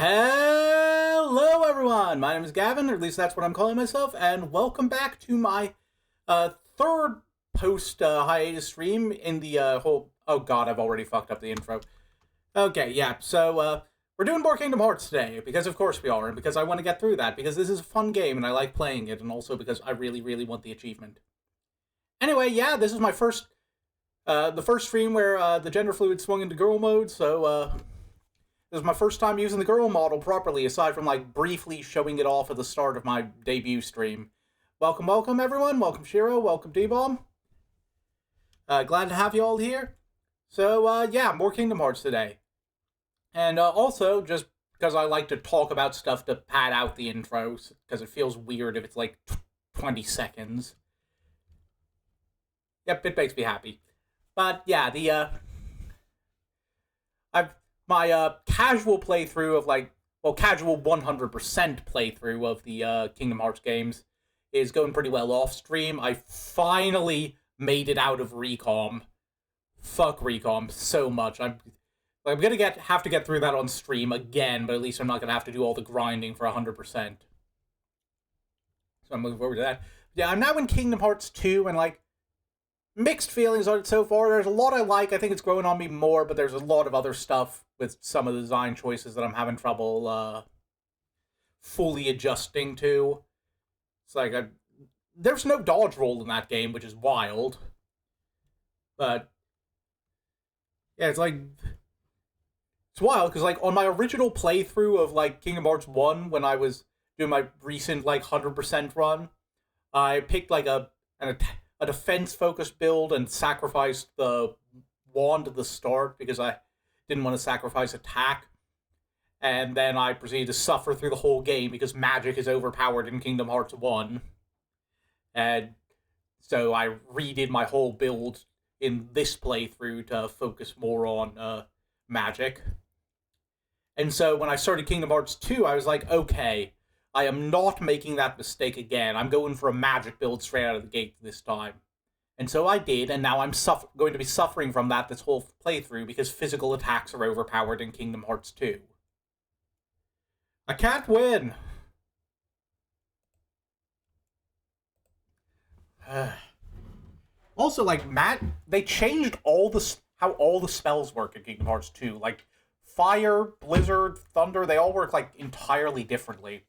Hello everyone, my name is Gavin, or at least that's what I'm calling myself, and welcome back to my third post-hiatus stream in the whole... Oh god, I've already fucked up the intro. Okay, yeah, so we're doing more Kingdom Hearts today, because of course we are, and because I want to get through that, because this is a fun game and I like playing it, and also because I really, really want the achievement. Anyway, yeah, this is my first, the first stream where the gender fluid swung into girl mode, so this is my first time using the girl model properly, aside from, like, briefly showing it off at the start of my debut stream. Welcome, welcome, everyone. Welcome, Shiro. Welcome, D-Bomb. Glad to have you all here. So, yeah, more Kingdom Hearts today. And, also, just because I like to talk about stuff to pad out the intros, because it feels weird if it's, like, 20 seconds. Yep, it makes me happy. But, yeah, my casual playthrough of, like, well, casual 100% playthrough of the Kingdom Hearts games is going pretty well off stream. I finally made it out of Recom. Fuck Recom so much. I'm gonna have to get through that on stream again, but at least I'm not gonna have to do all the grinding for 100%. So I'm looking forward to that. Yeah, I'm now in Kingdom Hearts 2, and, like, mixed feelings on it so far. There's a lot I like. I think it's growing on me more, but there's a lot of other stuff with some of the design choices that I'm having trouble fully adjusting to. It's like, there's no dodge roll in that game, which is wild. But, yeah, it's like, it's wild, because, like, on my original playthrough of, like, Kingdom Hearts 1, when I was doing my recent, like, 100% run, I picked, like, a defense-focused build and sacrificed the wand at the start because I didn't want to sacrifice attack. And then I proceeded to suffer through the whole game because magic is overpowered in Kingdom Hearts 1. And so I redid my whole build in this playthrough to focus more on magic. And so when I started Kingdom Hearts 2, I was like, okay, I am not making that mistake again. I'm going for a magic build straight out of the gate this time. And so I did, and now I'm going to be suffering from that this whole playthrough because physical attacks are overpowered in Kingdom Hearts 2. I can't win! Also, like, they changed how all the spells work in Kingdom Hearts 2. Like, fire, blizzard, thunder, they all work, like, entirely differently.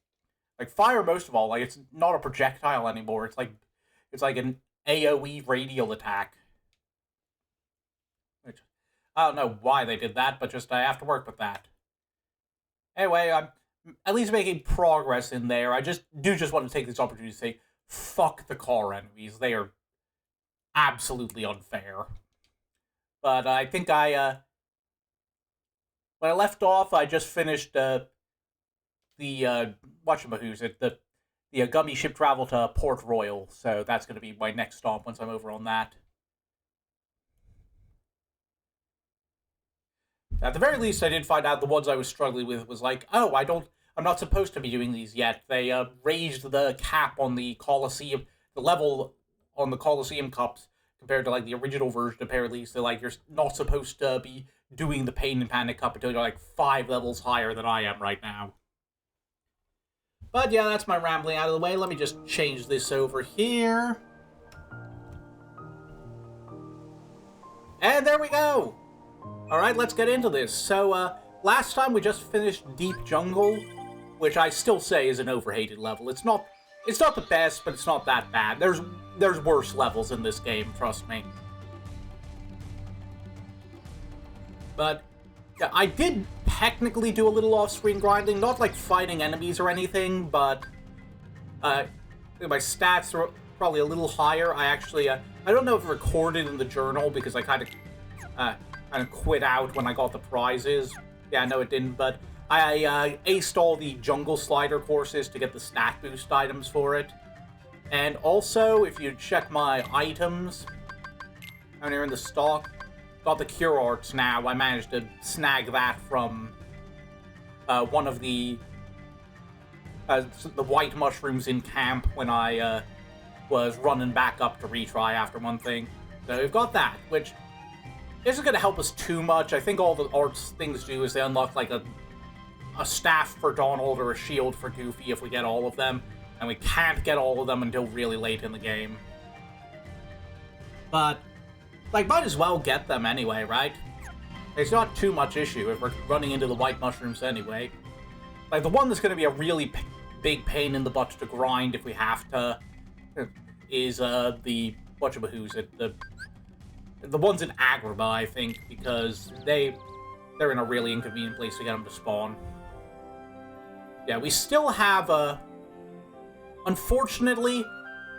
Like, fire, most of all, like, it's not a projectile anymore. It's like an AoE radial attack. Which, I don't know why they did that, but just I have to work with that. Anyway, I'm at least making progress in there. I just want to take this opportunity to say, fuck the car enemies. They are absolutely unfair. But I think when I left off, I just finished, the gummy ship travel to Port Royal, so that's going to be my next stop once I'm over on that. At the very least, I did find out the ones I was struggling with was like, oh, I'm not supposed to be doing these yet. They raised the cap on the Colosseum, the level on the Colosseum cups compared to, like, the original version, apparently. So, like, you're not supposed to be doing the Pain and Panic cup until you're, like, 5 levels higher than I am right now. But yeah, that's my rambling out of the way. Let me just change this over here. And there we go! Alright, let's get into this. So, last time we just finished Deep Jungle, which I still say is an overhated level. It's not the best, but it's not that bad. There's worse levels in this game, trust me. But yeah, I did technically do a little off-screen grinding, not like fighting enemies or anything, but my stats are probably a little higher. I actually, I don't know if it recorded in the journal because I kind of quit out when I got the prizes. Yeah, no, it didn't, but I aced all the Jungle Slider courses to get the stat boost items for it. And also, if you check my items down here in the stock, got the Cure Arts now. I managed to snag that from one of the white mushrooms in camp when I was running back up to retry after one thing. So we've got that, which isn't going to help us too much. I think all the arts things do is they unlock like a a staff for Donald or a shield for Goofy if we get all of them, and we can't get all of them until really late in the game. But, like, might as well get them anyway, right? It's not too much issue if we're running into the white mushrooms anyway. Like, the one that's going to be a really big pain in the butt to grind if we have to is the whatchamahoos, the ones in Agrabah, I think, because they're in a really inconvenient place to get them to spawn. Yeah, we still have unfortunately,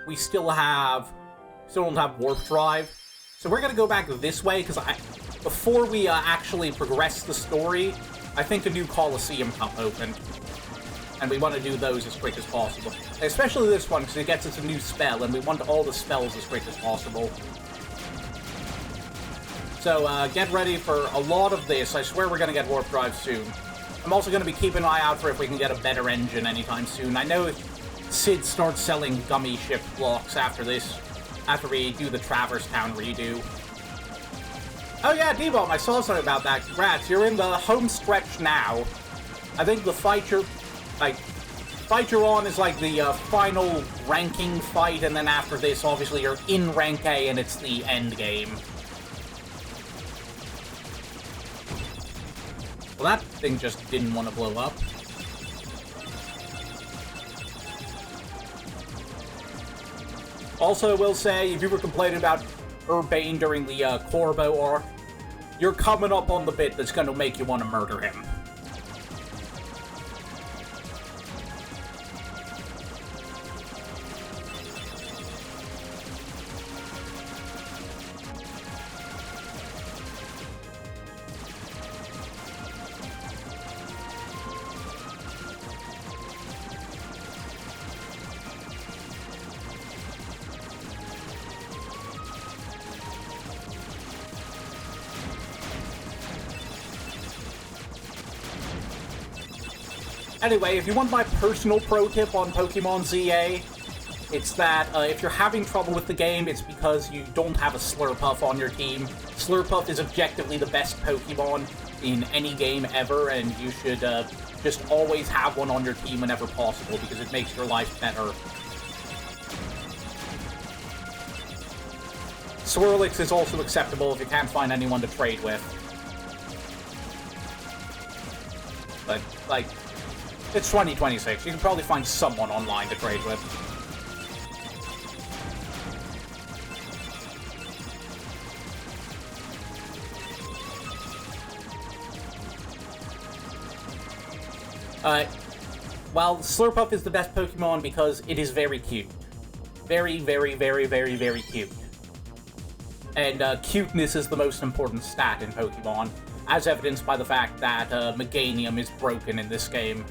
we still don't have warp drive, so we're gonna go back this way because before we actually progress the story, I think a new Coliseum Cup opened. And we want to do those as quick as possible. Especially this one, because it gets us a new spell, and we want all the spells as quick as possible. So, get ready for a lot of this. I swear we're going to get Warp Drive soon. I'm also going to be keeping an eye out for if we can get a better engine anytime soon. I know if Sid starts selling gummy ship blocks after this, after we do the Traverse Town redo. Oh yeah, D-Bomb, I saw something about that. Congrats, you're in the home stretch now. I think the fight you're on is like the final ranking fight, and then after this, obviously, you're in rank A, and it's the end game. Well, that thing just didn't want to blow up. Also, I will say, if you were complaining about Urbane during the Corbo arc, you're coming up on the bit that's going to make you want to murder him. Anyway, if you want my personal pro tip on Pokemon ZA, it's that if you're having trouble with the game, it's because you don't have a Slurpuff on your team. Slurpuff is objectively the best Pokemon in any game ever, and you should just always have one on your team whenever possible, because it makes your life better. Swirlix is also acceptable if you can't find anyone to trade with. But, like, it's 2026. You can probably find someone online to trade with. Well, Slurpuff is the best Pokemon because it is very cute. Very, very, very, very, very cute. And cuteness is the most important stat in Pokemon, as evidenced by the fact that Meganium is broken in this game.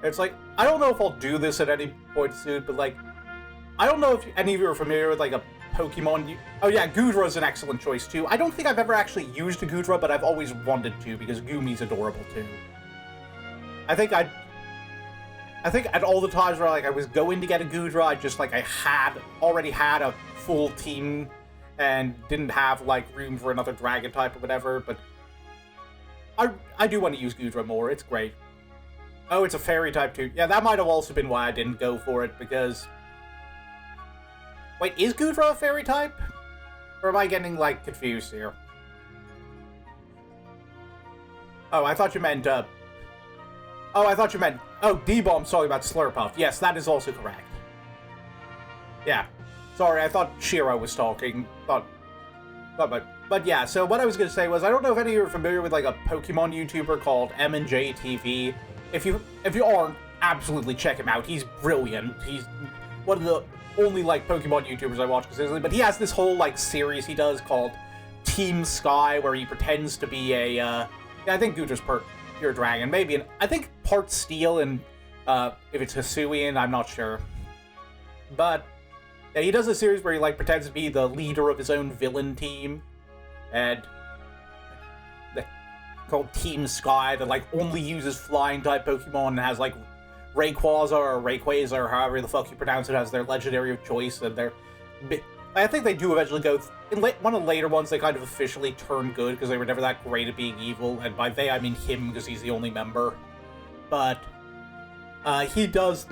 It's like, I don't know if I'll do this at any point soon, but like, I don't know if any of you are familiar with like a Pokemon. Oh yeah, Goodra is an excellent choice too. I don't think I've ever actually used a Goodra, but I've always wanted to because Gumi's adorable too. I think at all the times where like I was going to get a Goodra, I already had a full team and didn't have like room for another dragon type or whatever. But I do want to use Goodra more. It's great. Oh, it's a fairy type too. Yeah, that might have also been why I didn't go for it, because... Wait, is Goodra a fairy type? Or am I getting, like, confused here? Oh, I thought you meant, Oh, D-Bomb's talking about Slurpuff. Yes, that is also correct. Yeah. Sorry, I thought Shiro was talking. But yeah, so what I was going to say was, I don't know if any of you are familiar with, like, a Pokemon YouTuber called M&J TV. If you aren't, absolutely check him out. He's brilliant. He's one of the only, like, Pokemon YouTubers I watch consistently. But he has this whole, like, series he does called Team Sky, where he pretends to be a, yeah, I think Goodra's pure dragon. Maybe, I think part Steel, and, if it's Hisuian, I'm not sure. But, yeah, he does a series where he, like, pretends to be the leader of his own villain team. And... called Team Sky that, like, only uses flying-type Pokemon and has, like, Rayquaza or Rayquaza or however the fuck you pronounce it as their legendary of choice, and they're... I think they do eventually go... In one of the later ones, they kind of officially turn good, because they were never that great at being evil, and by they I mean him, because he's the only member. But, he does...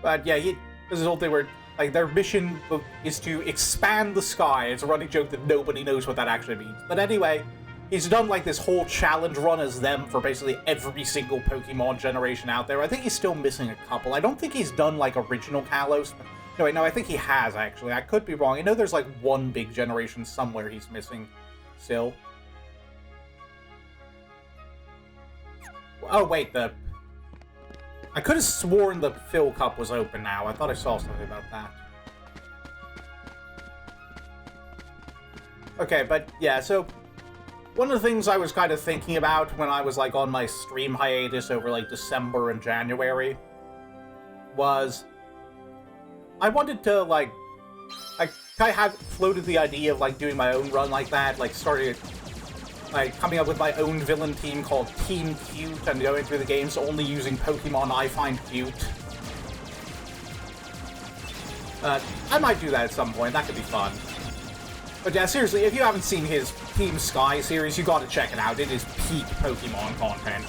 But, yeah, this is the whole thing where, like, their mission is to expand the sky. It's a running joke that nobody knows what that actually means. But anyway, he's done, like, this whole challenge run as them for basically every single Pokemon generation out there. I think he's still missing a couple. I don't think he's done, like, original Kalos. No, wait, no, I think he has, actually. I could be wrong. I know there's, like, one big generation somewhere he's missing still. Oh, wait, I could have sworn the Fill Cup was open now. I thought I saw something about that. Okay, but, yeah, so... One of the things I was kind of thinking about when I was, like, on my stream hiatus over, like, December and January was... I wanted to, like... I had floated the idea of, like, doing my own run like that, like, started... like, coming up with my own villain team called Team Cute and going through the games only using Pokemon I find cute. I might do that at some point. That could be fun. But yeah, seriously, if you haven't seen his Team Sky series, you gotta check it out. It is peak Pokemon content.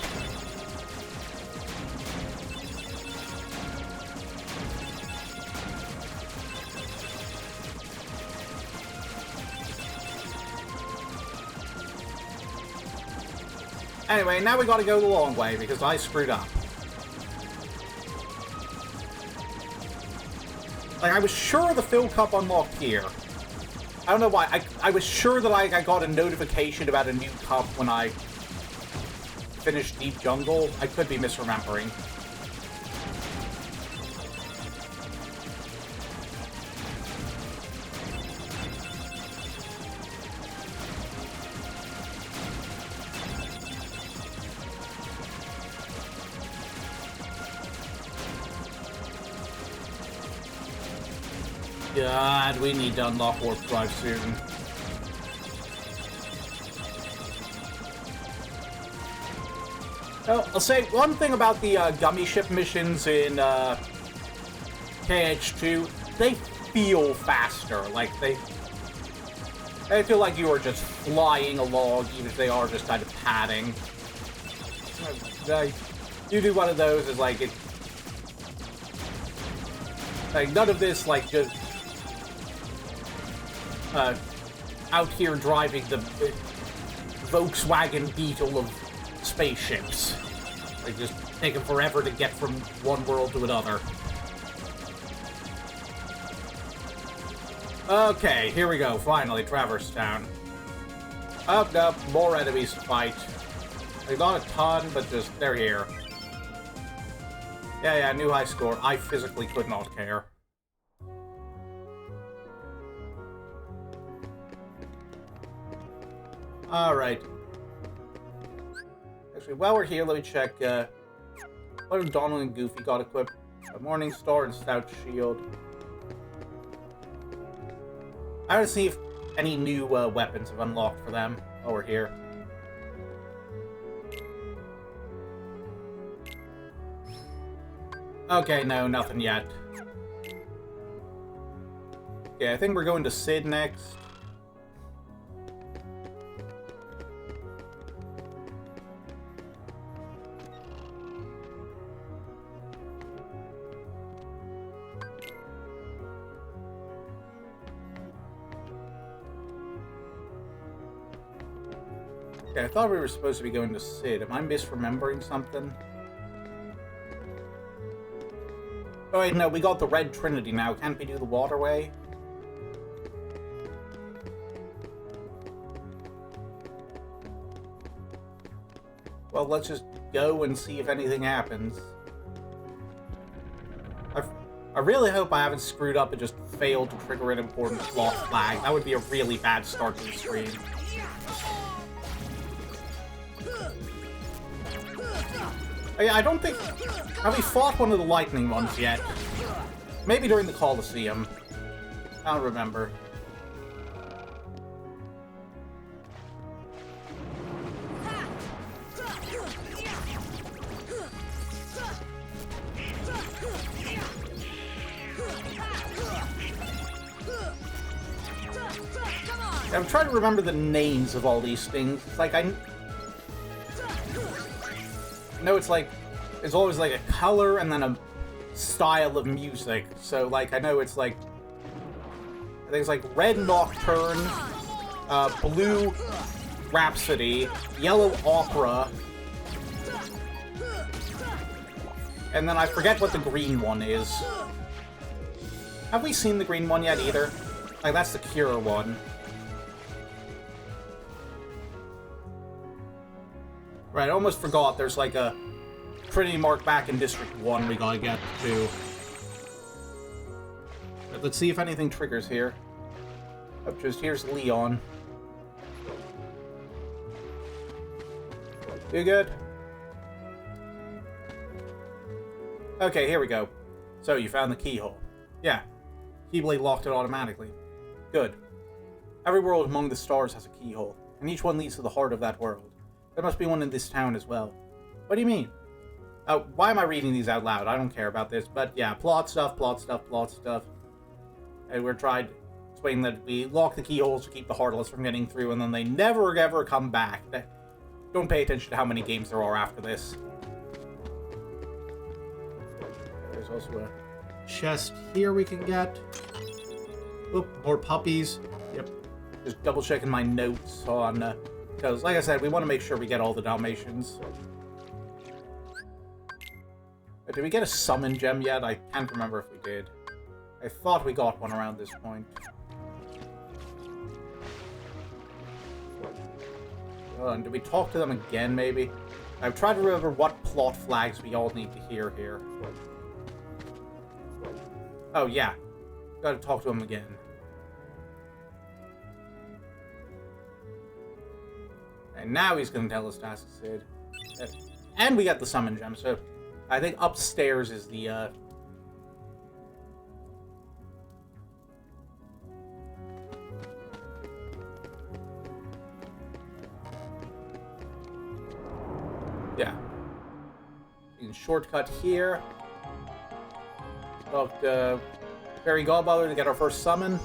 Anyway, now we gotta go the long way, because I screwed up. Like, I was sure the Fill Cup unlocked here. I don't know why. I was sure that I got a notification about a new cup when I finished Deep Jungle. I could be misremembering. God, we need to unlock Warp Drive soon. Well, I'll say one thing about the Gummy Ship missions in KH2. They feel faster. Like, they feel like you are just flying along, even if they are just kind of padding. You do one of those, is like, like, none of this, like, just... out here driving the Volkswagen Beetle of spaceships. Like, just taking forever to get from one world to another. Okay, here we go. Finally, Traverse Town. Oh, no, more enemies to fight. Like, not a ton, but just, they're here. Yeah, new high score. I physically could not care. Alright. Actually, while we're here, let me check, what have Donald and Goofy got equipped? A Morning Star and Stout Shield. I want to see if any new, weapons have unlocked for them while we're here. Okay, no, nothing yet. Okay, I think we're going to Sid next. Okay, I thought we were supposed to be going to Sid. Am I misremembering something? Oh wait, no, we got the Red Trinity now. Can't we do the Waterway? Well, let's just go and see if anything happens. I really hope I haven't screwed up and just failed to trigger an important sloth flag. That would be a really bad start to the stream. I don't think... Have we fought one of the lightning ones yet? Maybe during the Colosseum. I don't remember. I'm trying to remember the names of all these things. It's like, I know it's like, there's always like a color and then a style of music. So, like, I know it's like, I think it's like Red Nocturne, Blue Rhapsody, Yellow Opera, and then I forget what the green one is. Have we seen the green one yet either? Like, that's the Cure one. Right, I almost forgot there's like a Trinity Mark back in District 1 we gotta get to. But let's see if anything triggers here. Oh, just here's Leon. You good? Okay, here we go. So, you found the keyhole. Yeah. Keyblade locked it automatically. Good. Every world among the stars has a keyhole, and each one leads to the heart of that world. There must be one in this town as well. What do you mean? Why am I reading these out loud? I don't care about this, but yeah, plot stuff. And we're trying to explain that we lock the keyholes to keep the Heartless from getting through, and then they never ever come back. Don't pay attention to how many games there are after this. There's also a chest here we can get. Oop, more puppies. Yep. Just double checking my notes on, because like I said, we want to make sure we get all the Dalmatians. Did we get a summon gem yet? I can't remember if we did. I thought we got one around this point. And did we talk to them again, maybe? I've tried to remember what plot flags we all need to hear here. Oh, yeah. Gotta talk to him again. And now he's gonna tell us to ask Sid. And we got the summon gem, so I think upstairs is the, yeah. You can shortcut here. Talk to Fairy Godmother to get our first summon.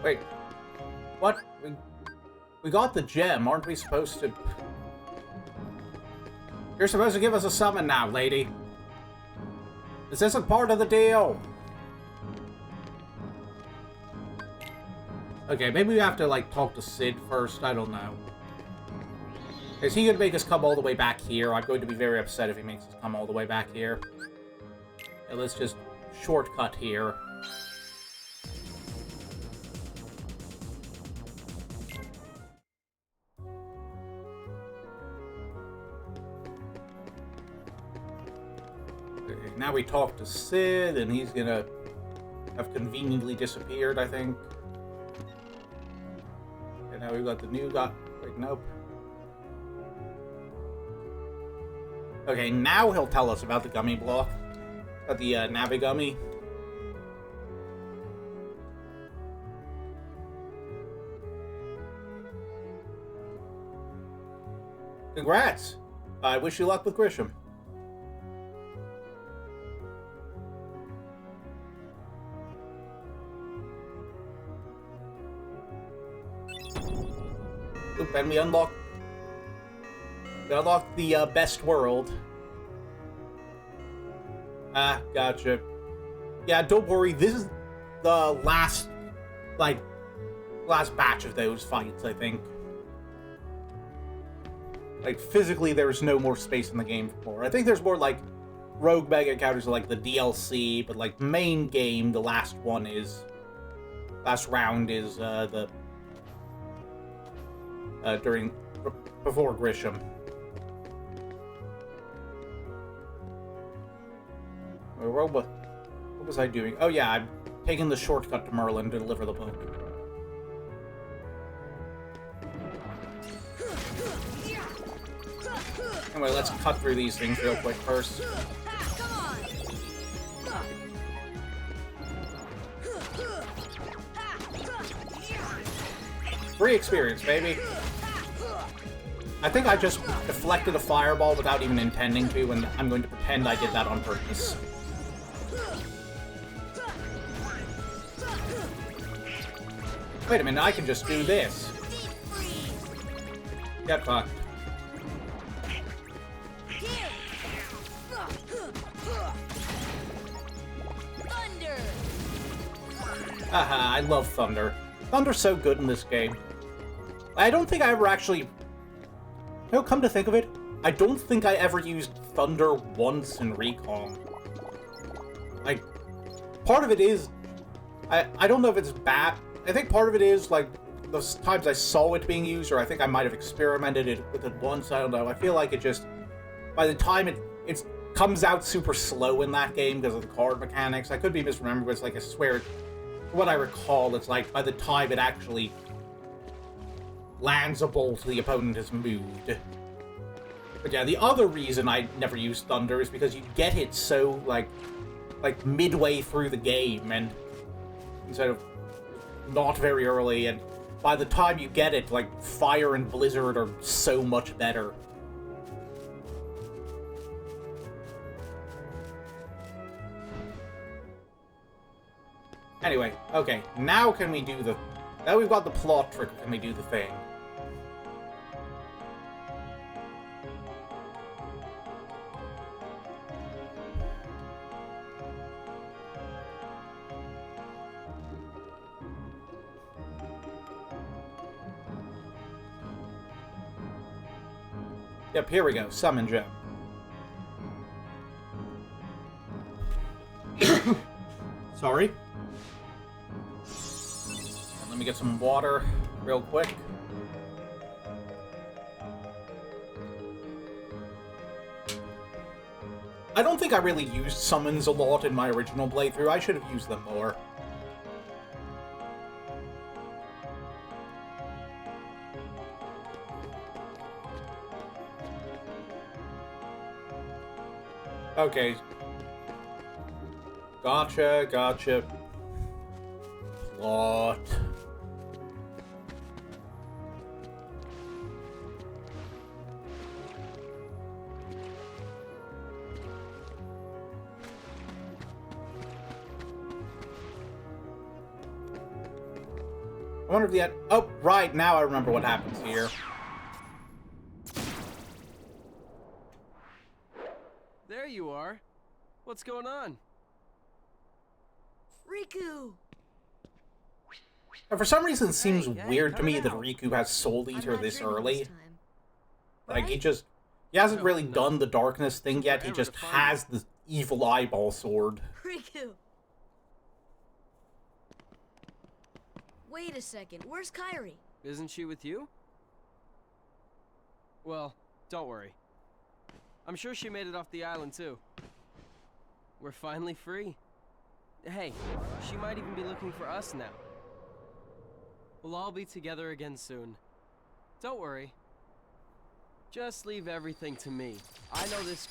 Wait. What? We got the gem. Aren't we supposed to... You're supposed to give us a summon now, lady. This isn't part of the deal. Okay, maybe we have to, like, talk to Sid first. I don't know. Is he going to make us come all the way back here? I'm going to be very upset if he makes us come all the way back here. Okay, let's just shortcut here. Okay, now we talk to Sid, and he's going to have conveniently disappeared, I think. And now we've got the new guy. Wait, nope. Okay, now he'll tell us about the gummy block. About the Navigummy. Congrats! I wish you luck with Grisham. Oop, and we unlocked the best world. Ah, gotcha. Yeah, don't worry. This is the last batch of those fights, I think. Like, physically, there's no more space in the game for more. I think there's more, like, rogue mega encounters like the DLC, but, like, main game, the last round is, before Grisham. What was I doing? Oh yeah, I'm taking the shortcut to Merlin to deliver the book. Anyway, let's cut through these things real quick first. Free experience, baby. I think I just deflected a fireball without even intending to, and I'm going to pretend I did that on purpose. Wait a minute, I can just do this. Get fucked. Thunder. Haha, I love Thunder. Thunder's so good in this game. I don't think I ever actually... You know, come to think of it, I don't think I ever used Thunder once in Recon. Like, part of it is... I don't know if it's bad. I think part of it is, like, those times I saw it being used, or I think I might have experimented with it once, I don't know. I feel like it just... By the time it comes out super slow in that game because of the card mechanics. I could be misremembered, but it's like, I swear... What I recall, it's like, by the time it actually lands a bolt, the opponent has moved. But yeah, the other reason I never used Thunder is because you get it so, like midway through the game, and instead of not very early, and by the time you get it, like, Fire and Blizzard are so much better. Anyway, okay, now can we do the... Now we've got the plot trick, can we do the thing? Yep, here we go. Summon Gem. Sorry. Let me get some water real quick. I don't think I really used summons a lot in my original playthrough. I should have used them more. Okay. Gotcha. Plot. I wonder if the... Oh, right, now I remember what happens here. There you are. What's going on? Riku! For some reason, it seems Hey, weird to cut me it that out. Riku has Soul I'm Eater not this dreaming early. this time. Like, Right? he hasn't No, really no. done the darkness thing yet, he Forever just to find has the evil eyeball sword. Riku! Wait a second, where's Kairi? Isn't she with you? Well, don't worry. I'm sure she made it off the island too. We're finally free. Hey, she might even be looking for us now. We'll all be together again soon. Don't worry. Just leave everything to me. I know this...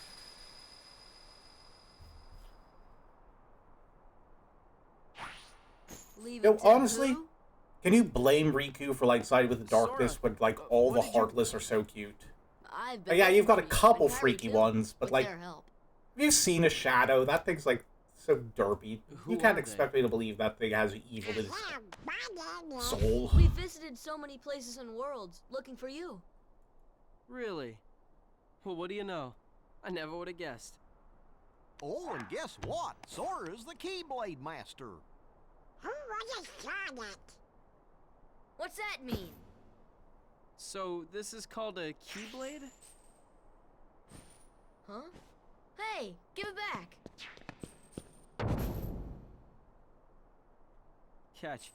Leave Yo, it to honestly, who? can you blame Riku for, like, siding with the darkness Sora, when, like, all what the did you- Heartless are so cute? I've been Yeah, you've got a looking for you, couple and Kairi freaky too, ones, but, with like, their help. have you seen a Shadow? That thing's, like, so derpy. Who You can't are expect they? me to believe that thing has evil in its soul. We visited so many places and worlds, looking for you. Really? Well, what do you know? I never would have guessed. Oh, and guess what? Sora's the Keyblade Master. Who would have thought it? What's that mean? So, this is called a Keyblade? Huh? Hey, give it back. Catch.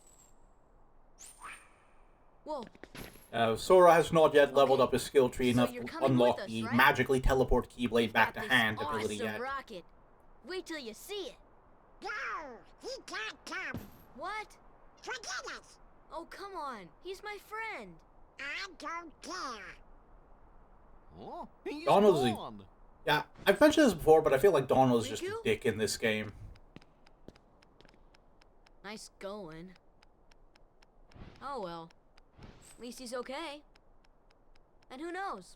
Whoa, Sora has not yet leveled Okay, up his skill tree so enough you're to coming unlock with us, the right? magically teleport Keyblade back to got hand this ability awesome yet. rocket. Wait till you see it. No, he can't come. What? Forget it. Oh, come on. He's my friend. I don't care. Oh, he's Donald's a- gone. Yeah, I've mentioned this before, but I feel like Donald's just a Riku? dick in this game. Nice going. Oh well. At least he's okay. And who knows?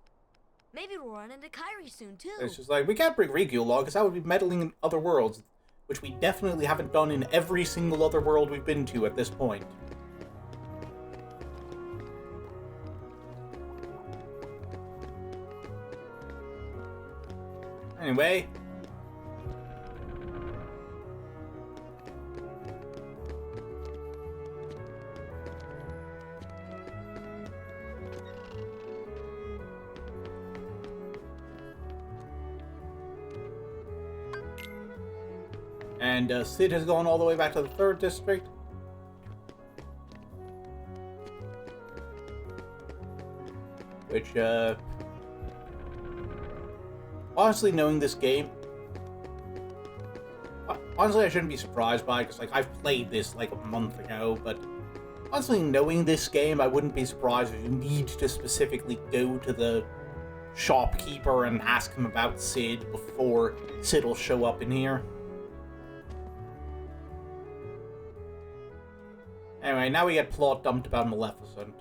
Maybe we'll run into Kyrie soon, too. It's just like, we can't bring Riku along, because that would be meddling in other worlds, which we definitely haven't done in every single other world we've been to at this point. Anyway. And Sid has gone all the way back to the 3rd district. Which, honestly, knowing this game... Honestly, I shouldn't be surprised by it, because, like, I've played this, like, a month ago, but... Honestly, knowing this game, I wouldn't be surprised if you need to specifically go to the shopkeeper and ask him about Sid before Sid will show up in here. Anyway, now we get plot dumped about Maleficent.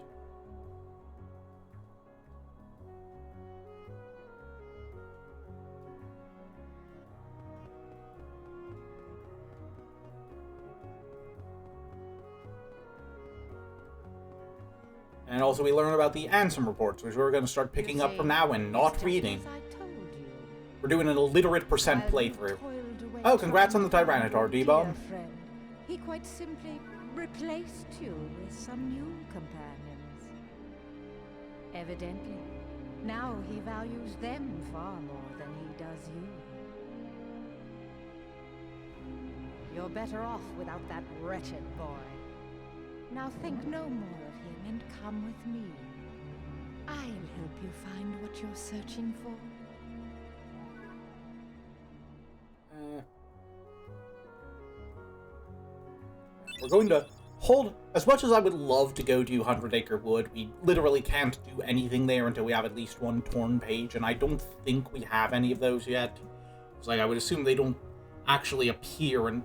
And also we learn about the Ansem reports, which we're going to start picking up from now and not reading. We're doing an illiterate percent playthrough. Oh, congrats on the Tyranitar, D-Bomb. He quite simply replaced you with some new companions. Evidently, now he values them far more than he does you. You're better off without that wretched boy. Now think no more of him and come with me. I'll help you find what you're searching for. We're going to hold... As much as I would love to go to 100 Acre Wood, we literally can't do anything there until we have at least one torn page, and I don't think we have any of those yet. It's like, I would assume they don't actually appear, and...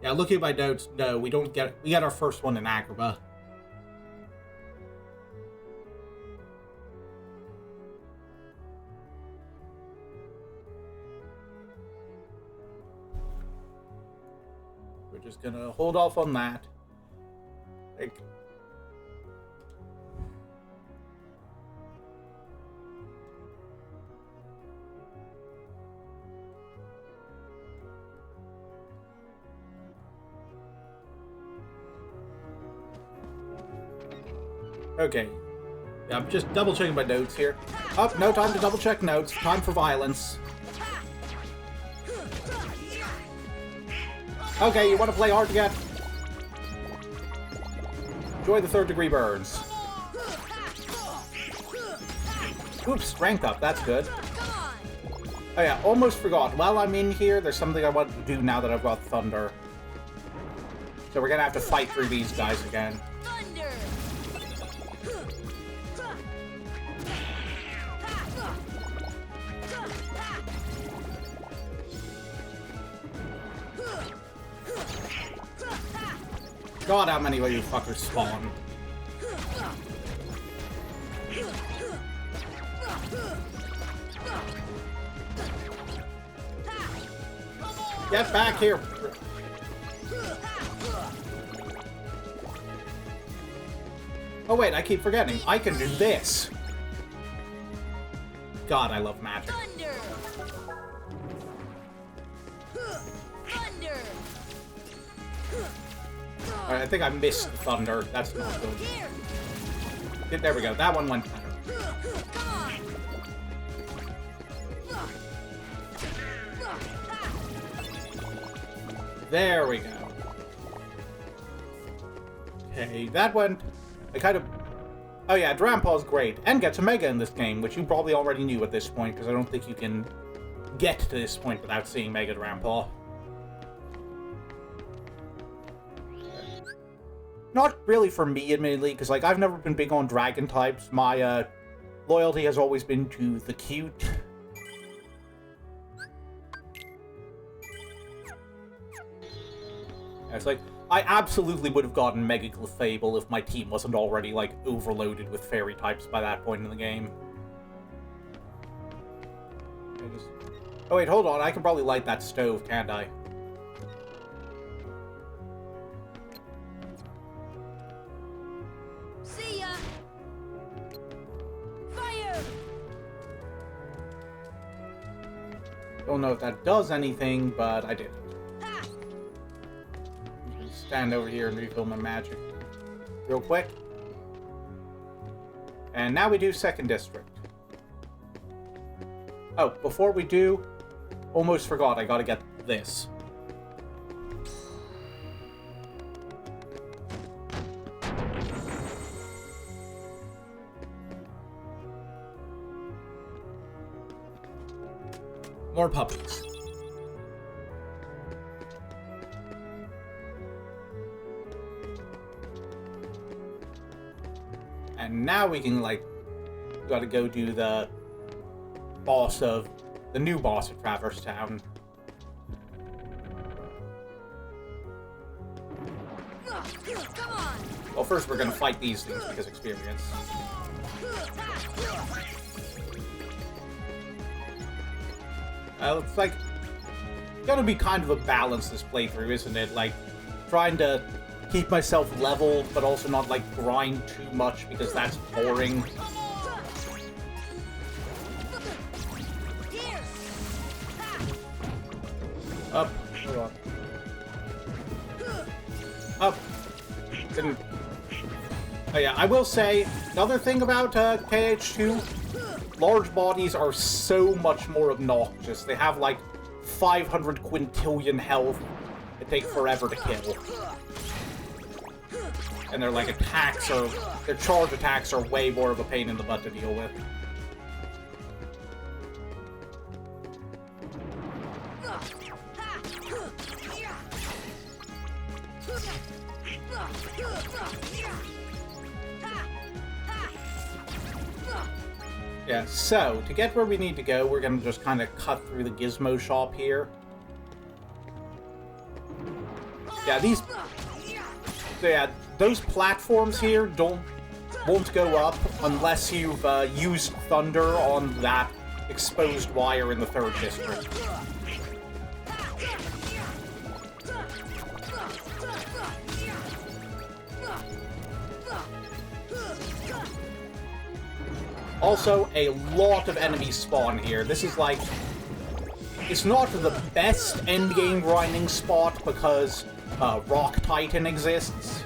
Yeah, looking at my notes, no, we don't get... We got our first one in Agrabah. We're just gonna hold off on that. Like... Okay. Yeah, I'm just double checking my notes here. Oh, no time to double check notes. Time for violence. Okay, you want to play hard to get? Enjoy the 3rd degree burns. Oops, strength up. That's good. Oh yeah, almost forgot. While I'm in here, there's something I want to do now that I've got Thunder. So we're gonna have to fight through these guys again. Thunder! God, how many of you fuckers spawn? Get back here! Oh wait, I keep forgetting. I can do this. God, I love magic. Thunder! Thunder! Alright, I think I missed the thunder. That's not good. Here! There we go. That one went better. Come on! There we go. Okay, that went... I kind of... Oh yeah, Drampaw's great. And gets a Mega in this game, which you probably already knew at this point, because I don't think you can get to this point without seeing Mega Drampaw. Not really for me, admittedly, because like I've never been big on dragon types. My loyalty has always been to the cute. It's like, I absolutely would have gotten Mega Clefable if my team wasn't already, like, overloaded with fairy types by that point in the game. just... Oh wait, hold on. I can probably light that stove, can't I? See ya! Fire! Don't know if that does anything, but I did. Ha! Just stand over here and refill my magic real quick. And now we do second district. Oh, before we do, almost forgot, I gotta get this. More puppies. And now we can, like, gotta go do the new boss of Traverse Town. Come on! Well, first we're gonna fight these things because experience. It's like gonna be kind of a balance this playthrough, isn't it? Like trying to keep myself leveled, but also not like grind too much because that's boring. Here! Up, hold on. Up. Didn't. Oh yeah, I will say another thing about KH2. Large bodies are so much more obnoxious. They have like 500 quintillion health. They take forever to kill. And their like attacks are, their charge attacks are way more of a pain in the butt to deal with. Yeah, so, to get where we need to go, we're gonna just kind of cut through the gizmo shop here. Yeah, those platforms here won't go up unless you've used Thunder on that exposed wire in the 3rd district. Also, a lot of enemies spawn here. This is like... It's not the best endgame grinding spot because Rock Titan exists.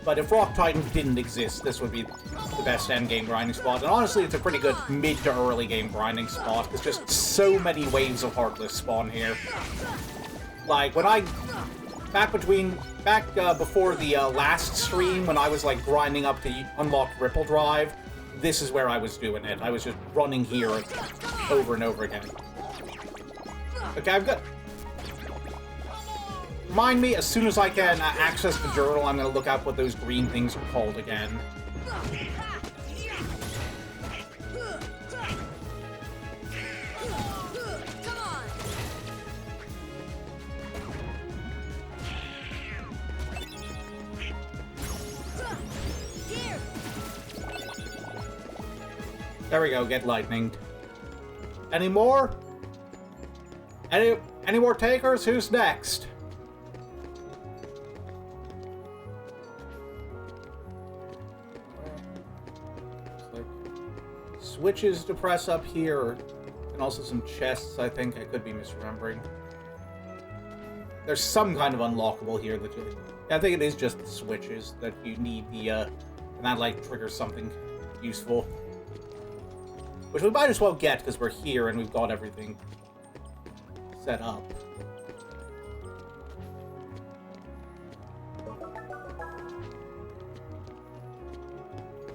But if Rock Titan didn't exist, this would be the best endgame grinding spot. And honestly, it's a pretty good mid to early game grinding spot. There's just so many waves of Heartless spawn here. Like, when I... Back before the last stream, when I was like grinding up to unlock Ripple Drive, this is where I was doing it. I was just running here over and over again. Okay, I've got... Remind me, as soon as I can access the journal, I'm going to look up what those green things are called again. There we go, get lightning. Any more? Any more takers? Who's next? Like switches to press up here, and also some chests, I think. I could be misremembering. There's some kind of unlockable here that you... I think it is just the switches that you need the, and that, like, triggers something useful. Which we might as well get, because we're here and we've got everything set up.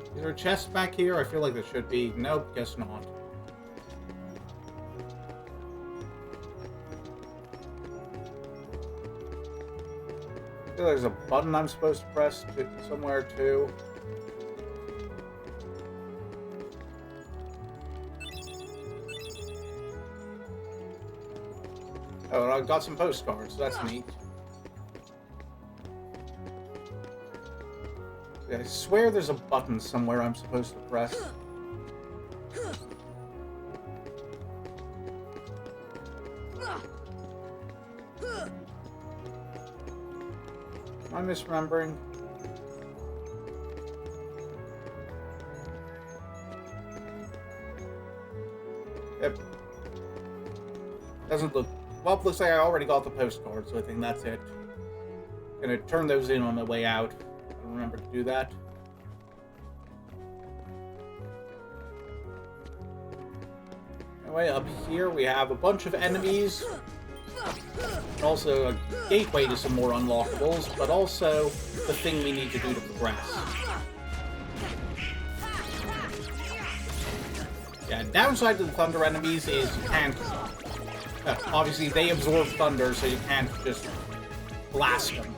Is there a chest back here? I feel like there should be. Nope, guess not. I feel there's a button I'm supposed to press somewhere too. Oh, and I've got some postcards. That's neat. Yeah, I swear there's a button somewhere I'm supposed to press. I misremembering? Yep. Doesn't look... Well, looks like I already got the postcard, so I think that's it. Gonna turn those in on the way out. I remember to do that. Anyway, up here we have a bunch of enemies. And also a gateway to some more unlockables, but also the thing we need to do to progress. Yeah, downside to the thunder enemies is you can't... obviously, they absorb thunder, so you can't just blast them.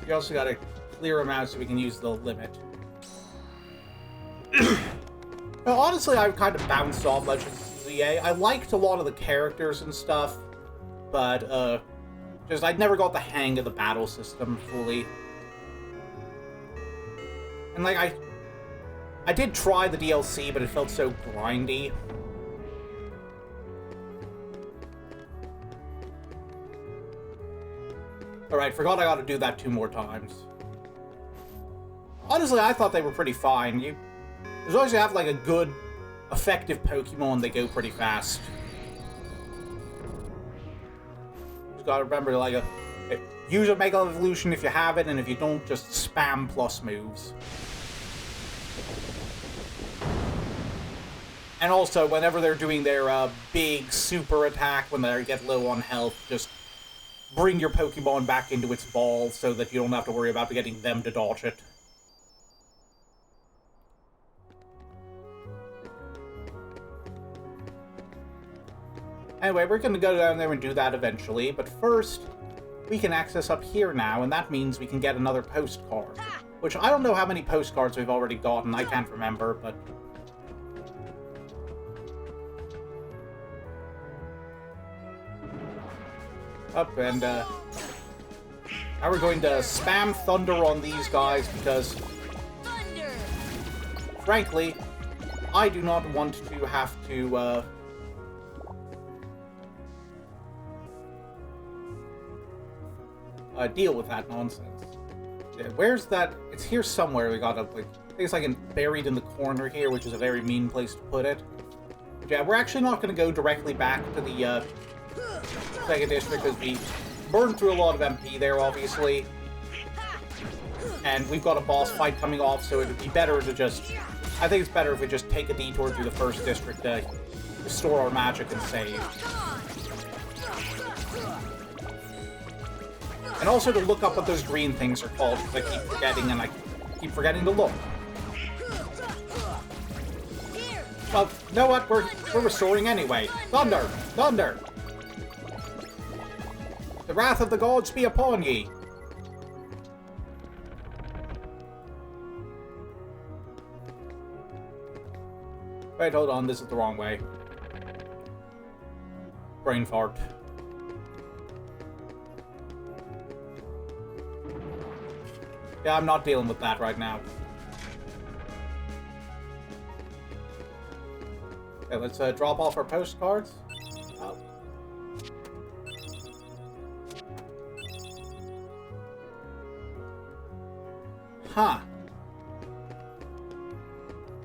You also gotta clear them out so we can use the limit. Now, honestly, I've kind of bounced off Legends of ZA. I liked a lot of the characters and stuff, but, just I'd never got the hang of the battle system fully. And, like, I did try the DLC, but it felt so grindy. Alright, forgot I gotta do that 2 more times. Honestly, I thought they were pretty fine. As long as you have, like, a good, effective Pokemon, they go pretty fast. Just gotta remember, like, use a Mega Evolution if you have it, and if you don't, just spam plus moves. And also, whenever they're doing their big super attack, when they get low on health, just bring your Pokemon back into its ball so that you don't have to worry about getting them to dodge it. Anyway, we're going to go down there and do that eventually, but first, we can access up here now, and that means we can get another postcard. Which, I don't know how many postcards we've already gotten, I can't remember, but... Up, and, now we're going to spam Thunder on these guys, because... Thunder! Frankly, I do not want to have to, deal with that nonsense. Yeah, where's that? It's here somewhere. We gotta, like, I think it's like buried in the corner here, which is a very mean place to put it. But yeah, we're actually not gonna go directly back to the, second district, because we burned through a lot of MP there, obviously. And we've got a boss fight coming off, so it would be better to just... I think it's better if we just take a detour through the first district to restore our magic and save. And also to look up what those green things are called, because I keep forgetting, and I keep forgetting to look. Well, you know what? We're restoring anyway. Thunder! Thunder! The wrath of the gods be upon ye! Wait, hold on, this is the wrong way. Brain fart. Yeah, I'm not dealing with that right now. Okay, let's drop off our postcards. Oh. Huh.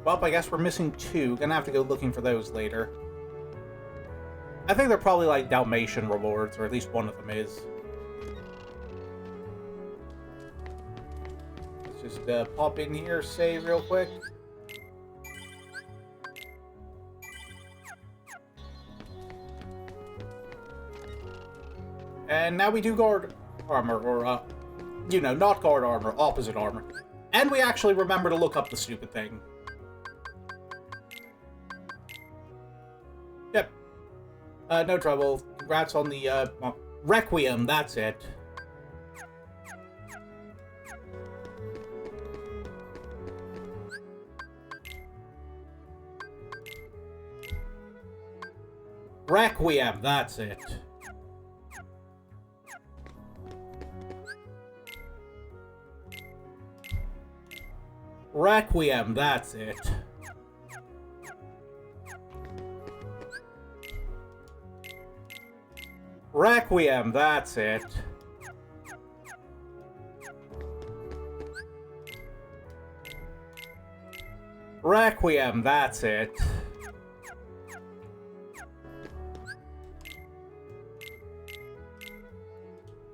Well, I guess we're missing 2. Gonna have to go looking for those later. I think they're probably like Dalmatian rewards, or at least one of them is. Let's just pop in here, save real quick. And now we do guard armor, or, you know, not guard armor, opposite armor. And we actually remember to look up the stupid thing. Yep. No trouble. Congrats on the, Requiem, that's it. Requiem, that's it. Requiem, that's it. Requiem, that's it. Requiem, that's it.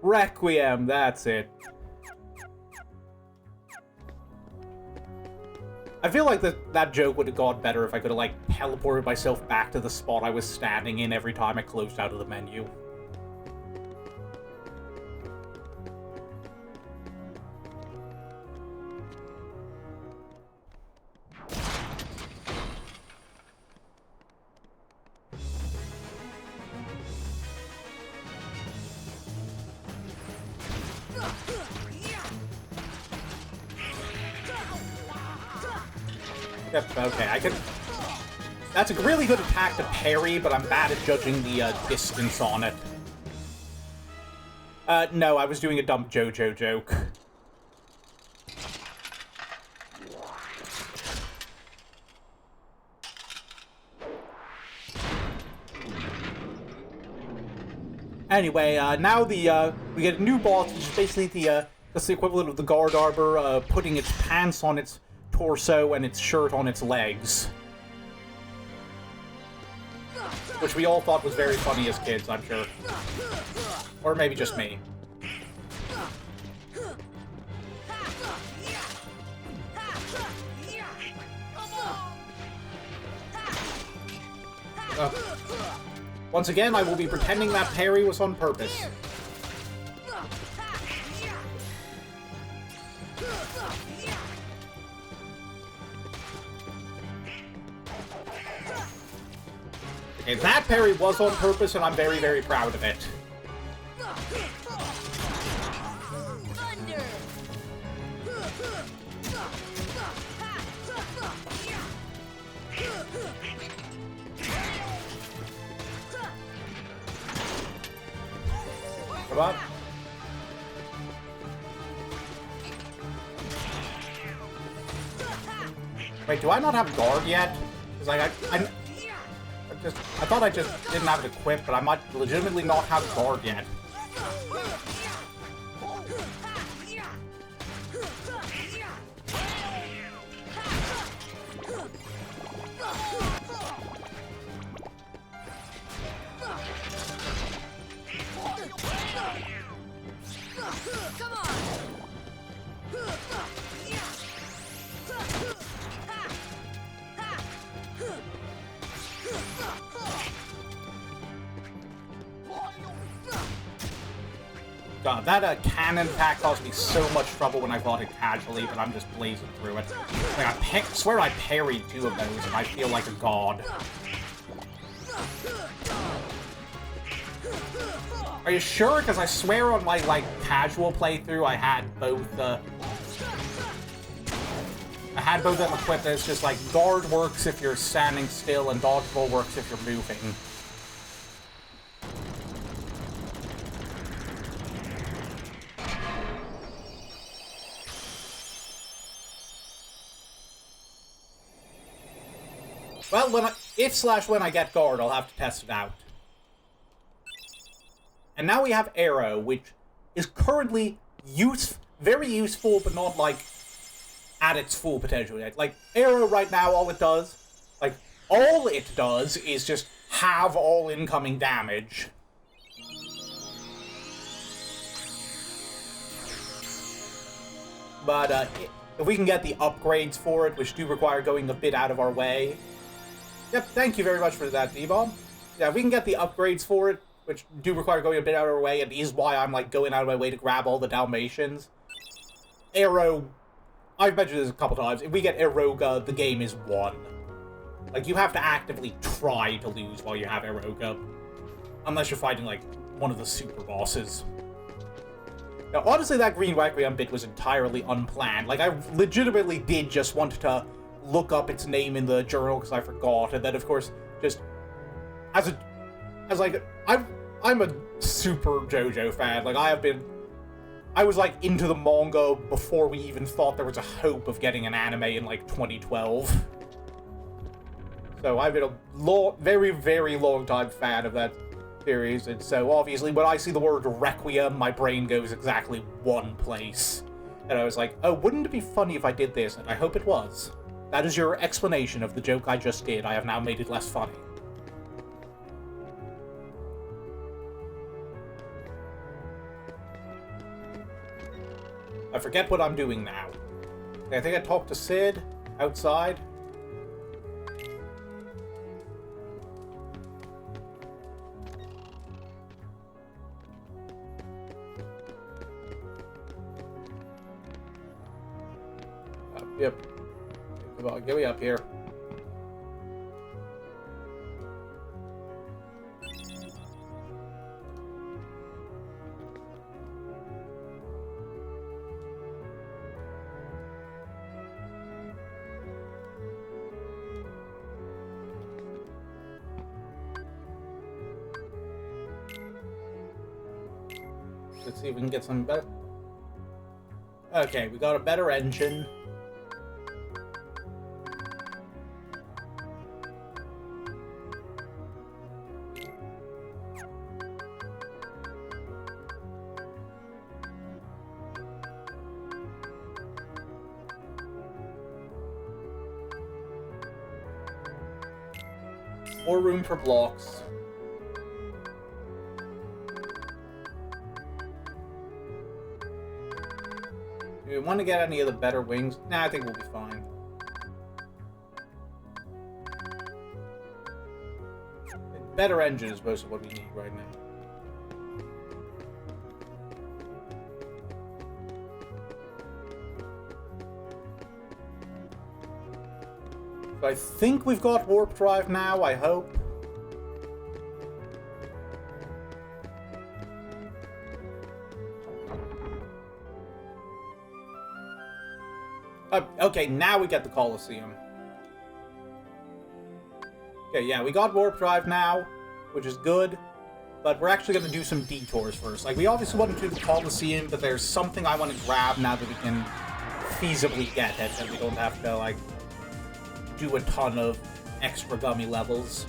Requiem, that's it. I feel like that joke would have gone better if I could have, like, teleported myself back to the spot I was standing in every time I closed out of the menu. Yep, okay, I can... That's a really good attack to parry, but I'm bad at judging the distance on it. No, I was doing a dumb JoJo joke. Anyway, now we get a new boss, which is basically that's the equivalent of the guard arbor putting its pants on its torso and its shirt on its legs. Which we all thought was very funny as kids, I'm sure. Or maybe just me. Once again, I will be pretending that parry was on purpose. Okay, that parry was on purpose, and I'm very, very proud of it. Thunder! Come on. Wait, do I not have guard yet? Because like I thought I just didn't have it equipped, but I might legitimately not have guard yet. Come on! God, that cannon attack caused me so much trouble when I fought it casually, but I'm just blazing through it. Like, I swear I parried 2 of those, and I feel like a god. Are you sure? Because I swear on my, like, casual playthrough, I had both of them equipped. It's just like, guard works if you're standing still, and dodgeball works if you're moving. Well, if/when I get guard, I'll have to test it out. And now we have arrow, which is currently very useful, but not, like, at its full potential yet. Like, arrow right now, all it does is just have all incoming damage. But, if we can get the upgrades for it, which do require going a bit out of our way... Yep, thank you very much for that, D-Bomb. Yeah, if we can get the upgrades for it, which do require going a bit out of our way, and is why I'm, like, going out of my way to grab all the Dalmatians. Arrow... I've mentioned this a couple times. If we get Eroga, the game is won. Like, you have to actively try to lose while you have Eroga. Unless you're fighting, like, one of the super bosses. Now, honestly, that Green Requiem bit was entirely unplanned. Like, I legitimately did just want to look up its name in the journal because I forgot, and then, of course, just... I'm a super JoJo fan. Like, I was, like, into the manga before we even thought there was a hope of getting an anime in, like, 2012. So I've been a very, very long time fan of that series, and so obviously when I see the word Requiem, my brain goes exactly one place. And I was like, oh, wouldn't it be funny if I did this? And I hope it was. That is your explanation of the joke I just did. I have now made it less funny. I forget what I'm doing now. I think I talked to Sid outside. Yep. Come on, get me up here. Let's see if we can get some better. Okay, we got a better engine. More room for blocks. Do we want to get any of the better wings? Nah, I think we'll be fine. Better engine is most of what we need right now. So I think we've got warp drive now, I hope. Okay, now we get the Colosseum. Okay, yeah, we got warp drive now, which is good. But we're actually going to do some detours first. Like, we obviously want to do the Colosseum, but there's something I want to grab now that we can feasibly get it, and we don't have to, like, do a ton of extra gummy levels.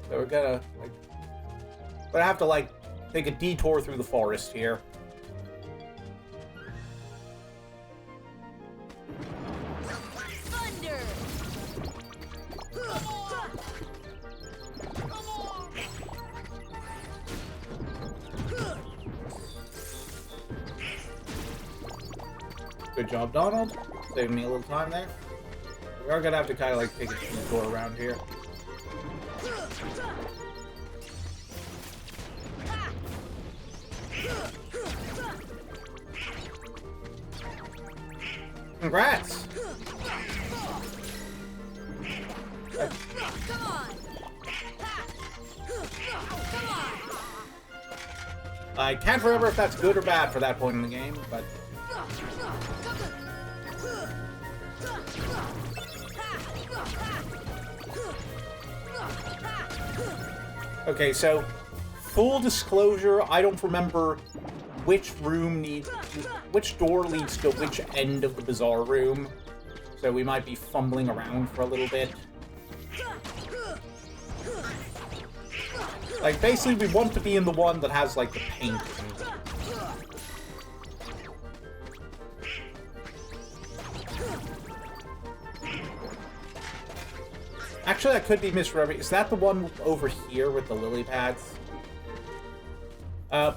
So we're gonna, like, but I have to, like, take a detour through the forest here. Thunder! Good job, Donald. Saving me a little time there. We are gonna have to kind of, like, take a detour around here. Congrats! Come on! Come on! I can't remember if that's good or bad for that point in the game, but... Okay, so, full disclosure, I don't remember which door leads to which end of the bizarre room. So we might be fumbling around for a little bit. Like, basically, we want to be in the one that has, like, the paint. Actually, I could be misremembering. Is that the one over here with the lily pads?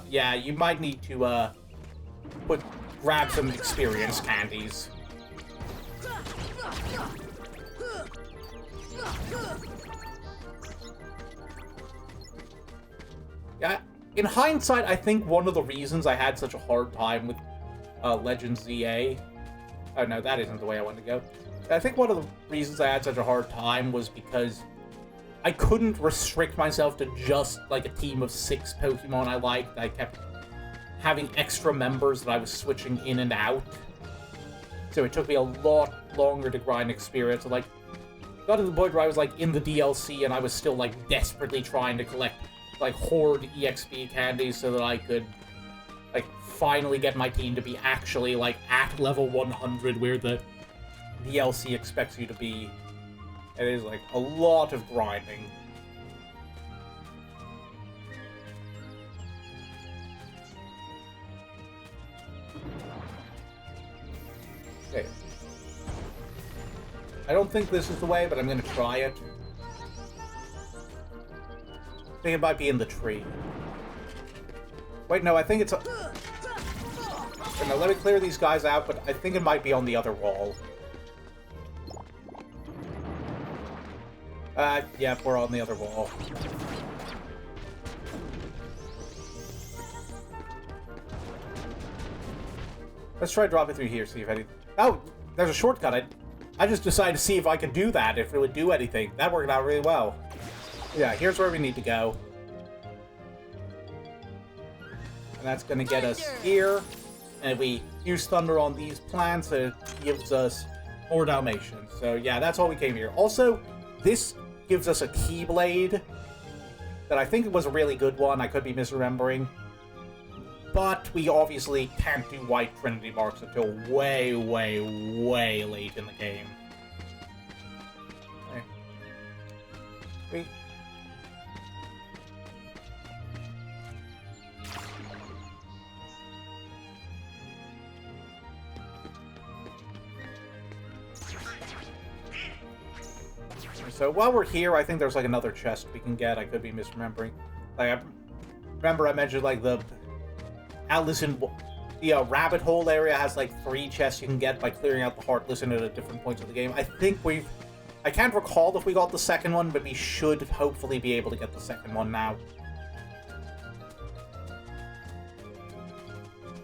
Yeah, you might need to, grab some experience candies. Yeah, in hindsight, I think one of the reasons I had such a hard time with, Legends ZA... Oh, no, that isn't the way I wanted to go. I think one of the reasons I had such a hard time was because I couldn't restrict myself to just, like, a team of 6 Pokemon I liked. I kept having extra members that I was switching in and out. So it took me a lot longer to grind experience. So, like, got to the point where I was, like, in the DLC and I was still, like, desperately trying to collect, like, Horde EXP candies so that I could, like, finally get my team to be actually, like, at level 100 where the DLC expects you to be. It is like a lot of grinding. Okay. I don't think this is the way, but I'm gonna try it. I think it might be in the tree. Wait, no, I think it's... Wait, no, let me clear these guys out, but I think it might be on the other wall. Yeah, we're on the other wall. Let's try dropping through here, see if any... Oh, there's a shortcut. I just decided to see if I could do that, if it would do anything. That worked out really well. Yeah, here's where we need to go. And that's going to get us here. And if we use Thunder on these plants, it gives us more Dalmatians. So yeah, that's all we came here. Also, this gives us a Keyblade that I think was a really good one. I could be misremembering. But we obviously can't do White Trinity marks until way, way, way late in the game. Okay. Wait. So while we're here, I think there's like another chest we can get. I could be misremembering. Like, I mentioned like the Alice in the rabbit hole area has like 3 chests you can get by clearing out the Heartless in it at different points of the game. I think I can't recall if we got the second one, but we should hopefully be able to get the second one now.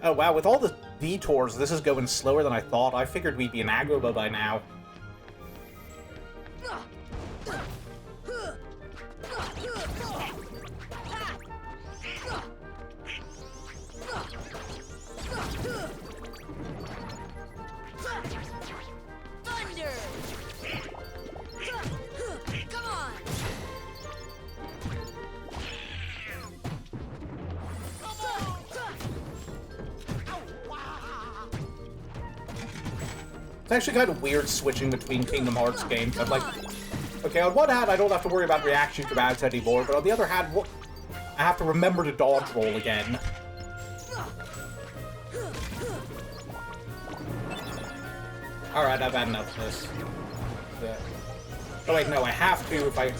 Oh wow, with all the detours, this is going slower than I thought. I figured we'd be in Agrabah by now. It's actually kind of weird switching between Kingdom Hearts games. I'm like, okay, on one hand, I don't have to worry about reaction commands anymore, but on the other hand, I have to remember to dodge roll again. Alright, I've had enough of this. Oh wait, no, I have to if I...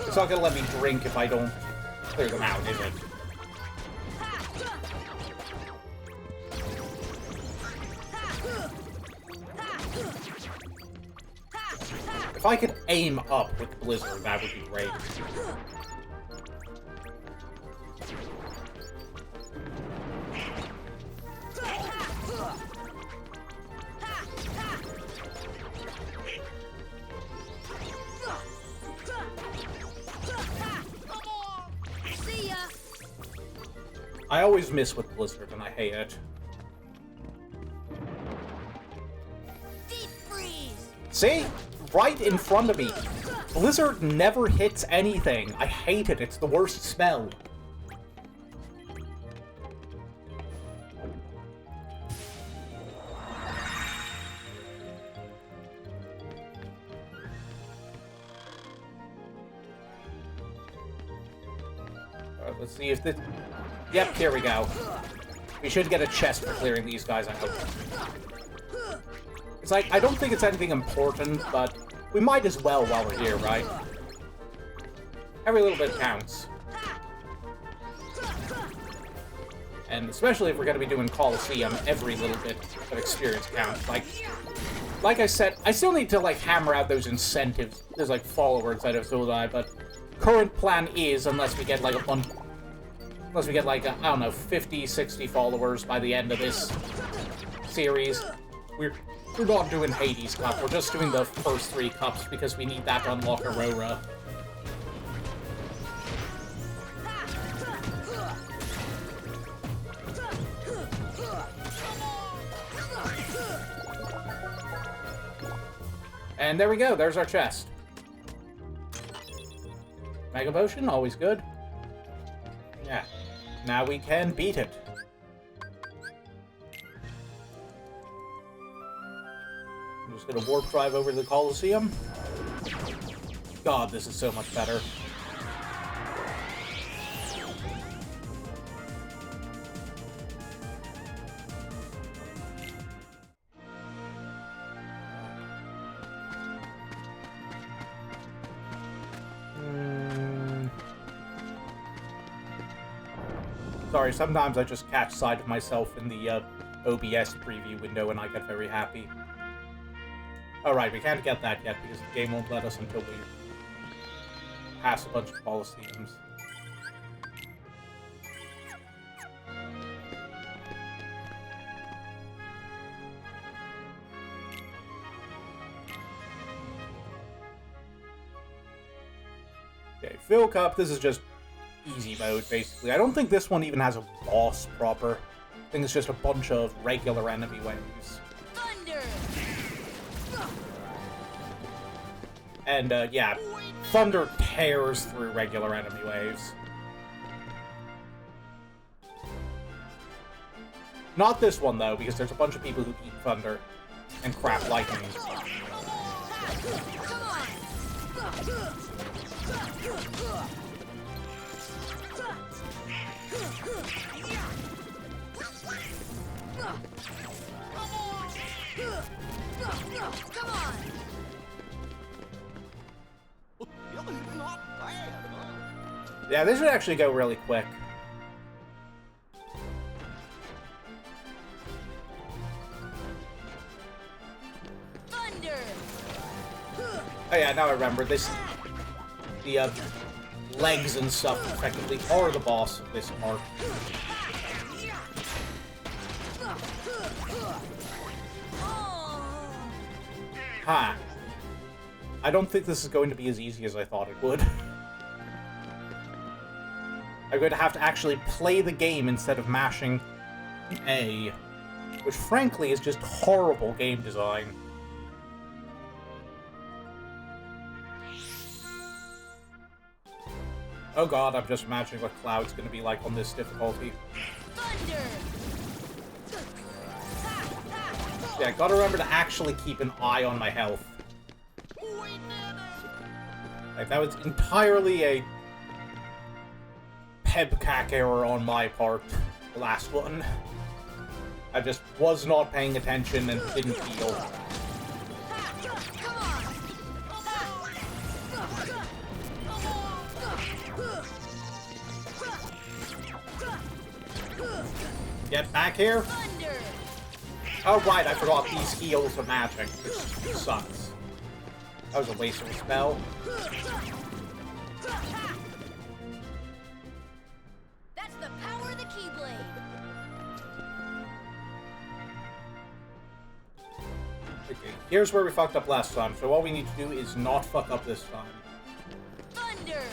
It's not gonna let me drink if I don't clear them out, is it? If I could aim up with Blizzard, that would be great. See ya. I always miss with Blizzard, and I hate it. Deep freeze. See? Right in front of me. Blizzard never hits anything. I hate it. It's the worst smell. Alright, let's see if this... Yep, here we go. We should get a chest for clearing these guys, I hope. It's like, I don't think it's anything important, but we might as well while we're here, right? Every little bit counts. And especially if we're going to be doing Coliseum, every little bit of experience counts. Like I said, I still need to, like, hammer out those incentives. There's, like, followers out of Zodai, but current plan is, unless we get, like, unless we get, like, I don't know, 50, 60 followers by the end of this series, we're not doing Hades Cup, we're just doing the first 3 cups because we need that to unlock Aurora. And there we go, there's our chest. Mega Potion, always good. Yeah, now we can beat it. Just gonna warp drive over to the Coliseum. God, this is so much better. Sorry, sometimes I just catch sight of myself in the OBS preview window and I get very happy. Alright, we can't get that yet because the game won't let us until we pass a bunch of Coliseums. Okay, Fill Cup, this is just easy mode, basically. I don't think this one even has a boss proper. I think it's just a bunch of regular enemy waves. Thunder! And, yeah, Thunder tears through regular enemy waves. Not this one, though, because there's a bunch of people who eat Thunder and crap lightning. Come on! Not bad, huh? Yeah, this should actually go really quick. Thunder! Oh yeah, now I remember this. The legs and stuff effectively are the boss of this part. Ha! I don't think this is going to be as easy as I thought it would. I'm going to have to actually play the game instead of mashing A, which frankly is just horrible game design. Oh god, I'm just imagining what Cloud's going to be like on this difficulty. Thunder! Yeah, gotta remember to actually keep an eye on my health. Like, that was entirely a pebcac error on my part, the last one. I just was not paying attention and didn't heal. Get back here! Oh right, I forgot these heals are magic, which sucks. That was a waste of a spell. That's the power of the Keyblade! Okay, here's where we fucked up last time, so all we need to do is not fuck up this time. Thunder!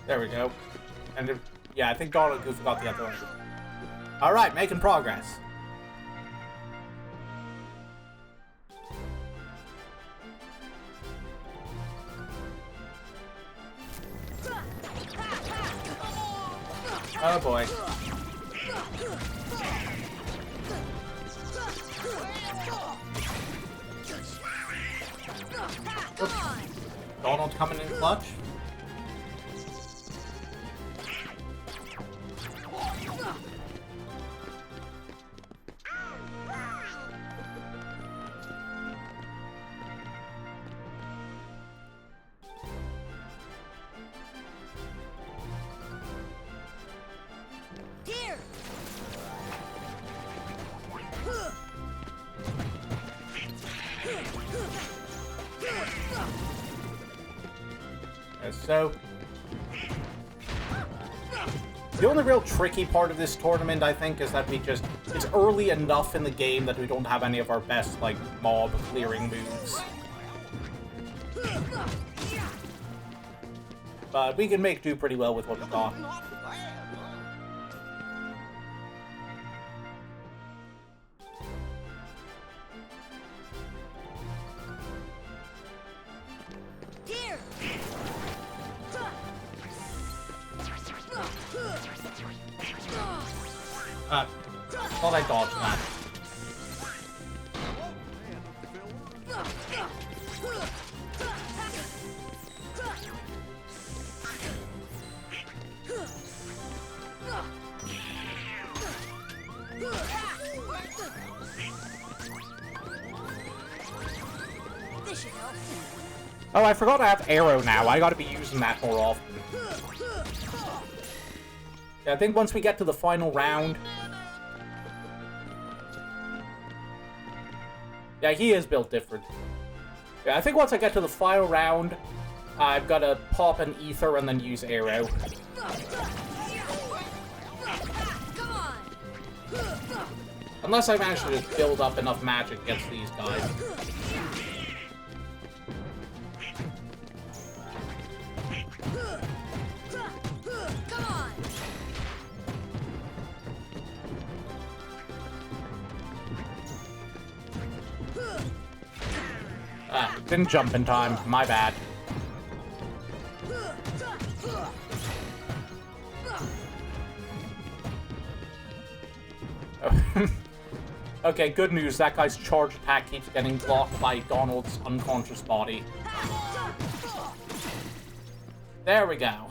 There we go. And yeah, I think Donald and Goofy got the other one. Alright, making progress. Oh boy. Oops. Donald coming in clutch. Here! So, the only real tricky part of this tournament, I think, is that it's early enough in the game that we don't have any of our best, like, mob clearing moves. but we can make do pretty well with what we got. Not bad, huh? Dear. Thought I dodged that. This should help. Oh, I forgot I have arrow now. I gotta be using that more often. Yeah, I think once we get to the final round... Yeah, he is built different. Yeah, I think once I get to the final round, I've gotta pop an ether and then use arrow. Come on. Unless I manage to just build up enough magic against these guys. Come on. Ah, didn't jump in time. My bad. Okay, good news. That guy's charge attack keeps getting blocked by Donald's unconscious body. There we go.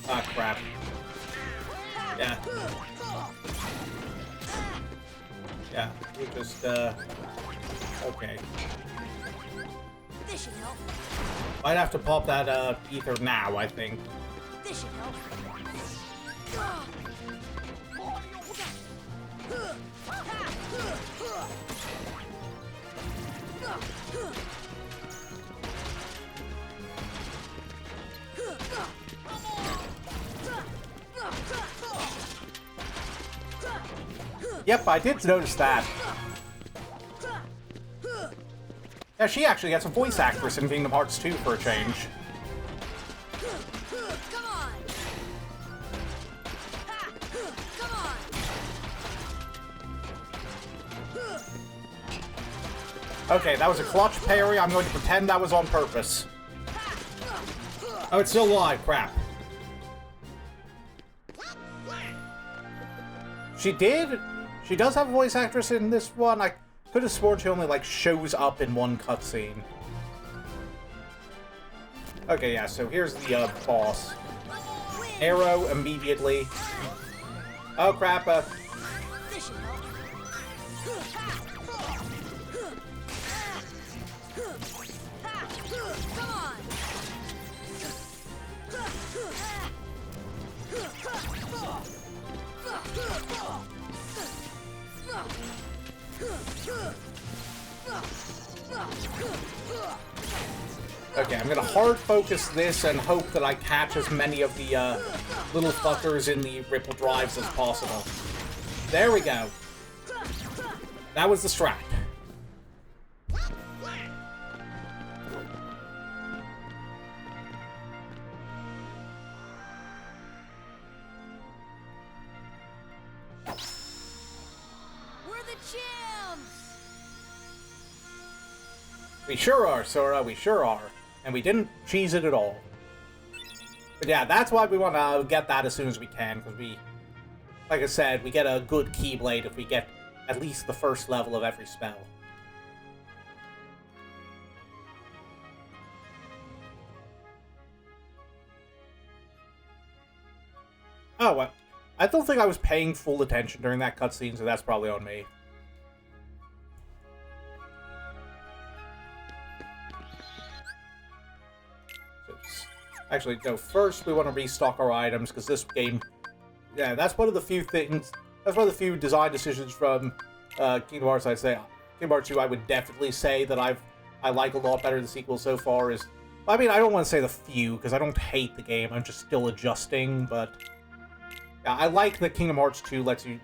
Ah, crap. Yeah. Yeah, we just, okay. This should help. Might have to pop that, ether now, I think. This should help. Yep, I did notice that. Yeah, she actually gets a voice actress in Kingdom Hearts 2 for a change. Come on. Come on. Okay, that was a clutch parry. I'm going to pretend that was on purpose. Oh, it's still alive. Crap. She did? She does have a voice actress in this one. I could have sworn she only, like, shows up in one cutscene. Okay, yeah, so here's the, boss. Arrow immediately. Oh, crap, This should help. Come on. Okay, I'm gonna hard focus this and hope that I catch as many of the, little fuckers in the ripple drives as possible. There we go. That was the strat. We're the champs. We sure are, Sora, we sure are. And we didn't cheese it at all. But yeah, that's why we want to get that as soon as we can, because we, like I said, we get a good Keyblade if we get at least the first level of every spell. Oh, well, I don't think I was paying full attention during that cutscene, so that's probably on me. Actually, no, first we want to restock our items, because this game... Yeah, that's one of the few things... That's one of the few design decisions from Kingdom Hearts I'd say. Kingdom Hearts 2, I would definitely say that I like a lot better than the sequel so far, is I mean, I don't want to say the few, because I don't hate the game. I'm just still adjusting, but... Yeah, I like that Kingdom Hearts 2 lets you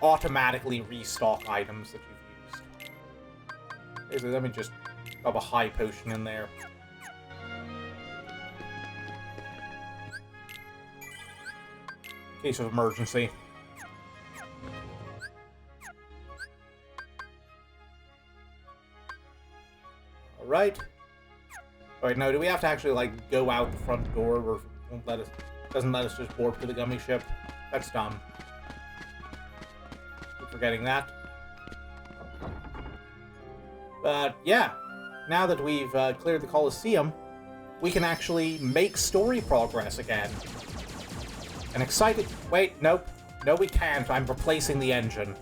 automatically restock items that you've used. Basically, let me just drop a high potion in there. In case of emergency. Alright. Alright, now do we have to actually, like, go out the front door, or won't let us, doesn't let us just warp to the gummy ship? That's dumb. Keep forgetting that. But, yeah. Now that we've cleared the Colosseum, we can actually make story progress again. And excited... Wait, nope. No, we can't. I'm replacing the engine.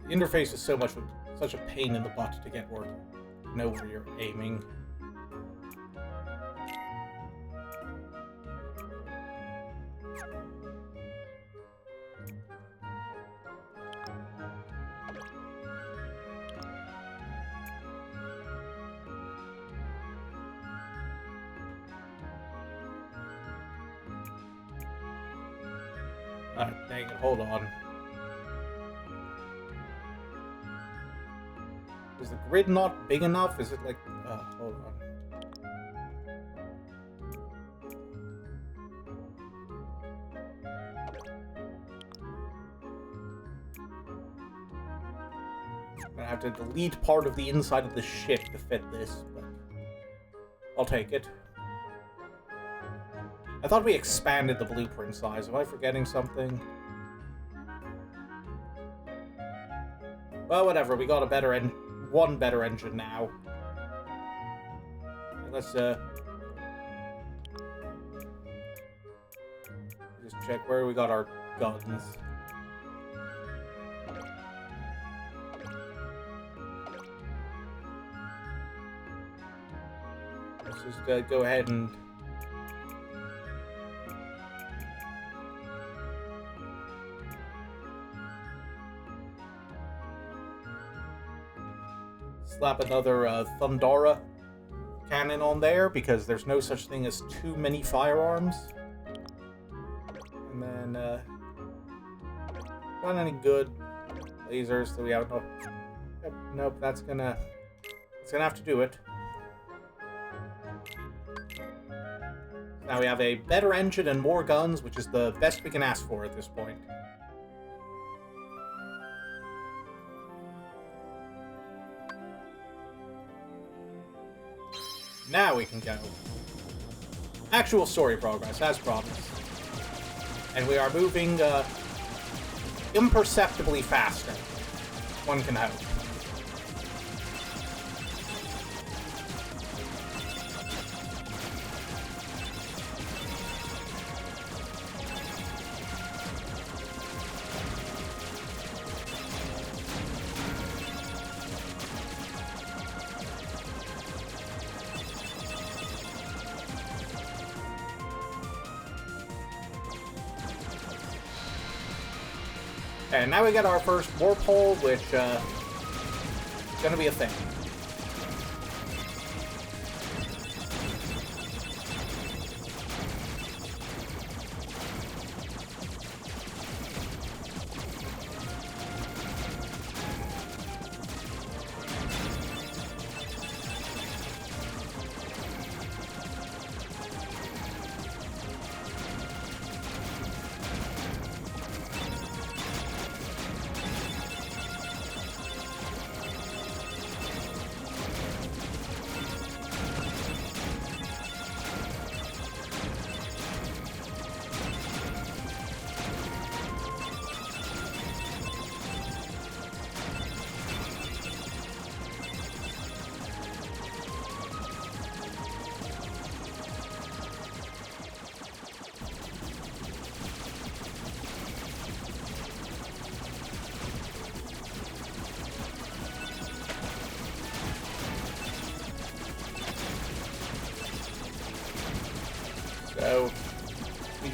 The interface is such a pain in the butt to get working. Know where you're aiming. Dang it, hold on. Is the grid not big enough? Is it like... hold on. I'm gonna have to delete part of the inside of the ship to fit this, but... I'll take it. I thought we expanded the blueprint size. Am I forgetting something? Well, whatever. We got a better one better engine now. Let's just check where we got our guns. Let's just go ahead and slap another Thundara cannon on there, because there's no such thing as too many firearms. And then, not any good lasers, so we have no... Yep, nope, that's gonna have to do it. Now we have a better engine and more guns, which is the best we can ask for at this point. Now we can go. Actual story progress, as promised. And we are moving imperceptibly faster. One can hope. And now we got our first warp hole, which is gonna be a thing.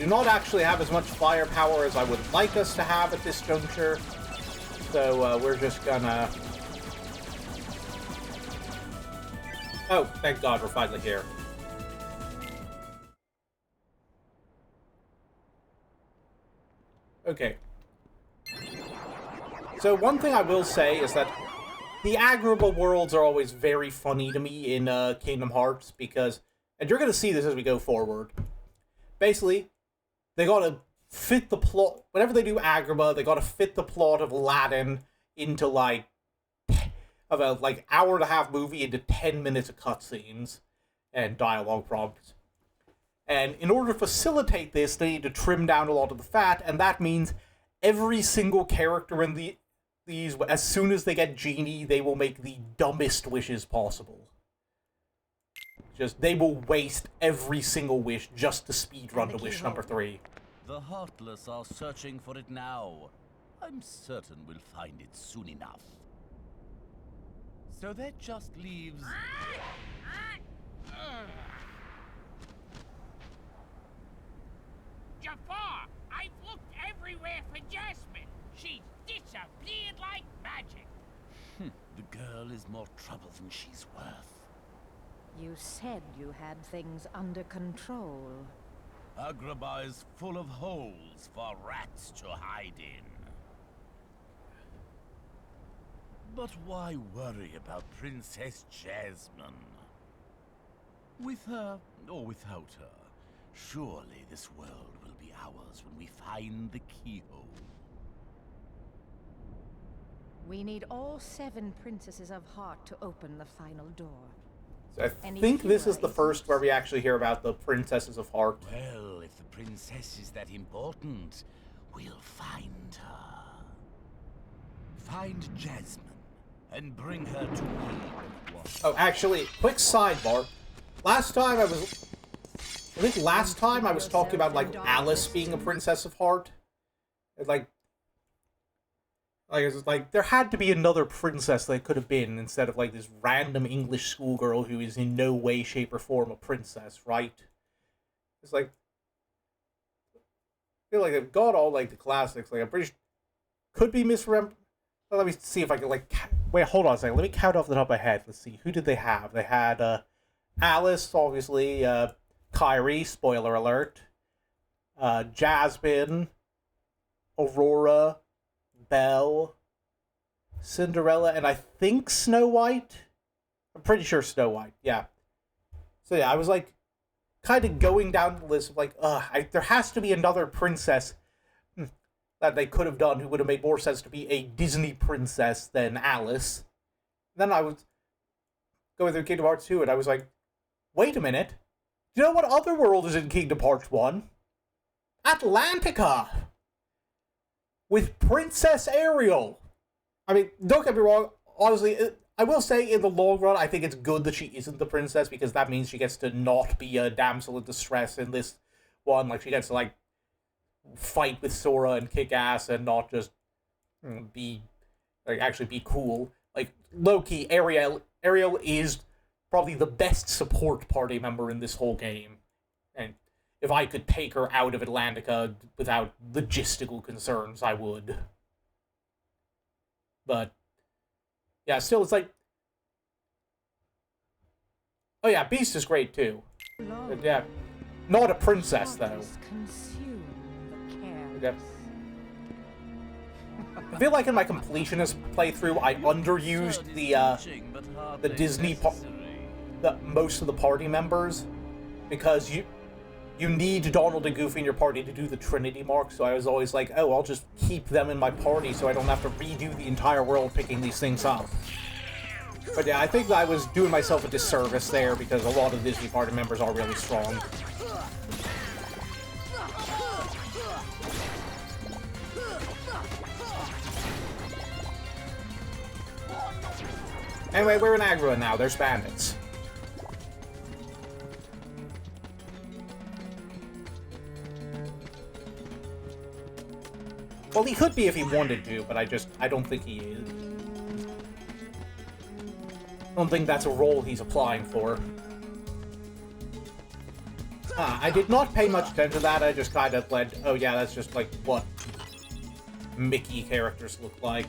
do not actually have as much firepower as I would like us to have at this juncture. So we're just gonna... Oh, thank God we're finally here. Okay. So one thing I will say is that the Agrabah worlds are always very funny to me in Kingdom Hearts because, and you're going to see this as we go forward, basically, they got to fit the plot, whenever they do Agrabah, they got to fit the plot of Aladdin into like hour and a half movie into 10 minutes of cutscenes and dialogue prompts. And in order to facilitate this, they need to trim down a lot of the fat, and that means every single character in these, as soon as they get Genie, they will make the dumbest wishes possible. Just, they will waste every single wish just to speedrun to wish number 3. The Heartless are searching for it now. I'm certain we'll find it soon enough. So that just leaves... Jafar! I've looked everywhere for Jasmine. She's disappeared like magic. The girl is more trouble than she's worth. You said you had things under control. Agrabah is full of holes for rats to hide in. But why worry about Princess Jasmine? With her or without her, surely this world will be ours when we find the keyhole. We need all 7 princesses of heart to open the final door. So I think this is the first where we actually hear about the Princesses of Heart. Well, if the princess is that important, we'll find her. Find Jasmine and bring her to me. Oh, actually, quick sidebar. I think last time I was talking about, like, Alice being a Princess of Heart. It's like, there had to be another princess that could have been, instead of, like, this random English schoolgirl who is in no way, shape, or form a princess, right? It's like... I feel like they've got all, like, the classics. Like, I'm pretty sure... Could be misremembered. Well, let me see if I can, like... Wait, hold on a second. Let me count off the top of my head. Let's see. Who did they have? They had, Alice, obviously. Kairi, spoiler alert. Jasmine. Aurora. Belle, Cinderella, and I think Snow White? I'm pretty sure Snow White, yeah. So yeah, I was like, kind of going down the list of like, there has to be another princess that they could have done who would have made more sense to be a Disney princess than Alice. Then I was going through Kingdom Hearts 2, and I was like, wait a minute. Do you know what other world is in Kingdom Hearts 1? Atlantica! With Princess Ariel. I mean, don't get me wrong, honestly, I will say in the long run, I think it's good that she isn't the princess, because that means she gets to not be a damsel in distress in this one. Like, she gets to, like, fight with Sora and kick ass and not just be, like, actually be cool. Like, low-key, Ariel is probably the best support party member in this whole game. And if I could take her out of Atlantica without logistical concerns, I would. But, yeah, still, it's like... Oh yeah, Beast is great, too. But, yeah, not a princess, though. Okay. I feel like in my completionist playthrough, I underused the Disney... most of the party members, because you need Donald and Goofy in your party to do the Trinity mark, so I was always like, oh, I'll just keep them in my party so I don't have to redo the entire world picking these things up. But yeah, I think that I was doing myself a disservice there, because a lot of Disney party members are really strong. Anyway, we're in Agrabah now, there's bandits. Well, he could be if he wanted to, but I don't think he is. I don't think that's a role he's applying for. I did not pay much attention to that. I just kind of went, oh yeah, that's just like what Mickey characters look like.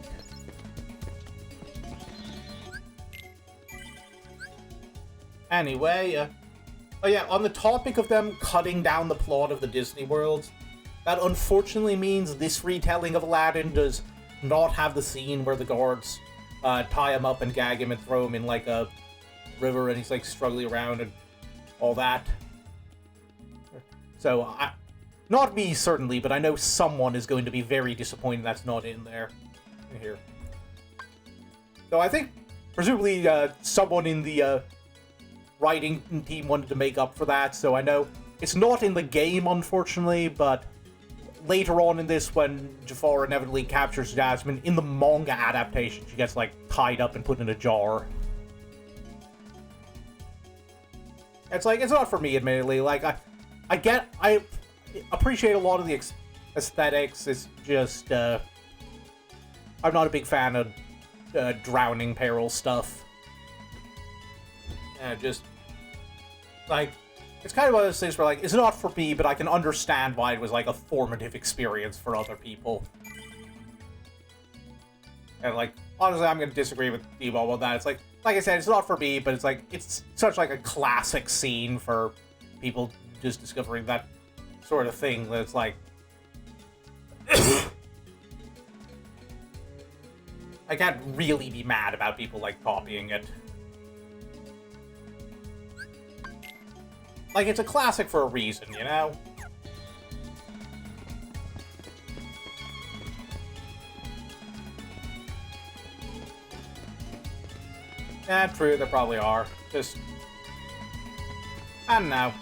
Anyway, oh yeah, on the topic of them cutting down the plot of the Disney World, that unfortunately means this retelling of Aladdin does not have the scene where the guards tie him up and gag him and throw him in like a river and he's like struggling around and all that. So, not me certainly, but I know someone is going to be very disappointed that's not in there. Here. So I think, presumably, someone in the writing team wanted to make up for that, so I know it's not in the game, unfortunately, but later on in this, when Jafar inevitably captures Jasmine, in the manga adaptation, she gets, like, tied up and put in a jar. It's like, it's not for me, admittedly. Like, I appreciate a lot of the aesthetics. It's just, I'm not a big fan of drowning peril stuff. Just, like, it's kind of one of those things where, like, it's not for me, but I can understand why it was, like, a formative experience for other people. And, like, honestly, I'm going to disagree with Devo about that. It's like I said, it's not for me, but it's, like, it's such, like, a classic scene for people just discovering that sort of thing that it's, like... I can't really be mad about people, like, copying it. Like, it's a classic for a reason, you know? Yeah, true, there probably are. Just... I don't know.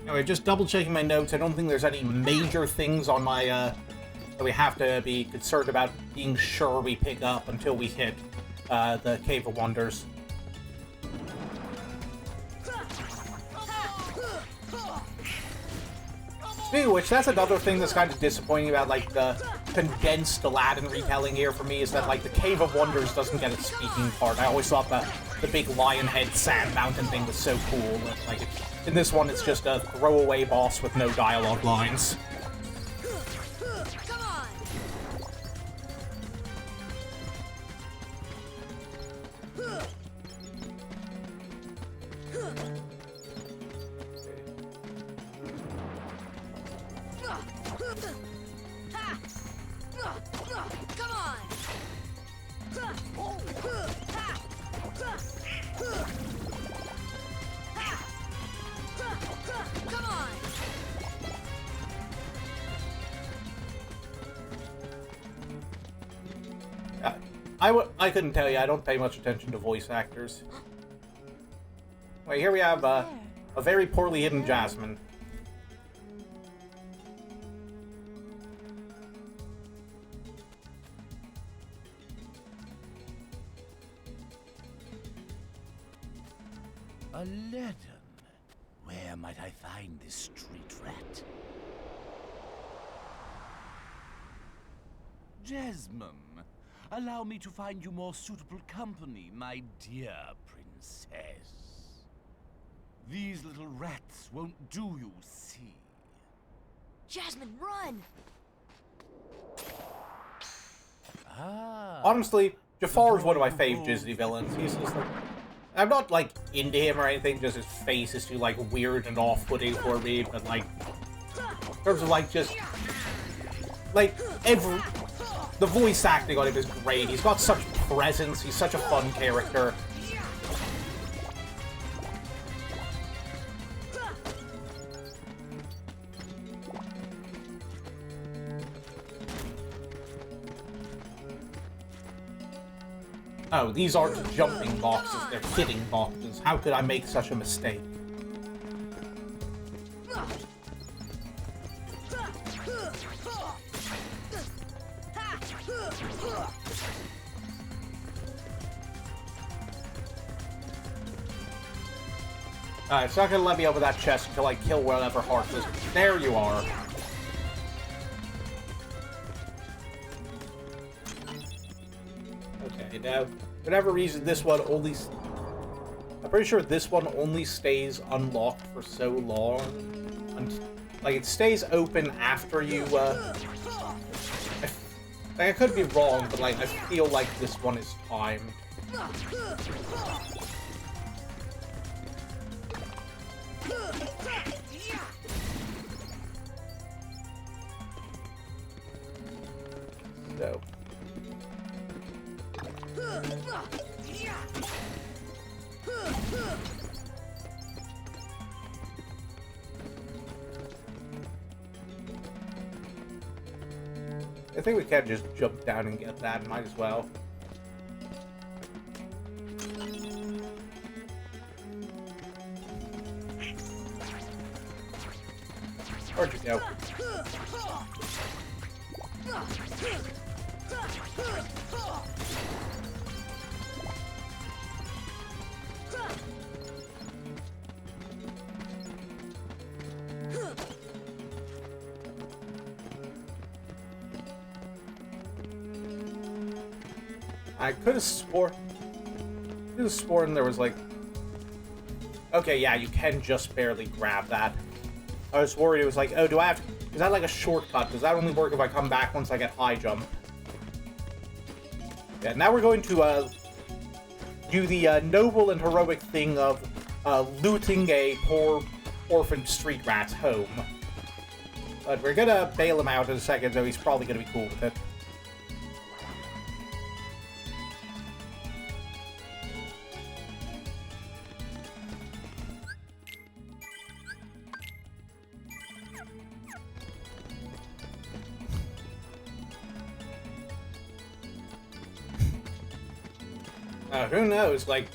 Anyway, just double-checking my notes. I don't think there's any major things on my, that we have to be concerned about being sure we pick up until we hit, the Cave of Wonders. Speaking of which, that's another thing that's kind of disappointing about, like, the condensed Aladdin retelling here for me, is that, like, the Cave of Wonders doesn't get a speaking part. I always thought the big lion head sand mountain thing was so cool. Like, in this one, it's just a throwaway boss with no dialogue lines. I couldn't tell you, I don't pay much attention to voice actors. Wait, here we have a very poorly hidden Jasmine. Aladdin, where might I find this street rat? Jasmine, allow me to find you more suitable company, my dear princess. These little rats won't do, you see. Jasmine, run! Ah. Honestly, Jafar is one of my fave Disney villains. He's just like... I'm not, like, into him or anything, just his face is too, like, weird and off-putting for me, but, like... In terms of, like, just... Like, the voice acting on him is great. He's got such presence. He's such a fun character. Oh, these aren't jumping boxes, they're hitting boxes. How could I make such a mistake? Alright, it's not gonna let me over that chest until I kill whatever heart is. There you are. go. For whatever reason, this one only... I'm pretty sure this one only stays unlocked for so long. Like, it stays open after you, I could be wrong, but, like, I feel like this one is timed. So... I think we can just jump down and get that, might as well. Where'd you go? I could have sworn there was like... Okay, yeah, you can just barely grab that. I was worried it was like, oh, do I have to... Is that like a shortcut? Does that only work if I come back once I get high jump? Yeah, now we're going to do the noble and heroic thing of looting a poor orphaned street rat's home. But we're gonna bail him out in a second, so he's probably gonna be cool with it. Who knows, like...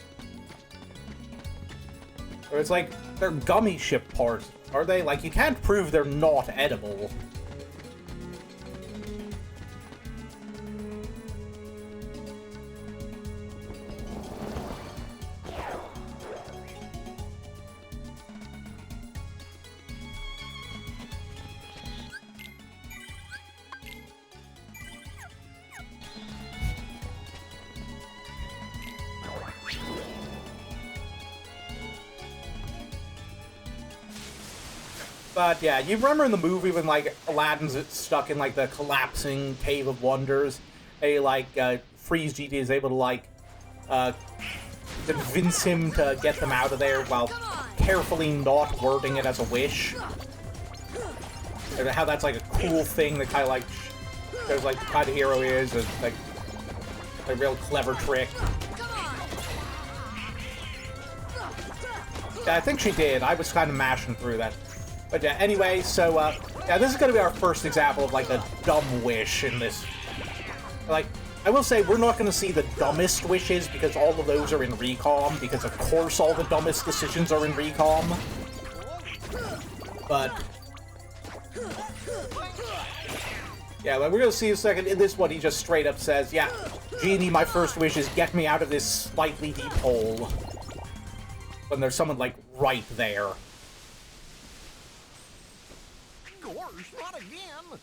Or it's like, they're gummy ship parts, are they? Like, you can't prove they're not edible. But yeah, you remember in the movie when like Aladdin's stuck in like the collapsing Cave of Wonders, Freeze GT is able to like convince him to get them out of there while carefully not wording it as a wish. And how that's like a cool thing that kind of like shows like the kind of hero he is, like a real clever trick. Yeah, I think she did. I was kind of mashing through that. But yeah, anyway, so, yeah, this is gonna be our first example of, like, a dumb wish in this. Like, I will say, we're not gonna see the dumbest wishes, because all of those are in Recom, because of course all the dumbest decisions are in Recom. But... yeah, like, we're gonna see in a second, in this one, he just straight up says, yeah, Genie, my first wish is get me out of this slightly deep hole. When there's someone, like, right there. Gosh, not again!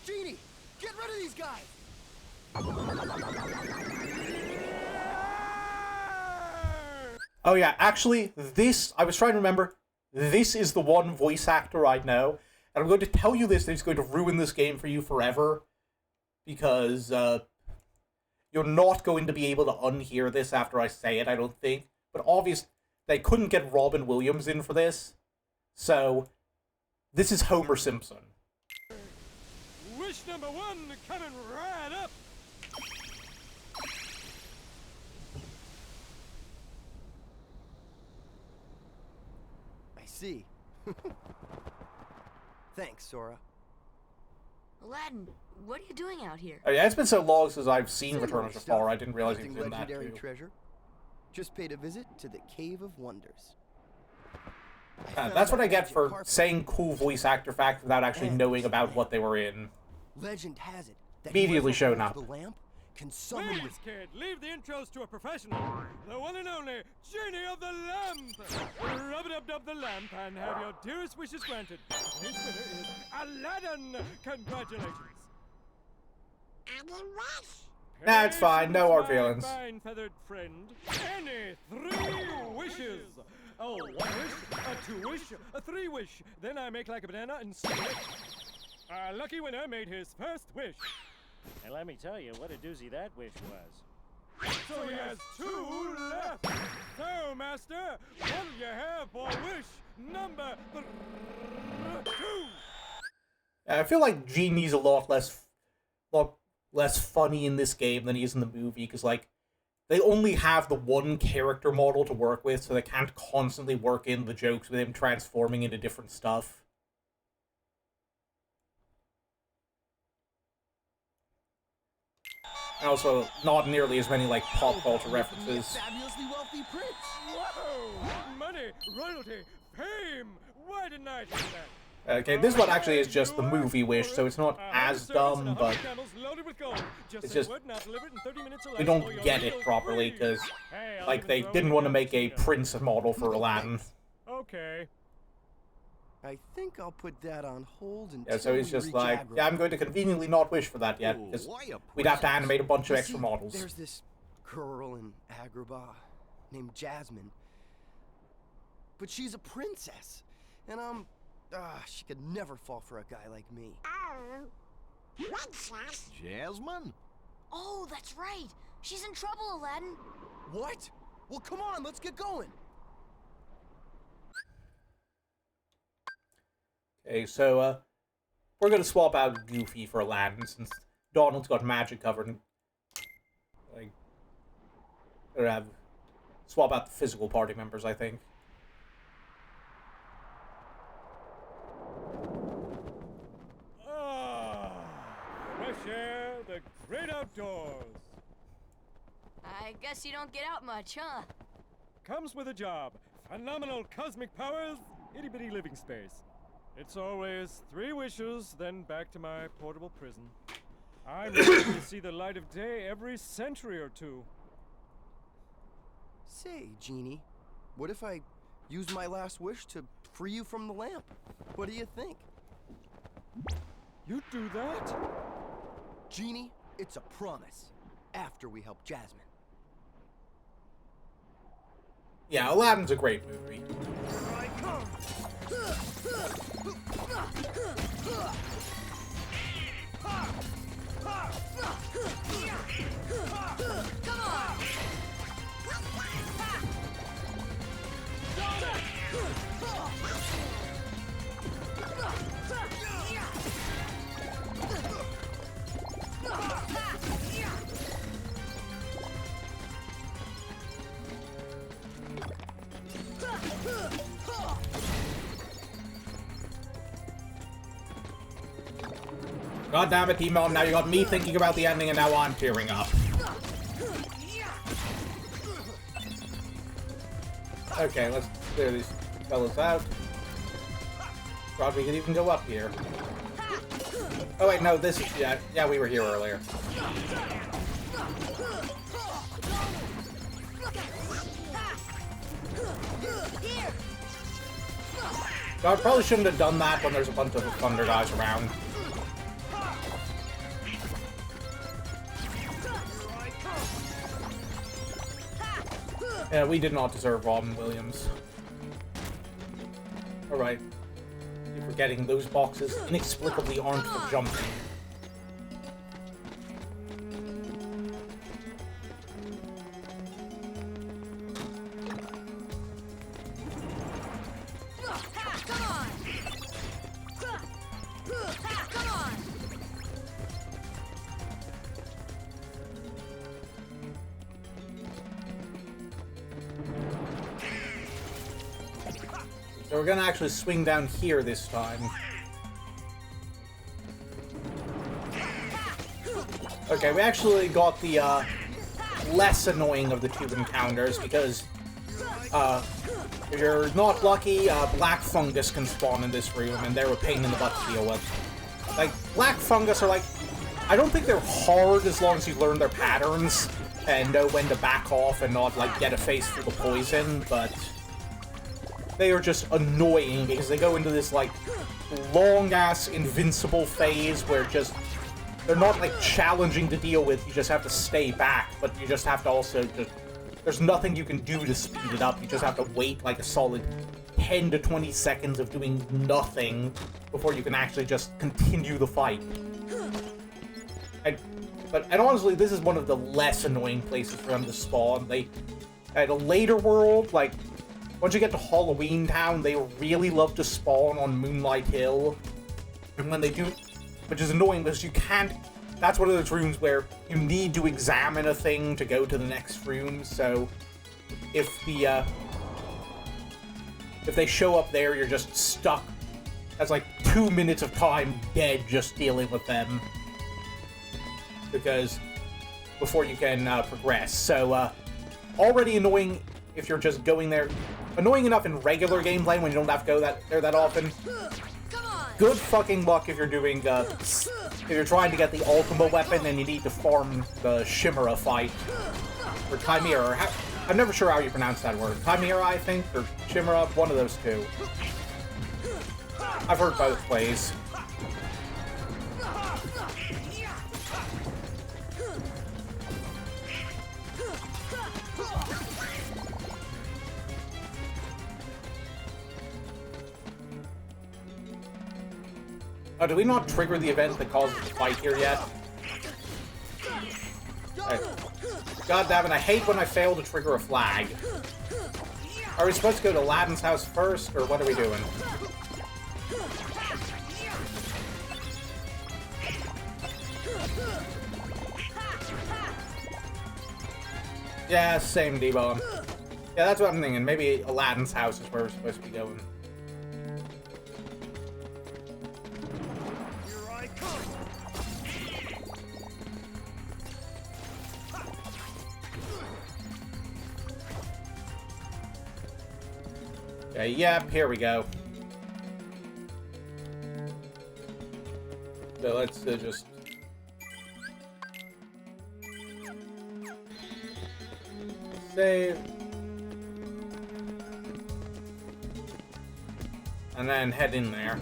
Genie, get rid of these guys! Oh yeah, actually, this, I was trying to remember, this is the one voice actor I know, and I'm going to tell you this, that he's going to ruin this game for you forever, because, you're not going to be able to unhear this after I say it, I don't think. But obviously, they couldn't get Robin Williams in for this. So, this is Homer Simpson. Wish number one coming right up. I see. Thanks, Sora. Aladdin, what are you doing out here? Oh yeah, it's been so long since I've seen Return of Jafar, I didn't realize he was in that legendary too. treasure. Just paid a visit to the Cave of Wonders. That's what I get for saying cool voice actor fact without actually knowing about what they were in. Legend has it that Immediately whoever shown holds up. the lamp can summon Please, kid, leave the intros to a professional. The one and only Genie of the Lamp. Rub-a-dub-dub the lamp and have your dearest wishes granted. Today's winner is Aladdin. Congratulations. Any wish? Nah, it's fine. No hard My feelings. fine feathered friend. Any 3 wishes. Oh, 1 wish, a 2 wish, a 3 wish. Then I make like a banana and split it. Our lucky winner made his first wish. And let me tell you what a doozy that wish was. So he has 2 left. So, Master, what'll you have for wish number 2? I feel like Genie's a lot less funny in this game than he is in the movie, because, like, they only have the one character model to work with, so they can't constantly work in the jokes with him transforming into different stuff. And also, not nearly as many, like, pop culture references. Fabulously wealthy prince. Whoa! Money, royalty, fame! Why didn't I think that? Okay, this one actually is just the movie wish, so it's not as dumb, but it's just we don't get it properly, because, like, they didn't want to make a prince model for Aladdin. Okay. I think I'll put that on hold until Yeah, so he's we just reach like, Agrabah. yeah, I'm going to conveniently not wish for that yet, because we'd have to animate a bunch of You extra see, models. There's this girl in Agrabah named Jasmine. But she's a princess. And she could never fall for a guy like me. Oh, princess? Jasmine? Oh, that's right. She's in trouble, Aladdin. What? Well, come on, let's get going. Okay, so, we're gonna swap out Goofy for Aladdin, since Donald's got magic covered, and, like, or swap out the physical party members, I think. Fresh air, the great outdoors. I guess you don't get out much, huh? Comes with a job. Phenomenal cosmic powers, itty-bitty living space. It's always 3 wishes, then back to my portable prison. I'm ready to see the light of day every century or 2. Say, Genie, what if I use my last wish to free you from the lamp? What do you think? You'd do that? Genie, it's a promise. After we help Jasmine. Yeah, Aladdin's a great movie. Here I come! Come on! God damn it, Timon, now you got me thinking about the ending and now I'm tearing up. Okay, let's clear these fellas out. God, we could even go up here. Oh wait, no, this is, yeah, we were here earlier. God, probably shouldn't have done that when there's a bunch of thunder guys around. Yeah, we did not deserve Robin Williams. Alright. You're forgetting those boxes inexplicably aren't for jumping. So we're gonna actually swing down here this time. Okay, we actually got the less annoying of the 2 encounters because if you're not lucky, black fungus can spawn in this room and they're a pain in the butt to deal with. Like, black fungus are like I don't think they're hard as long as you learn their patterns and know when to back off and not, like, get a face full of poison, but they are just annoying because they go into this, like, long-ass invincible phase where just they're not, like, challenging to deal with. You just have to stay back, but you just have to also just... There's nothing you can do to speed it up. You just have to wait, like, a solid 10 to 20 seconds of doing nothing before you can actually just continue the fight. And honestly, this is one of the less annoying places for them to spawn. At a later world, like, once you get to Halloween Town, they really love to spawn on Moonlight Hill. And when they do, which is annoying because you can't, that's one of those rooms where you need to examine a thing to go to the next room, so if they show up there, you're just stuck. That's like 2 minutes of time dead just dealing with them. Because before you can progress. So, already annoying if you're just going there. Annoying enough in regular gameplay when you don't have to go there that often. Good fucking luck if you're doing, if you're trying to get the Ultima weapon and you need to farm the Chimera fight. Or Chimera. I'm never sure how you pronounce that word. Chimera, I think, or Chimera, one of those two. I've heard both ways. Oh, did we not trigger the event that causes the fight here yet? God damn it, I hate when I fail to trigger a flag. Are we supposed to go to Aladdin's house first, or what are we doing? Yeah, same D-bomb. Yeah, that's what I'm thinking. Maybe Aladdin's house is where we're supposed to be going. Okay, yep, here we go. So let's just... save. And then head in there.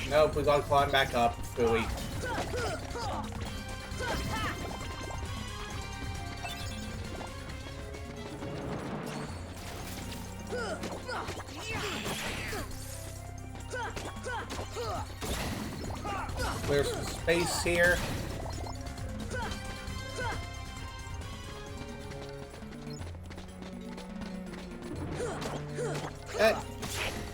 Nope, we gotta climb back up, Phooey. Clear some space here.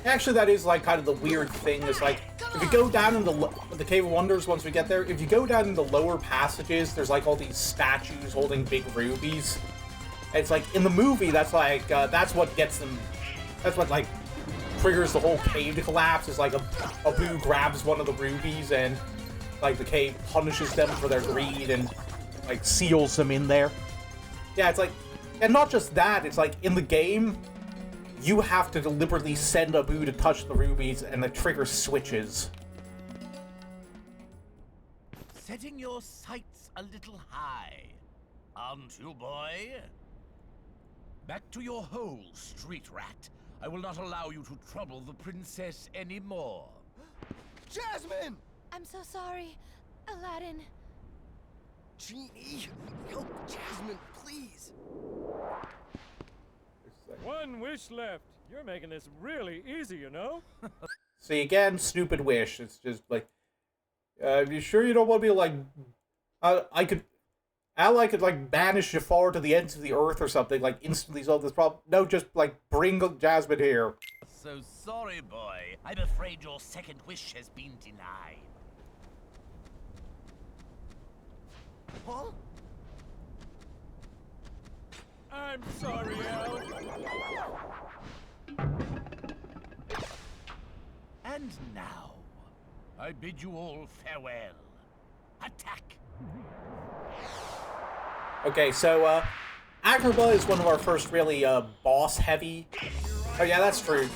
Actually, that is like kind of the weird thing. Is like if you go down in the Cave of Wonders, once we get there, if you go down in the lower passages, there's like all these statues holding big rubies. And it's like in the movie, that's like that's what gets them. That's what like triggers the whole cave to collapse. Is like Abu grabs one of the rubies and like the cave punishes them for their greed and like seals them in there. Yeah, it's like, and not just that. It's like in the game, you have to deliberately send Abu to touch the rubies, and the trigger switches. Setting your sights a little high, aren't you, boy? Back to your hole, street rat. I will not allow you to trouble the princess anymore. Jasmine! I'm so sorry, Aladdin. Genie, help Jasmine, please. One wish left. You're making this really easy, you know? See, again, stupid wish. It's just like, you sure you don't want me to, like, I could like banish Jafar to the ends of the earth or something, like instantly solve this problem. No, just like bring Jasmine here. So sorry, boy. I'm afraid your second wish has been denied. Huh? I'm sorry, Al. And now, I bid you all farewell. Attack! Okay, so, Agrabah is one of our first really, boss-heavy Oh yeah, that's true.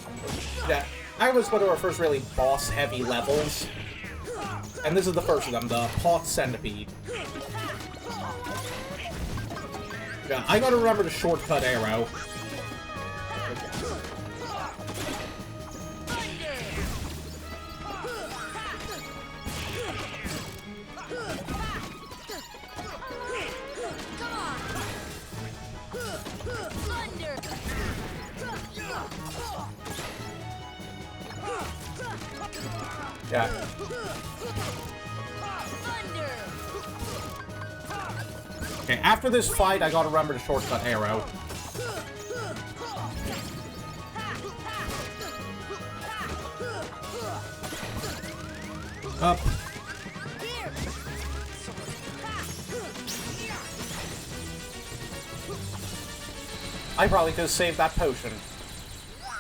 Yeah, I was one of our first really boss-heavy levels. And this is the first of them, the Pot Centipede. Yeah, I gotta remember the shortcut arrow. Yeah. Okay, after this fight, I gotta remember the shortcut arrow. Up. I probably could have saved that potion.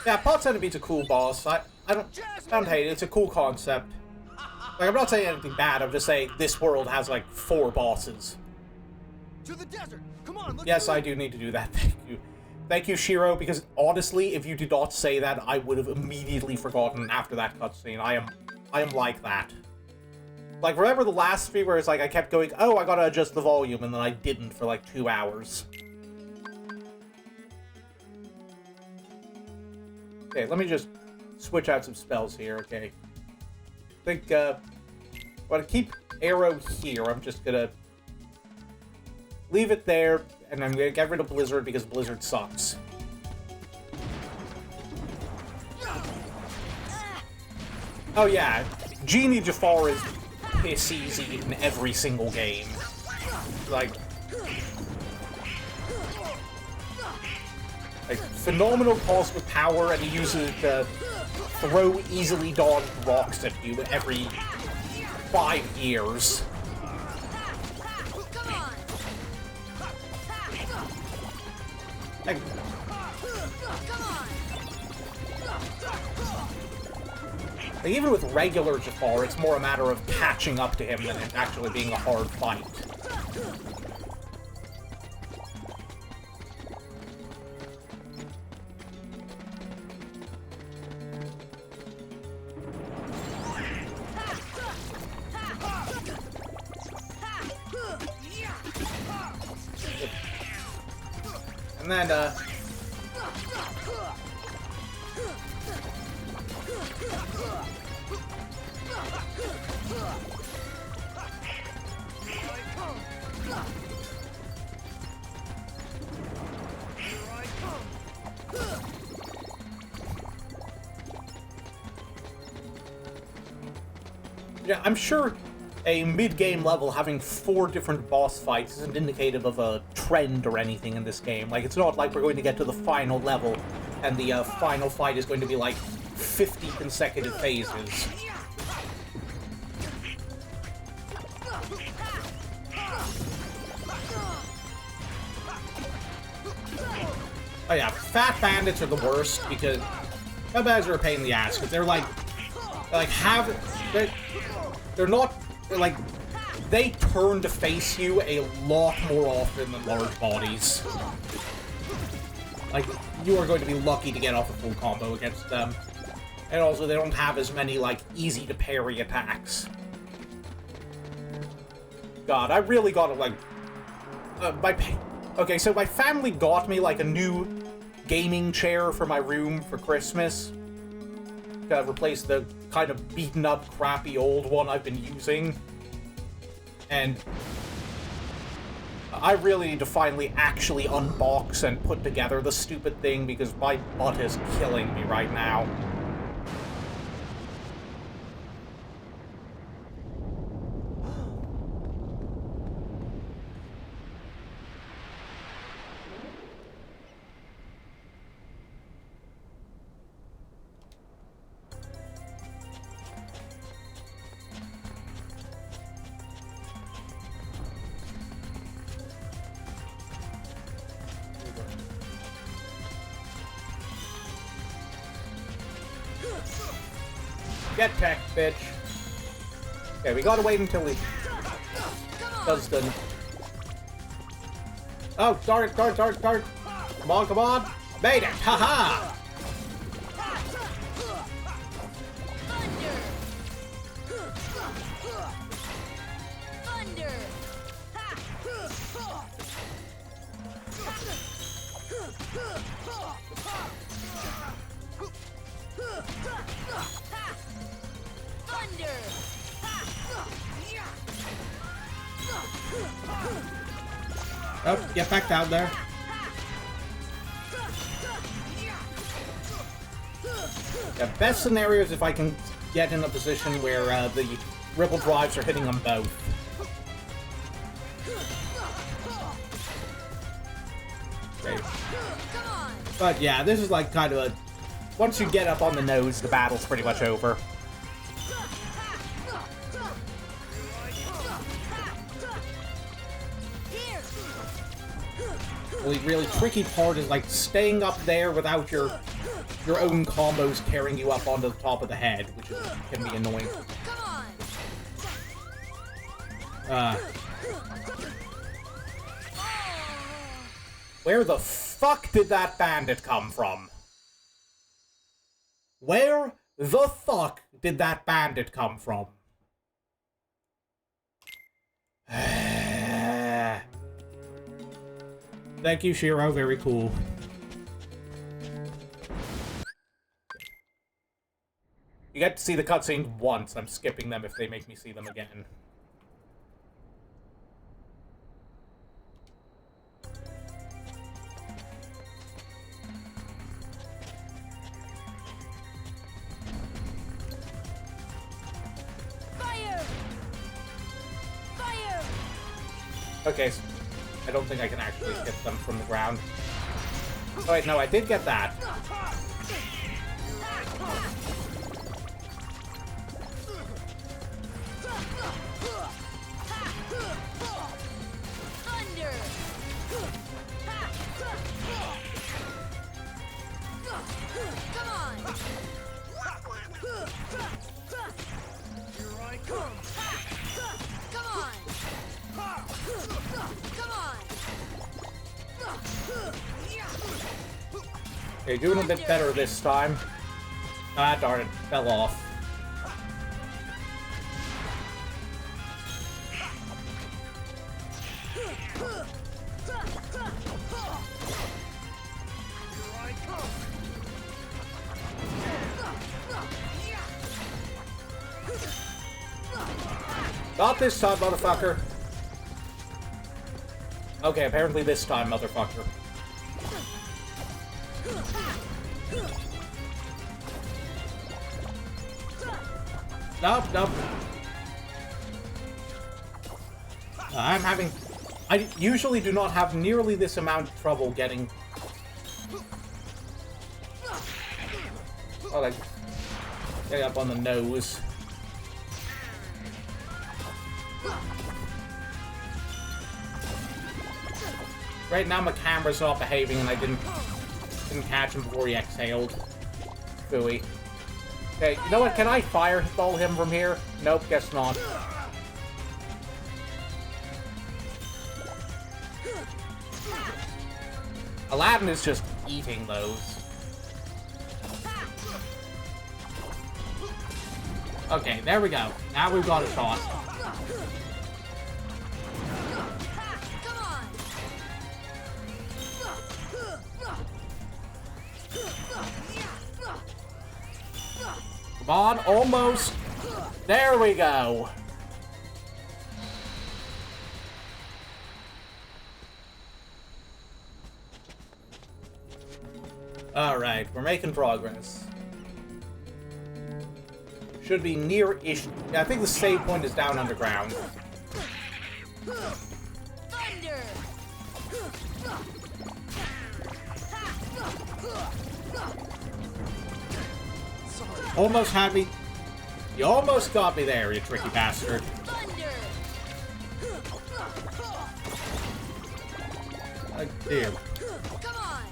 Yeah, Pot Centipede's a cool boss. I don't hate it. It's a cool concept. Like, I'm not saying anything bad. I'm just saying this world has like 4 bosses. To the desert. Come on. Yes, I do need to do that. Thank you. Thank you, Shiro, because honestly, if you did not say that, I would have immediately forgotten after that cutscene. I am like that. Like, remember the last stream where it's like I kept going, oh, I gotta adjust the volume, and then I didn't for like 2 hours. Okay, let me just switch out some spells here, okay? I think, I'm gonna keep arrow here. I'm just gonna leave it there, and I'm gonna get rid of Blizzard because Blizzard sucks. Oh yeah, Genie Jafar is piss easy in every single game. Like, phenomenal cosmic power, and he uses to throw easily dodged rocks at you every 5 years. Like, even with regular Jafar, it's more a matter of catching up to him than it actually being a hard fight. And then, yeah, I'm sure a mid-game level having 4 different boss fights isn't indicative of a trend or anything in this game. Like, it's not like we're going to get to the final level and the final fight is going to be like 50 consecutive phases. Oh yeah, Fat Bandits are the worst because Fat Bandits are a pain in the ass because they're like they turn to face you a lot more often than large bodies. Like, you are going to be lucky to get off a full combo against them. And also, they don't have as many, like, easy-to-parry attacks. God, I really gotta, like... Okay, so my family got me, like, a new gaming chair for my room for Christmas. To replace the kind of beaten-up, crappy old one I've been using. And I really need to finally actually unbox and put together the stupid thing because my butt is killing me right now. Get tech, bitch. Okay, we gotta wait until he does the... Oh, dart. Come on. Made it, haha! Oh, get back down there. The best scenario is if I can get in a position where the ripple drives are hitting them both. Okay. But yeah, this is like kind of a... Once you get up on the nose, the battle's pretty much over. The really tricky part is like staying up there without your own combos carrying you up onto the top of the head, which can be annoying. Where the fuck did that bandit come from? Where the fuck did that bandit come from? Thank you, Shiro. Very cool. You get to see the cutscenes once. I'm skipping them if they make me see them again. Fire! Fire! Okay, so I don't think I can actually hit them from the ground. Oh wait, no, I did get that. Thunder! Come on! Here I come! Come on! Come on! Okay, doing a bit better this time. Ah, darn it, fell off. Not this time, motherfucker. Okay, apparently this time, motherfucker. Nope, nope. I usually do not have nearly this amount of trouble getting... Oh, like... Getting up on the nose. Right now my camera's not behaving and I didn't catch him before he exhaled. Phooey. Okay, you know what? Can I fireball him from here? Nope, guess not. Aladdin is just eating those. Okay, there we go. Now we've got a shot. Come on, almost. There we go. Alright, we're making progress. Should be near-ish. I think the save point is down underground. Thunder! Almost had me. You almost got me there, you tricky bastard. Thunder! Oh, dear. Come on!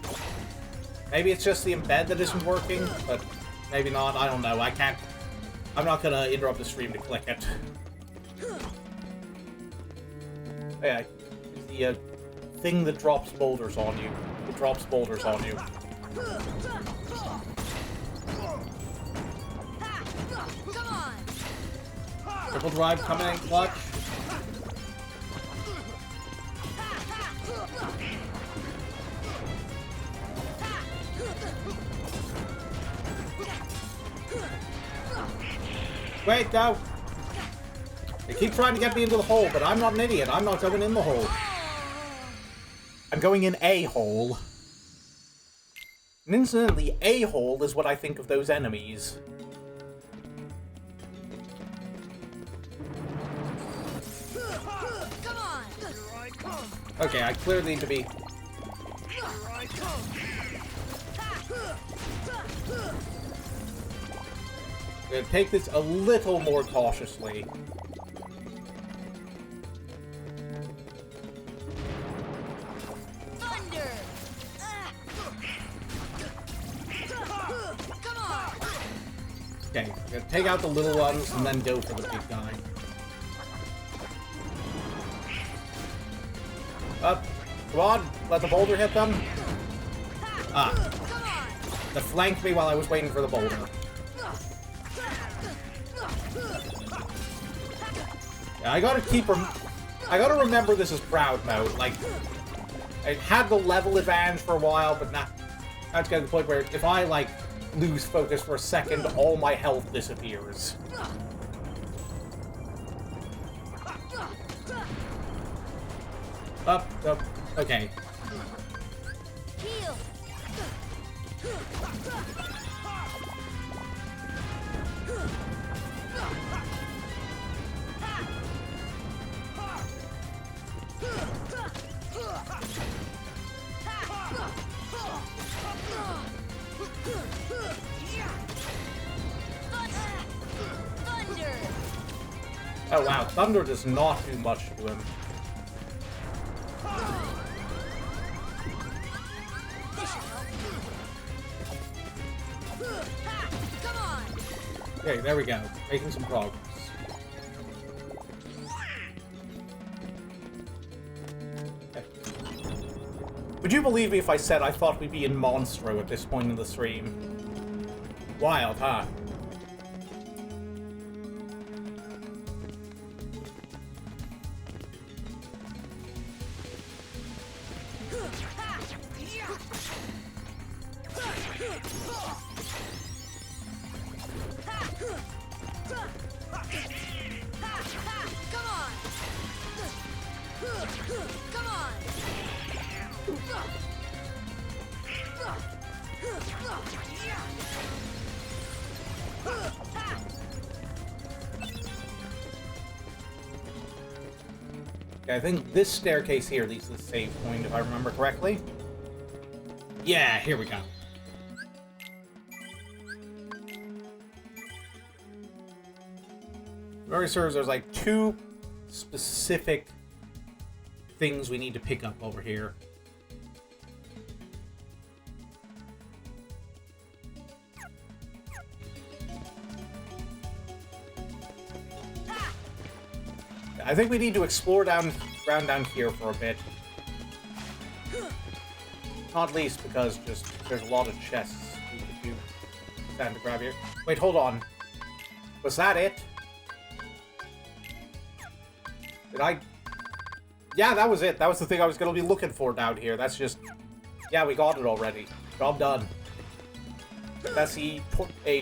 Maybe it's just the embed that isn't working, but maybe not. I don't know. I can't. I'm not gonna interrupt the stream to click it. Yeah, the thing that drops boulders on you. It drops boulders on you. Come on! Triple drive coming in clutch. Wait, no! They keep trying to get me into the hole, but I'm not an idiot. I'm not going in the hole. I'm going in a hole. And incidentally, a hole is what I think of those enemies. Come on! Okay, I clearly need to be... I'm gonna take this a little more cautiously. Thunder! Come on! Okay, I'm gonna take out the little ones and then go for the big guy. Up. Come on, let the boulder hit them. Ah. That flanked me while I was waiting for the boulder. Yeah, I gotta remember this is proud mode. Like, I had the level advantage for a while, but now it's getting to the point where if I, like, lose focus for a second, all my health disappears. Up, okay. Heal! Thunder! Oh wow, Thunder does not do much to him. Come on! Okay, there we go. Making some progress. Okay. Would you believe me if I said I thought we'd be in Monstro at this point in the stream? Wild, huh? Okay, I think this staircase here leads to the save point, if I remember correctly. Yeah, here we go. Memory serves, there's like 2 specific things we need to pick up over here. I think we need to explore around down here for a bit. Not least because just there's a lot of chests we could do. Stand to grab here. Wait, hold on. Was that it? Did I? Yeah, that was it. That was the thing I was going to be looking for down here. That's just... Yeah, we got it already. Job done. That's a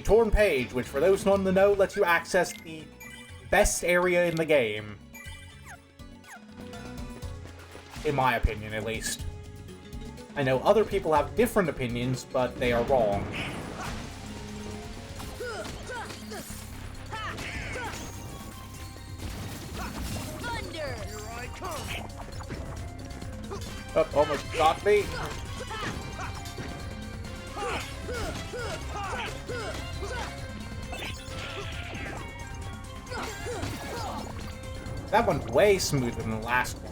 torn page, which for those not in the know, lets you access the best area in the game. In my opinion, at least. I know other people have different opinions, but they are wrong. Thunder! Oh, almost got me. That went way smoother than the last one.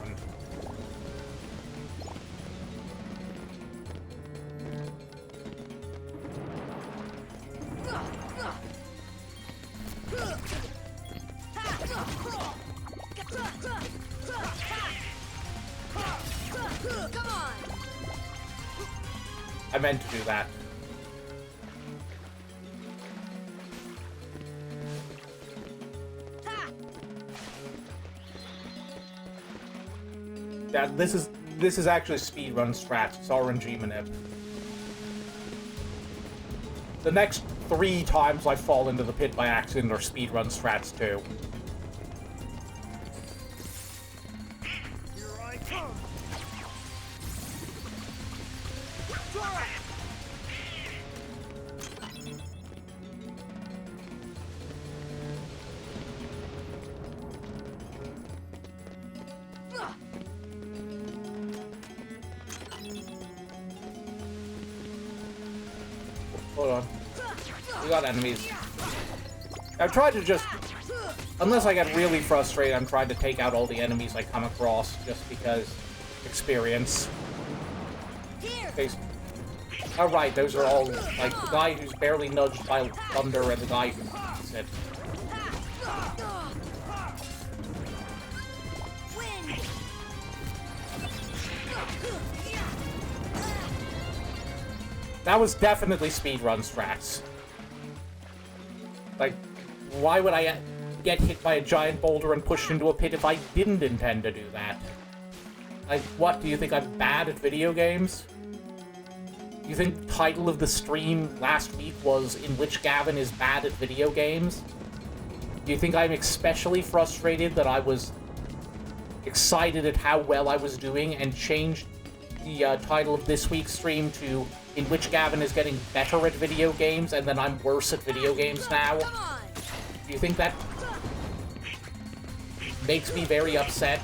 Come on! I meant to do that. Yeah, this is actually speedrun strats. It's RNG manip. The next 3 times I fall into the pit by accident are speedrun strats too. Here I come. Hold on. We got enemies. I've tried to just... Unless I get really frustrated, I'm trying to take out all the enemies I come across, just because... experience. Okay. Oh, right, those are all, like, the guy who's barely nudged by thunder and the guy who beats it. That was definitely speedrun strats. Like, why would I get hit by a giant boulder and pushed into a pit if I didn't intend to do that? Like, what, do you think I'm bad at video games? Do you think the title of the stream last week was In Which Gavin is Bad at Video Games? Do you think I'm especially frustrated that I was excited at how well I was doing and changed the title of this week's stream to In Which Gavin is Getting Better at Video Games and then I'm worse at video games now? Do you think that makes me very upset?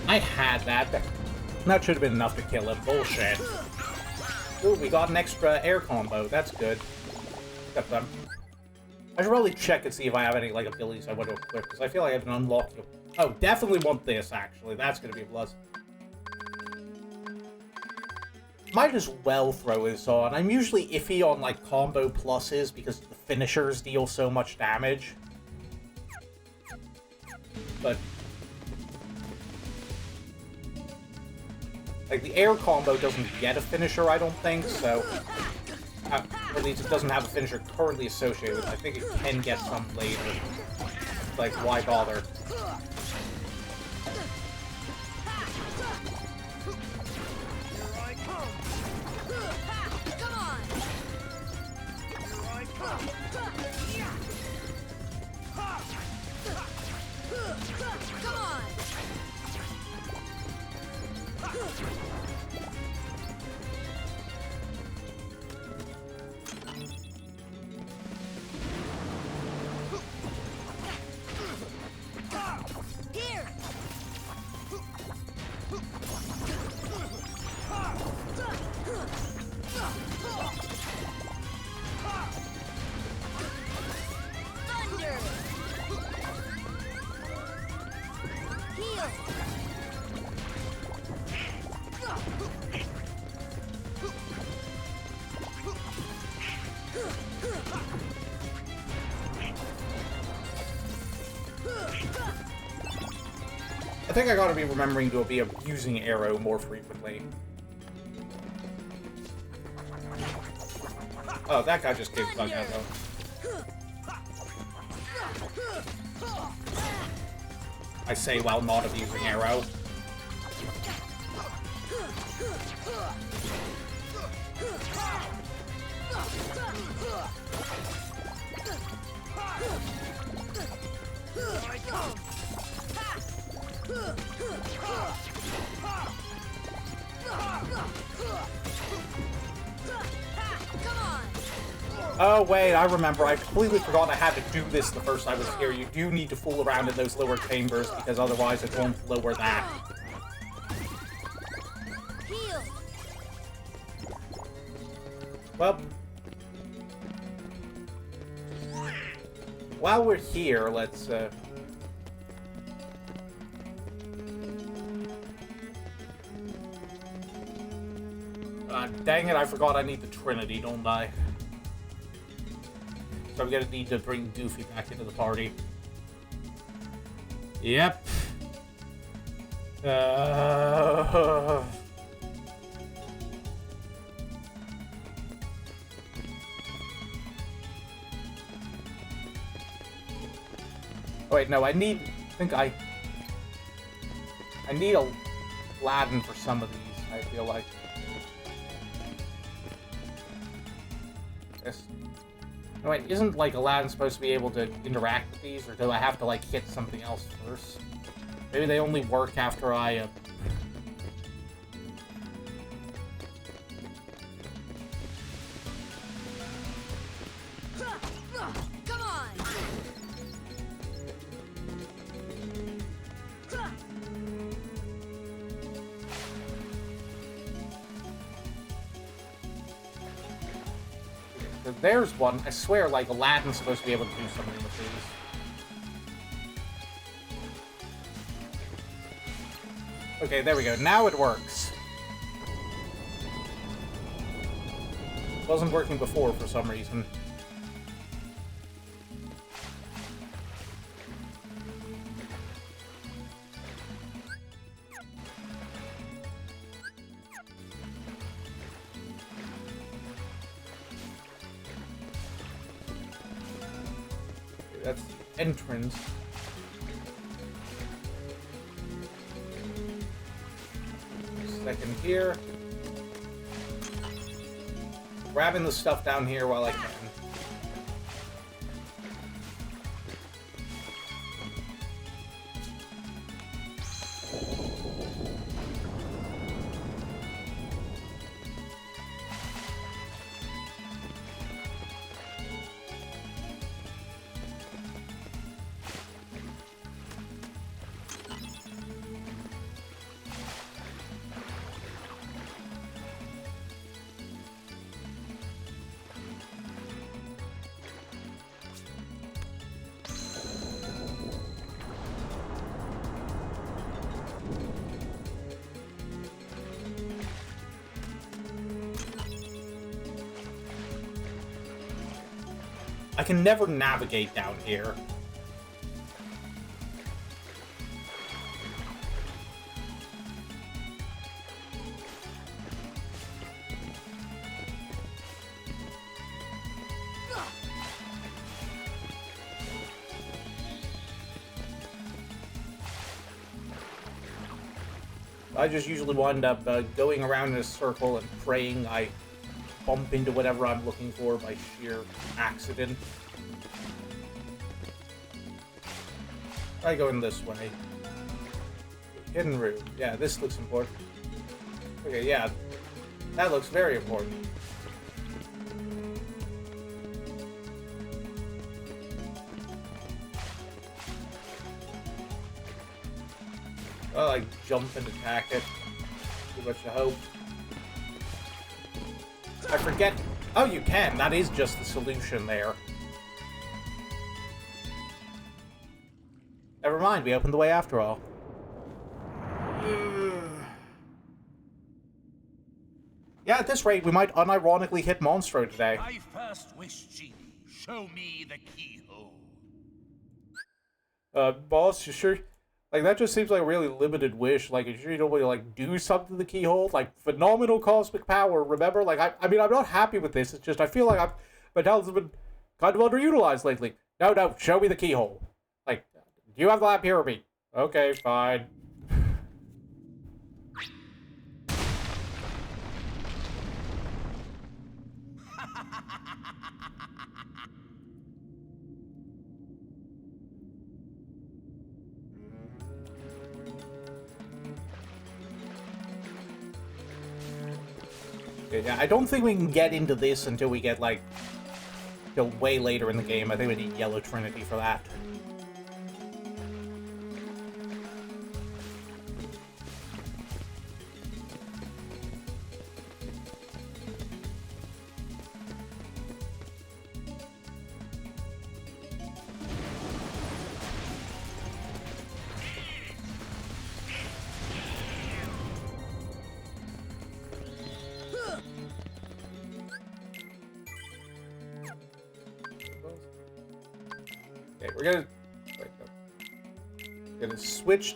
I had that. That should have been enough to kill him. Bullshit. Ooh, we got an extra air combo. That's good. Except I should probably check and see if I have any, like, abilities I want to equip, because I feel like I haven't unlocked them. Oh, definitely want this, actually. That's going to be a plus. Might as well throw this on. I'm usually iffy on, like, combo pluses, because the finishers deal so much damage. But... like, the air combo doesn't get a finisher, I don't think, so... or at least it doesn't have a finisher currently associated with it. I think it can get some later. Like, why bother? I think I gotta be remembering to be using arrow more frequently. Oh, that guy just gave bug out though. I say while not abusing arrow. Oh wait, I remember. I completely forgot I had to do this the first I was here. You do need to fool around in those lower chambers because otherwise it won't lower that. Well, while we're here, let's dang it, I forgot I need the Trinity, don't I? So I'm gonna need to bring Goofy back into the party. Yep. Oh, wait, no, I think I I need a Aladdin for some of these, I feel like. This. No, wait, isn't, like, Aladdin supposed to be able to interact with these, or do I have to, like, hit something else first? Maybe they only work after I, Come on! So there's one. I swear, like, Aladdin's supposed to be able to do something with these. Okay, there we go. Now it works. Wasn't working before for some reason. That's the entrance. Second here. Grabbing the stuff down here while I can. I can never navigate down here. I just usually wind up going around in a circle and praying I bump into whatever I'm looking for by sheer accident. Try going this way. Hidden room. Yeah, this looks important. Okay, yeah. That looks very important. Well, I jump and attack it. Too much to hope. I forget. Oh, you can. That is just the solution there. Never mind. We opened the way after all. Yeah, at this rate, we might unironically hit Monstro today. My first wish, genie. Show me the keyhole. Boss, you sure? Like, that just seems like a really limited wish. Like, you sure you don't want to, like, do something to the keyhole? Like, phenomenal cosmic power, remember? Like, I mean, I'm not happy with this. It's just, I feel like my talents have been kind of underutilized lately. No, show me the keyhole. Like, do you have the lab here or me? Okay, fine. Yeah, I don't think we can get into this until we get, like, till way later in the game. I think we need Yellow Trinity for that. Okay, we're gonna switch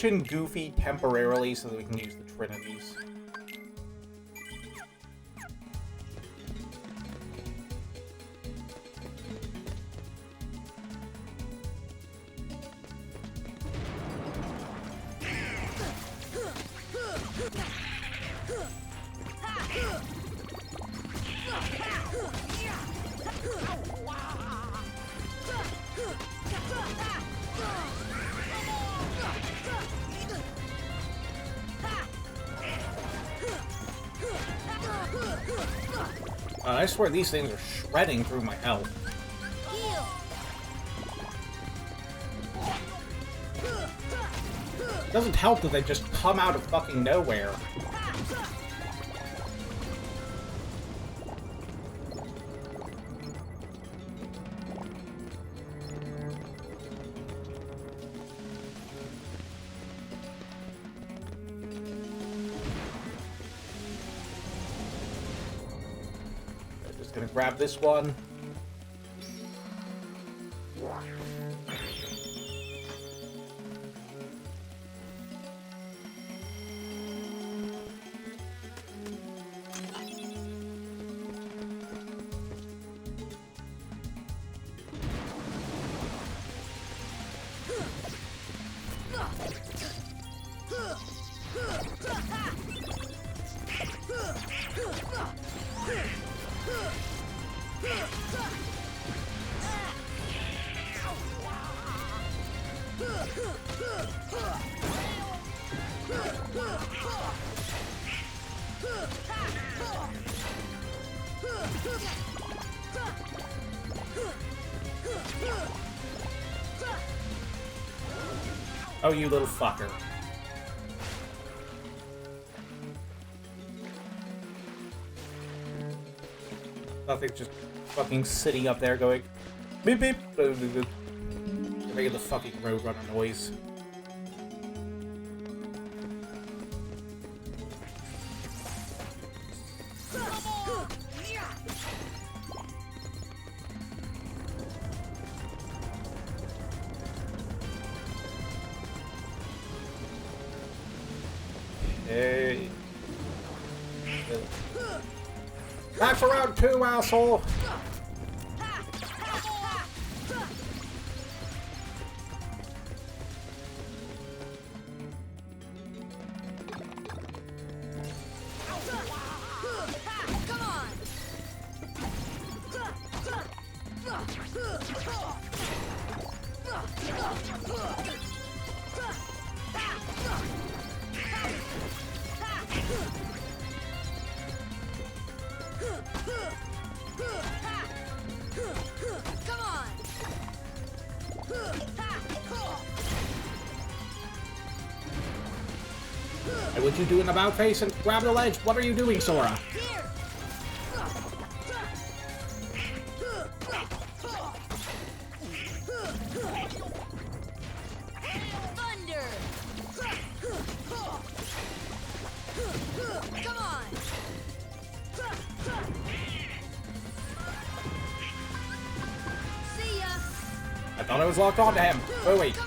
in Goofy temporarily so that we can use the Trinities. I swear these things are shredding through my health. Heal. It doesn't help that they just come out of fucking nowhere. Gonna grab this one. Oh, you little fucker. Nothing, just fucking sitting up there going beep beep. Making the fucking roadrunner noise. Hey. Back for round 2, asshole! Hey, what you doing about face and grab the ledge? What are you doing, Sora? I thought I was locked onto him. Oh, wait.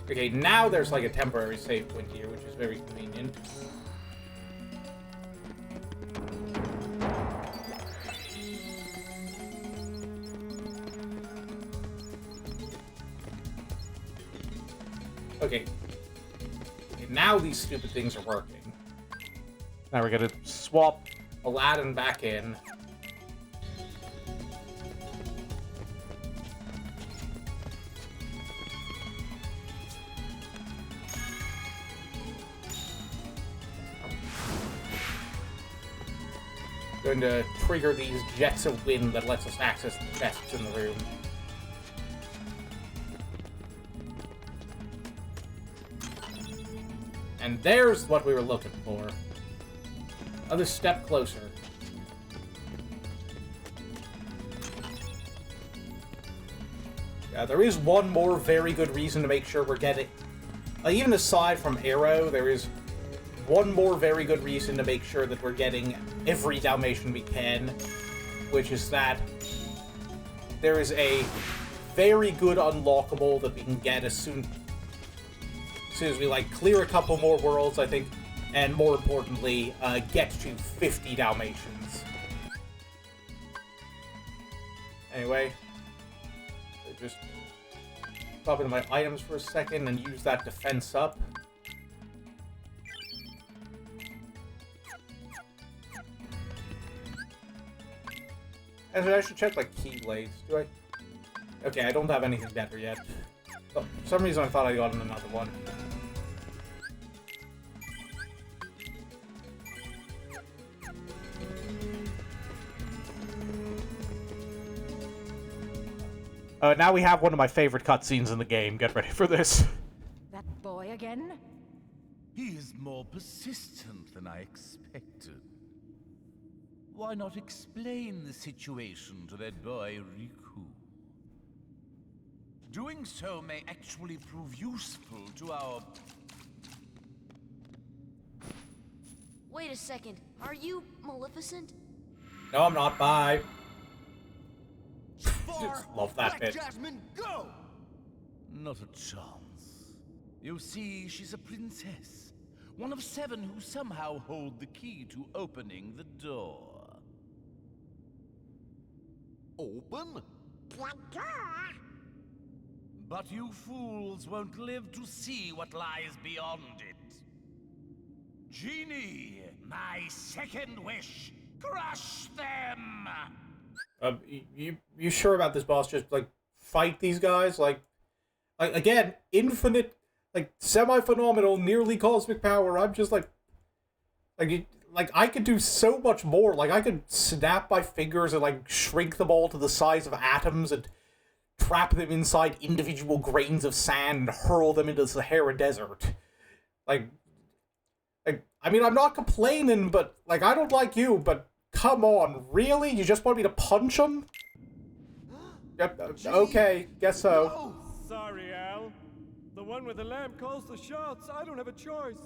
Okay, now there's like a temporary save point here, which is very convenient. Okay. Now these stupid things are working. Now we're gonna swap Aladdin back in. Going to trigger these jets of wind that lets us access the chests in the room. And there's what we were looking for. Another step closer. Yeah, there is one more very good reason to make sure we're getting... even aside from Arrow, there is one more very good reason to make sure that we're getting every Dalmatian we can, which is that there is a very good unlockable that we can get as soon as we, like, clear a couple more worlds, I think, and more importantly, get to 50 Dalmatians. Anyway, just pop into my items for a second and use that defense up. And I should check, like, Keyblades. Do I? Okay, I don't have anything better yet. Oh, for some reason I thought I got another one. Now we have one of my favorite cutscenes in the game. Get ready for this. That boy again? He is more persistent than I expected. Why not explain the situation to that boy, Riku? Doing so may actually prove useful to our... Wait a second. Are you Maleficent? No, I'm not. Bye. Far, Just love that let bit. Jasmine go! Not a chance. You see, she's a princess. One of 7 who somehow hold the key to opening the door. Open? The door? But you fools won't live to see what lies beyond it. Genie, my second wish, crush them! You sure about this, boss? Just, like, fight these guys? Like again, infinite, like, semi-phenomenal, nearly cosmic power. I'm just, like, I could do so much more. Like, I could snap my fingers and, like, shrink them all to the size of atoms and trap them inside individual grains of sand and hurl them into the Sahara Desert. Like, I mean, I'm not complaining, but, like, I don't like you, but come on, really? You just want me to punch him? Yep, okay, guess so. Sorry, Al. The one with the lamp calls the shots. I don't have a choice.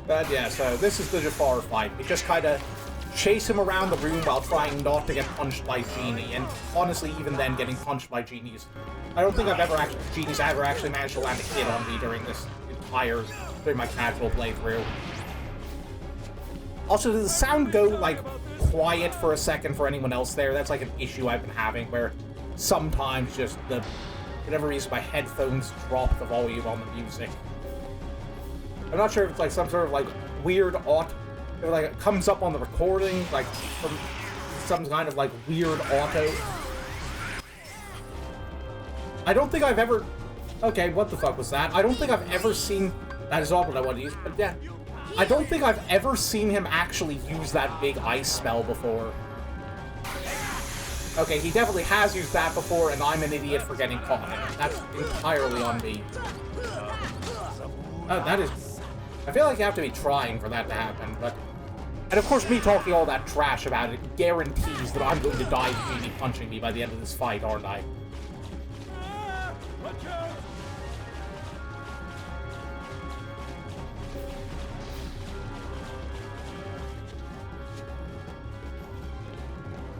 But yeah, so this is the Jafar fight. We just kind of chase him around the room while trying not to get punched by Genie, and honestly, even then, getting punched by Genies. I don't think Genie's ever actually managed to land a hit on me during my casual playthrough. Also, does the sound go, like, quiet for a second for anyone else there? That's, like, an issue I've been having, where sometimes just for whatever reason, my headphones drop the volume on the music. I'm not sure if it's, like, some sort of, like, weird like, it comes up on the recording, like, from some kind of, like, weird auto. I don't think I've ever... Okay, what the fuck was that? I don't think I've ever seen... That is not what I want to use, but yeah. I don't think I've ever seen him actually use that big ice spell before. Okay, he definitely has used that before, and I'm an idiot for getting caught in it. That's entirely on me. Oh, that is... I feel like you have to be trying for that to happen, but... And of course, me talking all that trash about it guarantees that I'm going to die from Genie punching me by the end of this fight, aren't I?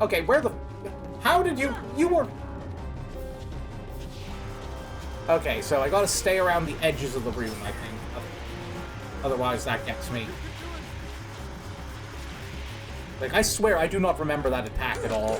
Okay, where the... How did you... You were... Okay, so I gotta stay around the edges of the room, I think. Otherwise, that gets me. Like, I swear I do not remember that attack at all.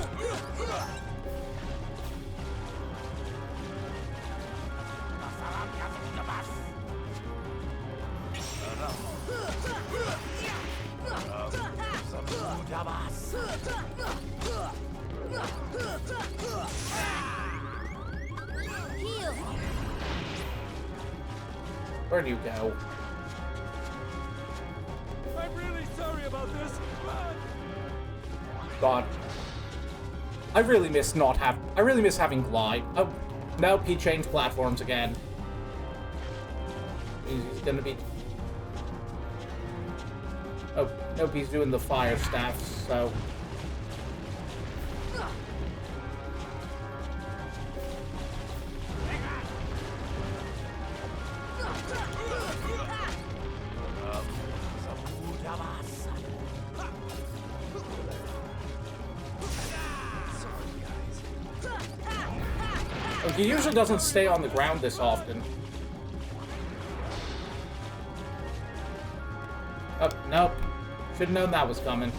Where do you go? I'm really sorry about this. God. I really miss having glide. Oh, nope, he changed platforms again. He's gonna be... Oh, nope, he's doing the fire staff, so... He usually doesn't stay on the ground this often. Oh, nope. Should've known that was coming.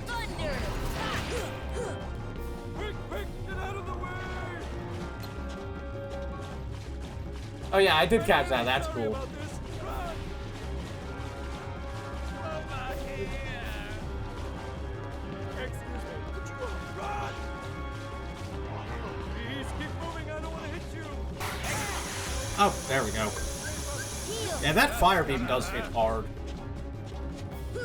Thunder! Oh yeah, I did catch that. That's cool. Oh, there we go. Yeah, that fire beam does hit hard. Is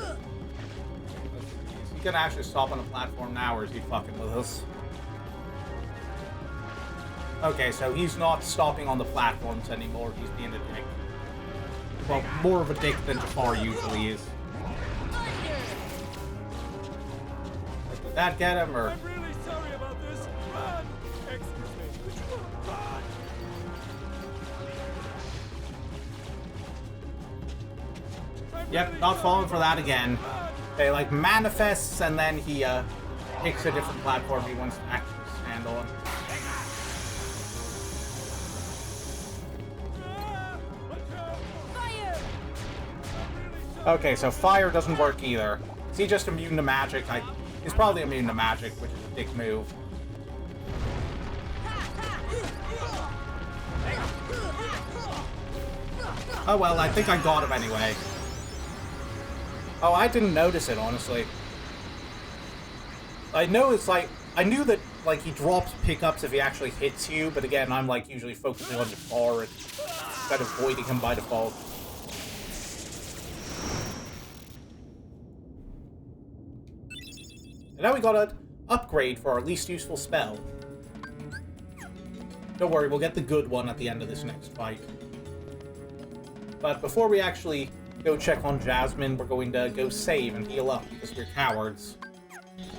he gonna actually stop on a platform now, or is he fucking with us? Okay, so he's not stopping on the platforms anymore. He's being a dick. Well, more of a dick than Detour usually is. Did that get him, or? I'm really sorry about this. Run! Excuse me. Run! Yep, not falling for that again. Okay, like manifests and then he picks a different platform he wants to actually stand on. Okay, so fire doesn't work either. Is he just immune to magic? He's probably immune to magic, which is a dick move. Oh well, I think I got him anyway. Oh, I didn't notice it, honestly. I know it's like... I knew that, like, he drops pickups if he actually hits you, but again, I'm, like, usually focusing on Detour and kind of avoiding him by default. And now we got an upgrade for our least useful spell. Don't worry, we'll get the good one at the end of this next fight. But before we actually go check on Jasmine, we're going to go save and heal up, because we're cowards.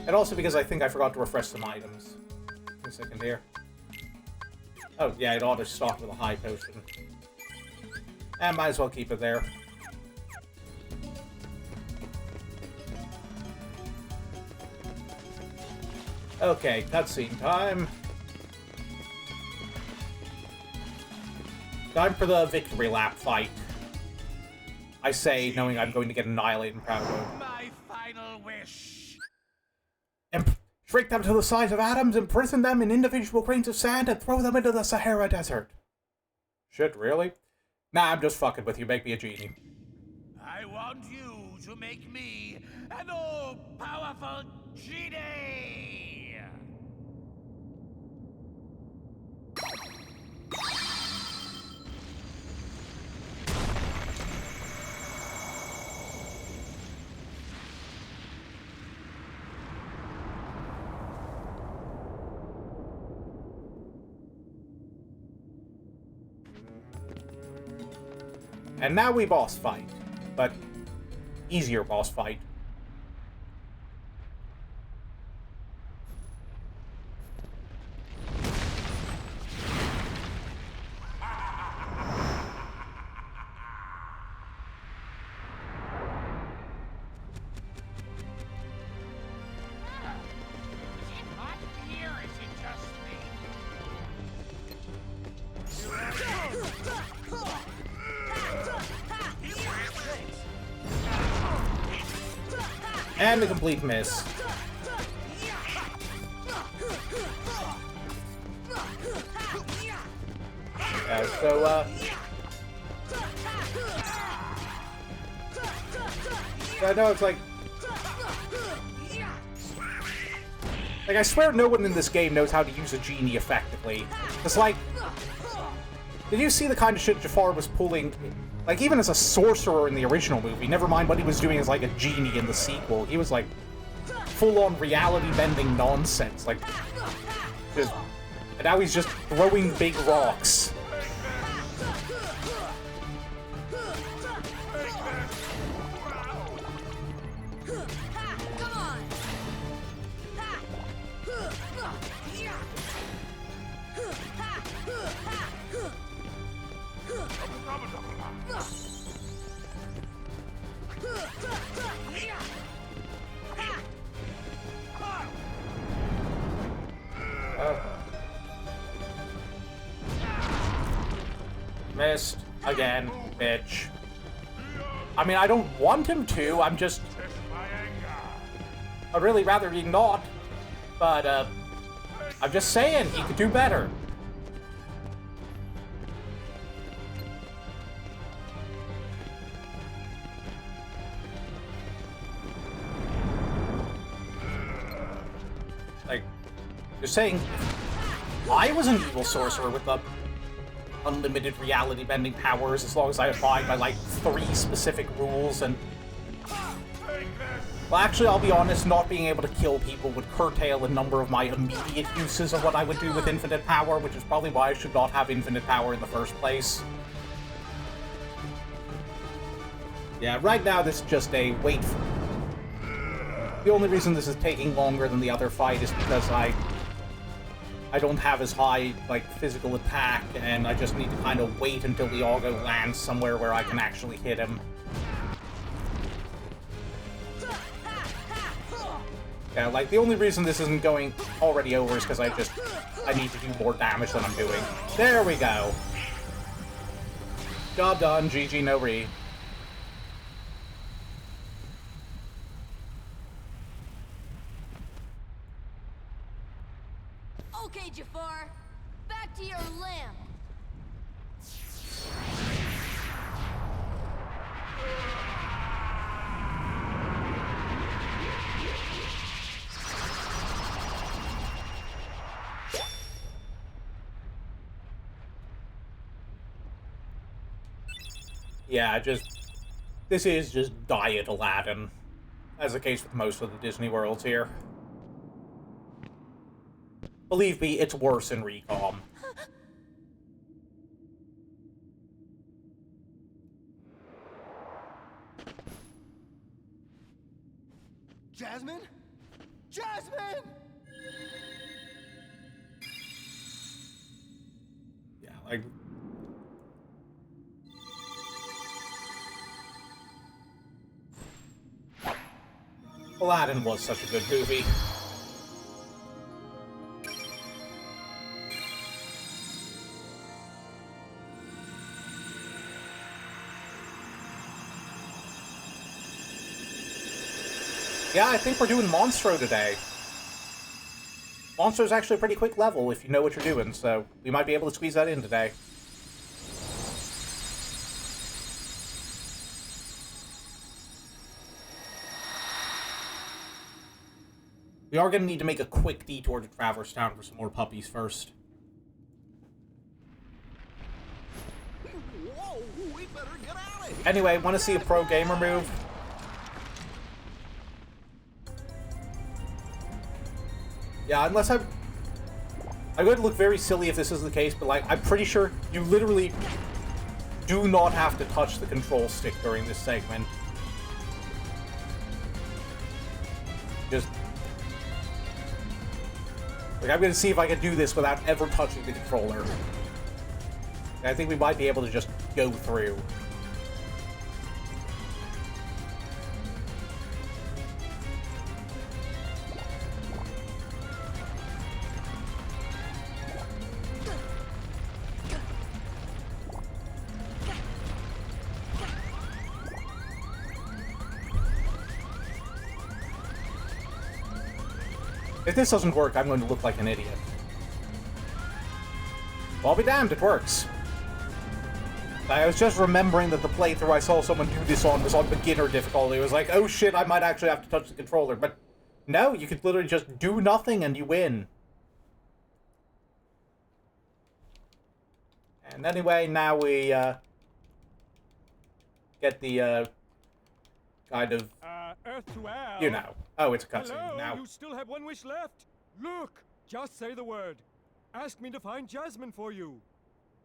And also because I think I forgot to refresh some items. Give me a second here. Oh, yeah, it auto-stocked with a high potion. And might as well keep it there. Okay, cutscene time. Time for the victory lap fight. I say, knowing I'm going to get annihilated in proud mode. My final wish. Shrink them to the size of atoms, imprison them in individual grains of sand, and throw them into the Sahara Desert. Shit, really? Nah, I'm just fucking with you. Make me a genie. I want you to make me an all-powerful genie. And now we boss fight, but easier boss fight. Is it hot here, or is it just me? And a complete miss. I know it's like I swear no one in this game knows how to use a genie effectively. It's like, did you see the kind of shit Jafar was pulling? Like, even as a sorcerer in the original movie, never mind what he was doing as, like, a genie in the sequel. He was, like, full-on reality-bending nonsense. Like, just... And now he's just throwing big rocks. Missed. Again, bitch. I mean, I don't want him to, I'm just... I'd really rather he not. But, I'm just saying, he could do better. Like, you're saying I was an evil sorcerer with the unlimited reality-bending powers as long as I abide by, like, 3 specific rules and... Well, actually, I'll be honest, not being able to kill people would curtail a number of my immediate uses of what I would do with infinite power, which is probably why I should not have infinite power in the first place. Yeah, right now this is just a wait for... The only reason this is taking longer than the other fight is because I don't have as high, like, physical attack, and I just need to kind of wait until the augo lands somewhere where I can actually hit him. Yeah, like, the only reason this isn't going already over is because I need to do more damage than I'm doing. There we go! Job done, GG no re. Okay, Jafar. Back to your lamp. Yeah, this is just Diet Aladdin, as the case with most of the Disney worlds here. Believe me, it's worse in Recom. Jasmine? Jasmine! Yeah, like... Aladdin was such a good movie. Yeah, I think we're doing Monstro today. Monstro's actually a pretty quick level if you know what you're doing, so we might be able to squeeze that in today. We are going to need to make a quick detour to Traverse Town for some more puppies first. Whoa, we better get out of here. Anyway, want to see a pro gamer move? Yeah, unless I'm going to look very silly if this is the case, but like, I'm pretty sure you literally do not have to touch the control stick during this segment. Just... Like, I'm going to see if I can do this without ever touching the controller. I think we might be able to just go through. If this doesn't work, I'm going to look like an idiot. Well, I'll be damned, it works. I was just remembering that the playthrough I saw someone do this on was on beginner difficulty. It was like, oh shit, I might actually have to touch the controller. But no, you could literally just do nothing and you win. And anyway, now we get the kind of, Earth to Al. you know. Oh, it's a cutscene Hello, now. you still have one wish left. Look, just say the word. Ask me to find Jasmine for you.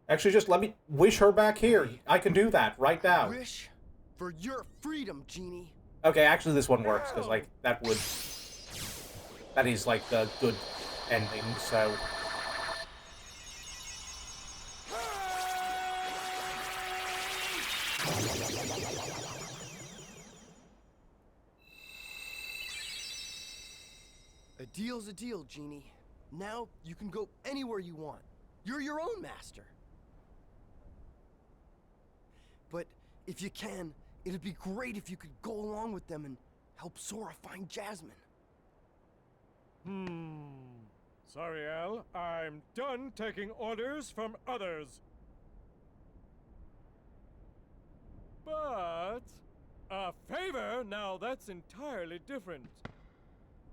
Actually, just let me wish her back here. I can do that right now. Wish for your freedom, genie. Okay, actually this one works, because, like, that is, like, the good ending, so... A deal's a deal, genie. Now you can go anywhere you want. You're your own master. But if you can, it'd be great if you could go along with them and help Sora find Jasmine. Sorry, Al. I'm done taking orders from others. But a favor? Now that's entirely different.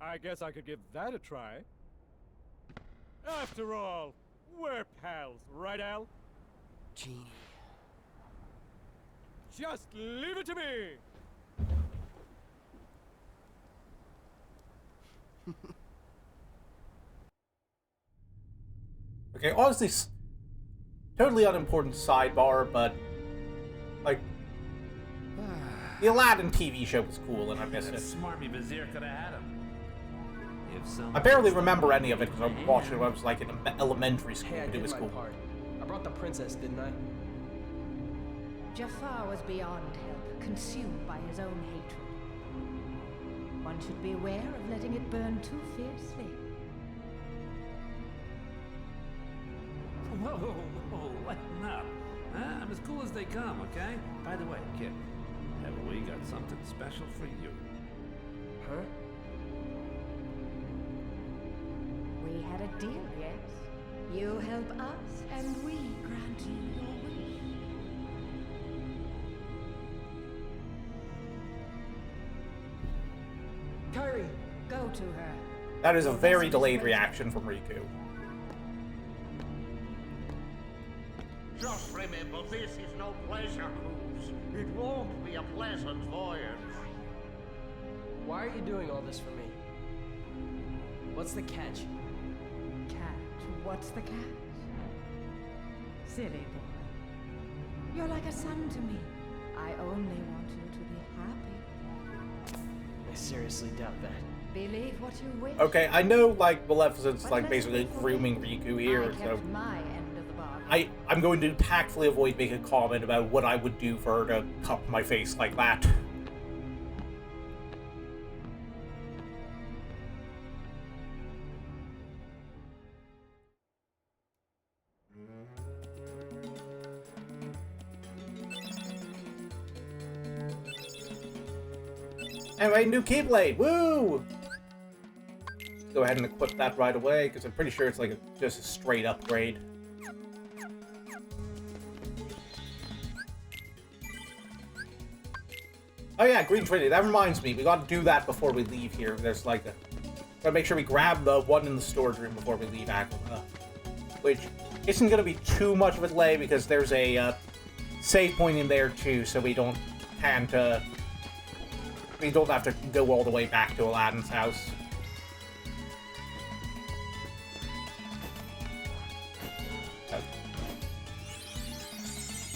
I guess I could give that a try. After all, we're pals, right, Al? Genie. Just leave it to me! Okay, honestly, totally unimportant sidebar, but, like, the Aladdin TV show was cool, and I miss it. Smarmy Vizier could have had him. I barely remember any of it because I watched it when I was, like, in elementary school, Hey, I but it did was my cool. part. I brought the princess, didn't I? Jafar was beyond help, consumed by his own hatred. One should beware of letting it burn too fiercely. Whoa, lighten up. I'm as cool as they come, okay? By the way, kid, have we got something special for you? Huh? We had a deal, yes? You help us, and we grant you your wish. Kyrie! Go to her. That is a very delayed reaction from Riku. Just remember, this is no pleasure cruise. It won't be a pleasant voyage. Why are you doing all this for me? What's the catch? Catch? What's the catch? Silly boy. You're like a son to me. I only want you to be happy. I seriously doubt that. Believe what you wish. Okay, I know, like, Maleficent's, like, basically grooming Riku here, I so... kept my end of the bargain. I'm going to tactfully avoid making a comment about what I would do for her to cup my face like that. Anyway, new Keyblade! Woo! Go ahead and equip that right away, because I'm pretty sure it's like just a straight upgrade. Oh yeah, Green Trinity. That reminds me, we gotta do that before we leave here. There's like a... Gotta make sure we grab the one in the storage room before we leave Agrabah. Which isn't gonna be too much of a delay, because there's a save point in there too, so we don't have to go all the way back to Aladdin's house.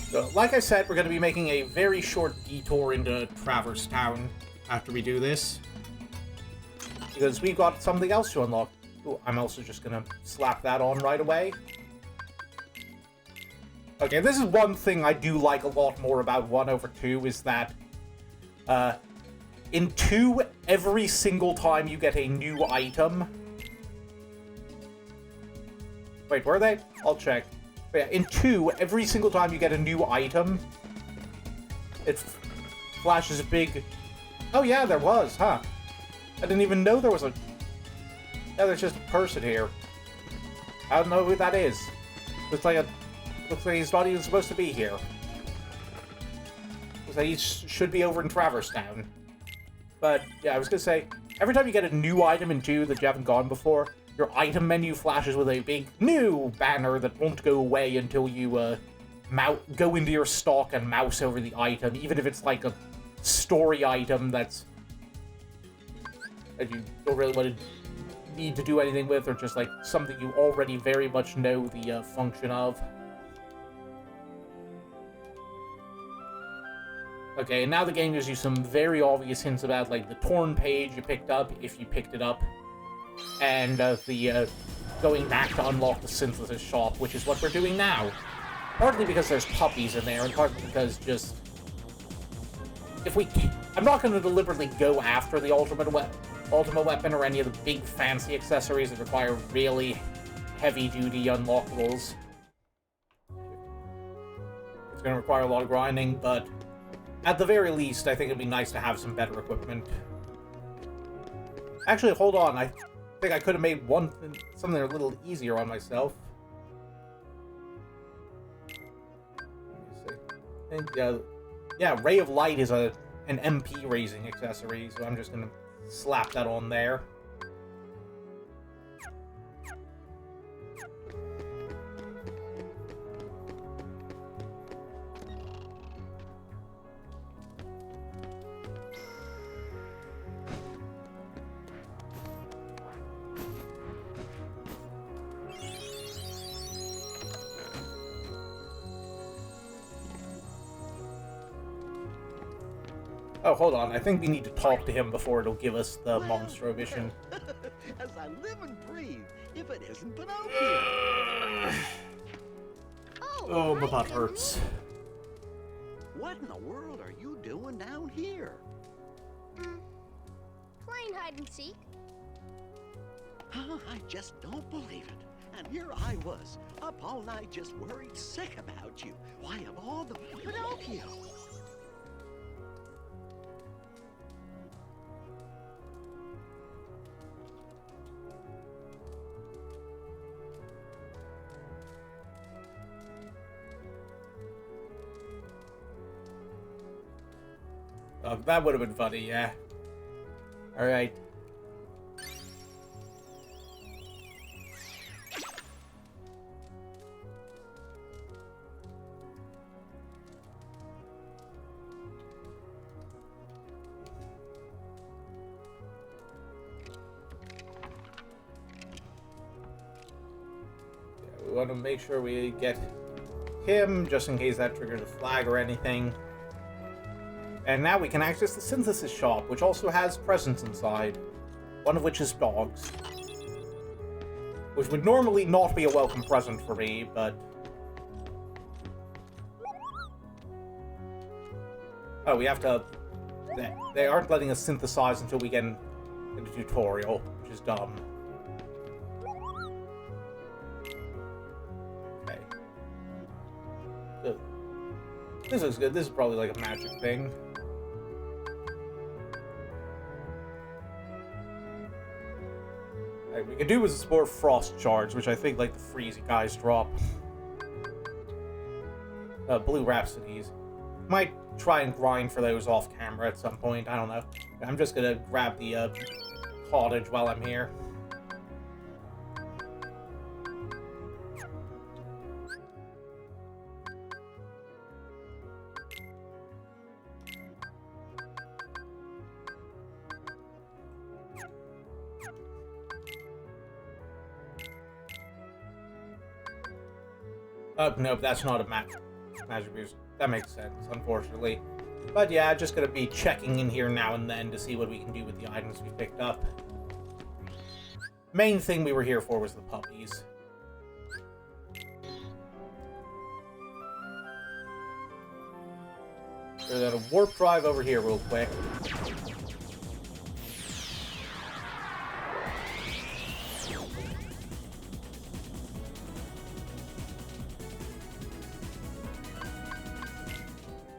So, like I said, we're going to be making a very short detour into Traverse Town after we do this. Because we've got something else to unlock. Ooh, I'm also just going to slap that on right away. Okay, this is one thing I do like a lot more about 1 over 2, is that in 2, every single time you get a new item... Wait, were they? I'll check. But yeah, in 2, every single time you get a new item, it flashes a big... Oh yeah, there was, huh? I didn't even know there was a... Yeah, there's just a person here. I don't know who that is. Looks like he's not even supposed to be here. Looks like he should be over in Traverse Town. But, yeah, I was gonna say, every time you get a new item in 2 that you haven't gone before, your item menu flashes with a big new banner that won't go away until you go into your stock and mouse over the item, even if it's like a story item that you don't really want to need to do anything with, or just like something you already very much know the function of. Okay, and now the game gives you some very obvious hints about like the torn page you picked up, if you picked it up. And the going back to unlock the synthesis shop, which is what we're doing now. Partly because there's puppies in there, and partly because just... I'm not going to deliberately go after the ultimate weapon or any of the big fancy accessories that require really heavy-duty unlockables. It's going to require a lot of grinding, but at the very least, I think it'd be nice to have some better equipment. Actually, hold on, I think I could have made something a little easier on myself. Let me see. Yeah, Ray of Light is an MP raising accessory, so I'm just gonna slap that on there. Oh, hold on. I think we need to talk to him before it'll give us the Monstro vision. As I live and breathe, if it isn't Pinocchio. Oh, my butt hurts. What in the world are you doing down here? Playing hide and seek. I just don't believe it. And here I was, up all night just worried sick about you. Why, of all the Pinocchio? That would have been funny, yeah. Alright. We want to make sure we get him, just in case that triggers a flag or anything. And now we can access the synthesis shop, which also has presents inside. One of which is dogs. Which would normally not be a welcome present for me, but... Oh, we have to... They aren't letting us synthesize until we get in the tutorial, which is dumb. Okay. This looks good. This is probably like a magic thing. We could do with some more frost shards, which I think like the freezy guys drop. Blue Rhapsodies. Might try and grind for those off camera at some point. I don't know. I'm just gonna grab the cottage while I'm here. Nope, that's not a magic boost. That makes sense, unfortunately. But yeah, just gonna be checking in here now and then to see what we can do with the items we picked up. Main thing we were here for was the puppies. There's a warp drive over here real quick.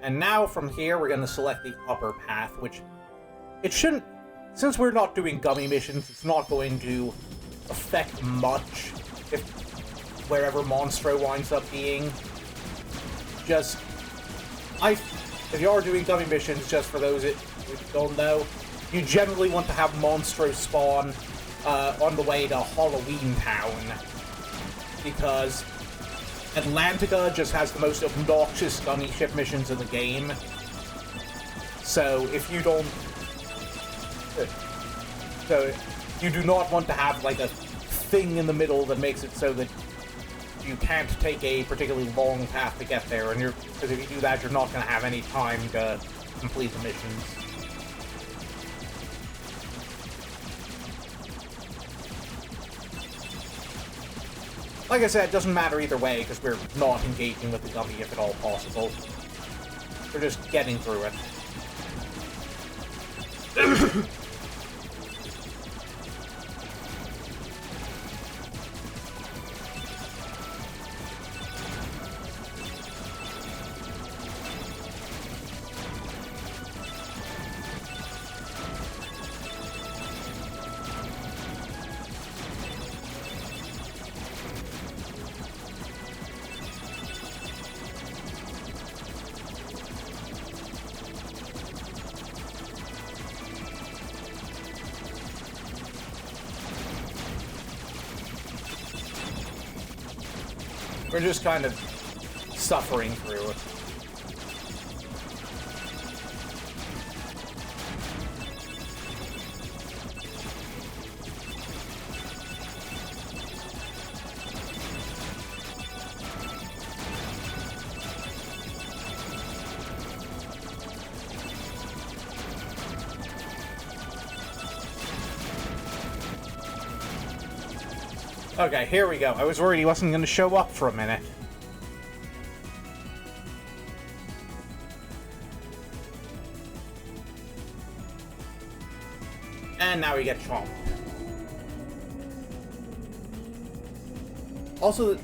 And now from here, we're going to select the upper path, which it shouldn't, since we're not doing gummy missions, it's not going to affect much if wherever Monstro winds up being. Just, if you are doing gummy missions, just for those who don't know, you generally want to have Monstro spawn on the way to Halloween Town, because Atlantica just has the most obnoxious gummy ship missions in the game. So if you don't... So you do not want to have like a thing in the middle that makes it so that you can't take a particularly long path to get there, and because if you do that, you're not going to have any time to complete the missions. Like I said, it doesn't matter either way, because we're not engaging with the gummy if at all possible. We're just getting through it. We're just kind of suffering through it. Okay, here we go. I was worried he wasn't going to show up for a minute. And now we get chomped. Also,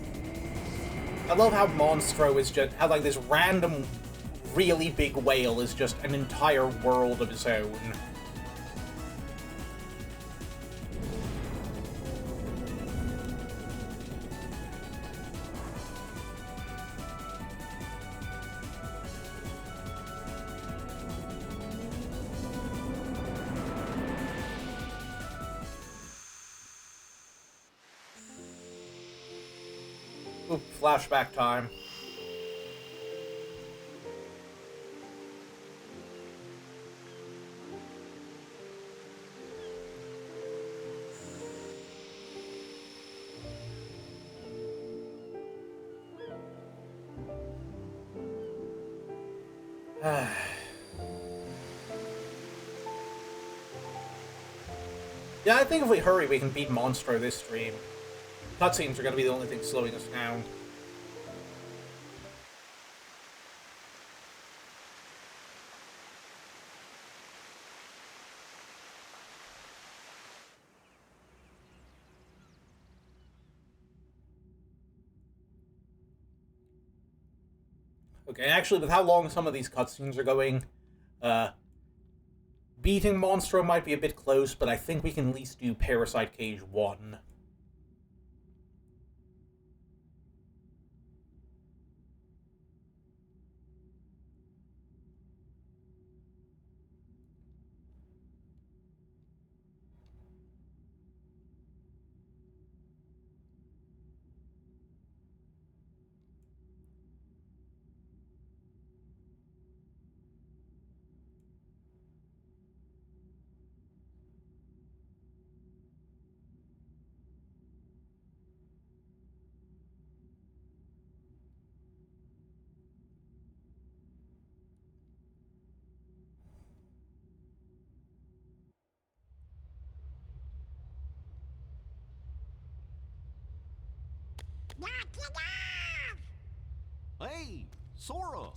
I love how Monstro is just, how like this random, really big whale is just an entire world of its own. Oop, flashback time. Yeah, I think if we hurry, we can beat Monstro this stream. Cutscenes are going to be the only thing slowing us down. Okay, actually, with how long some of these cutscenes are going, beating Monstro might be a bit close, but I think we can at least do Parasite KH1. Hey, Sora!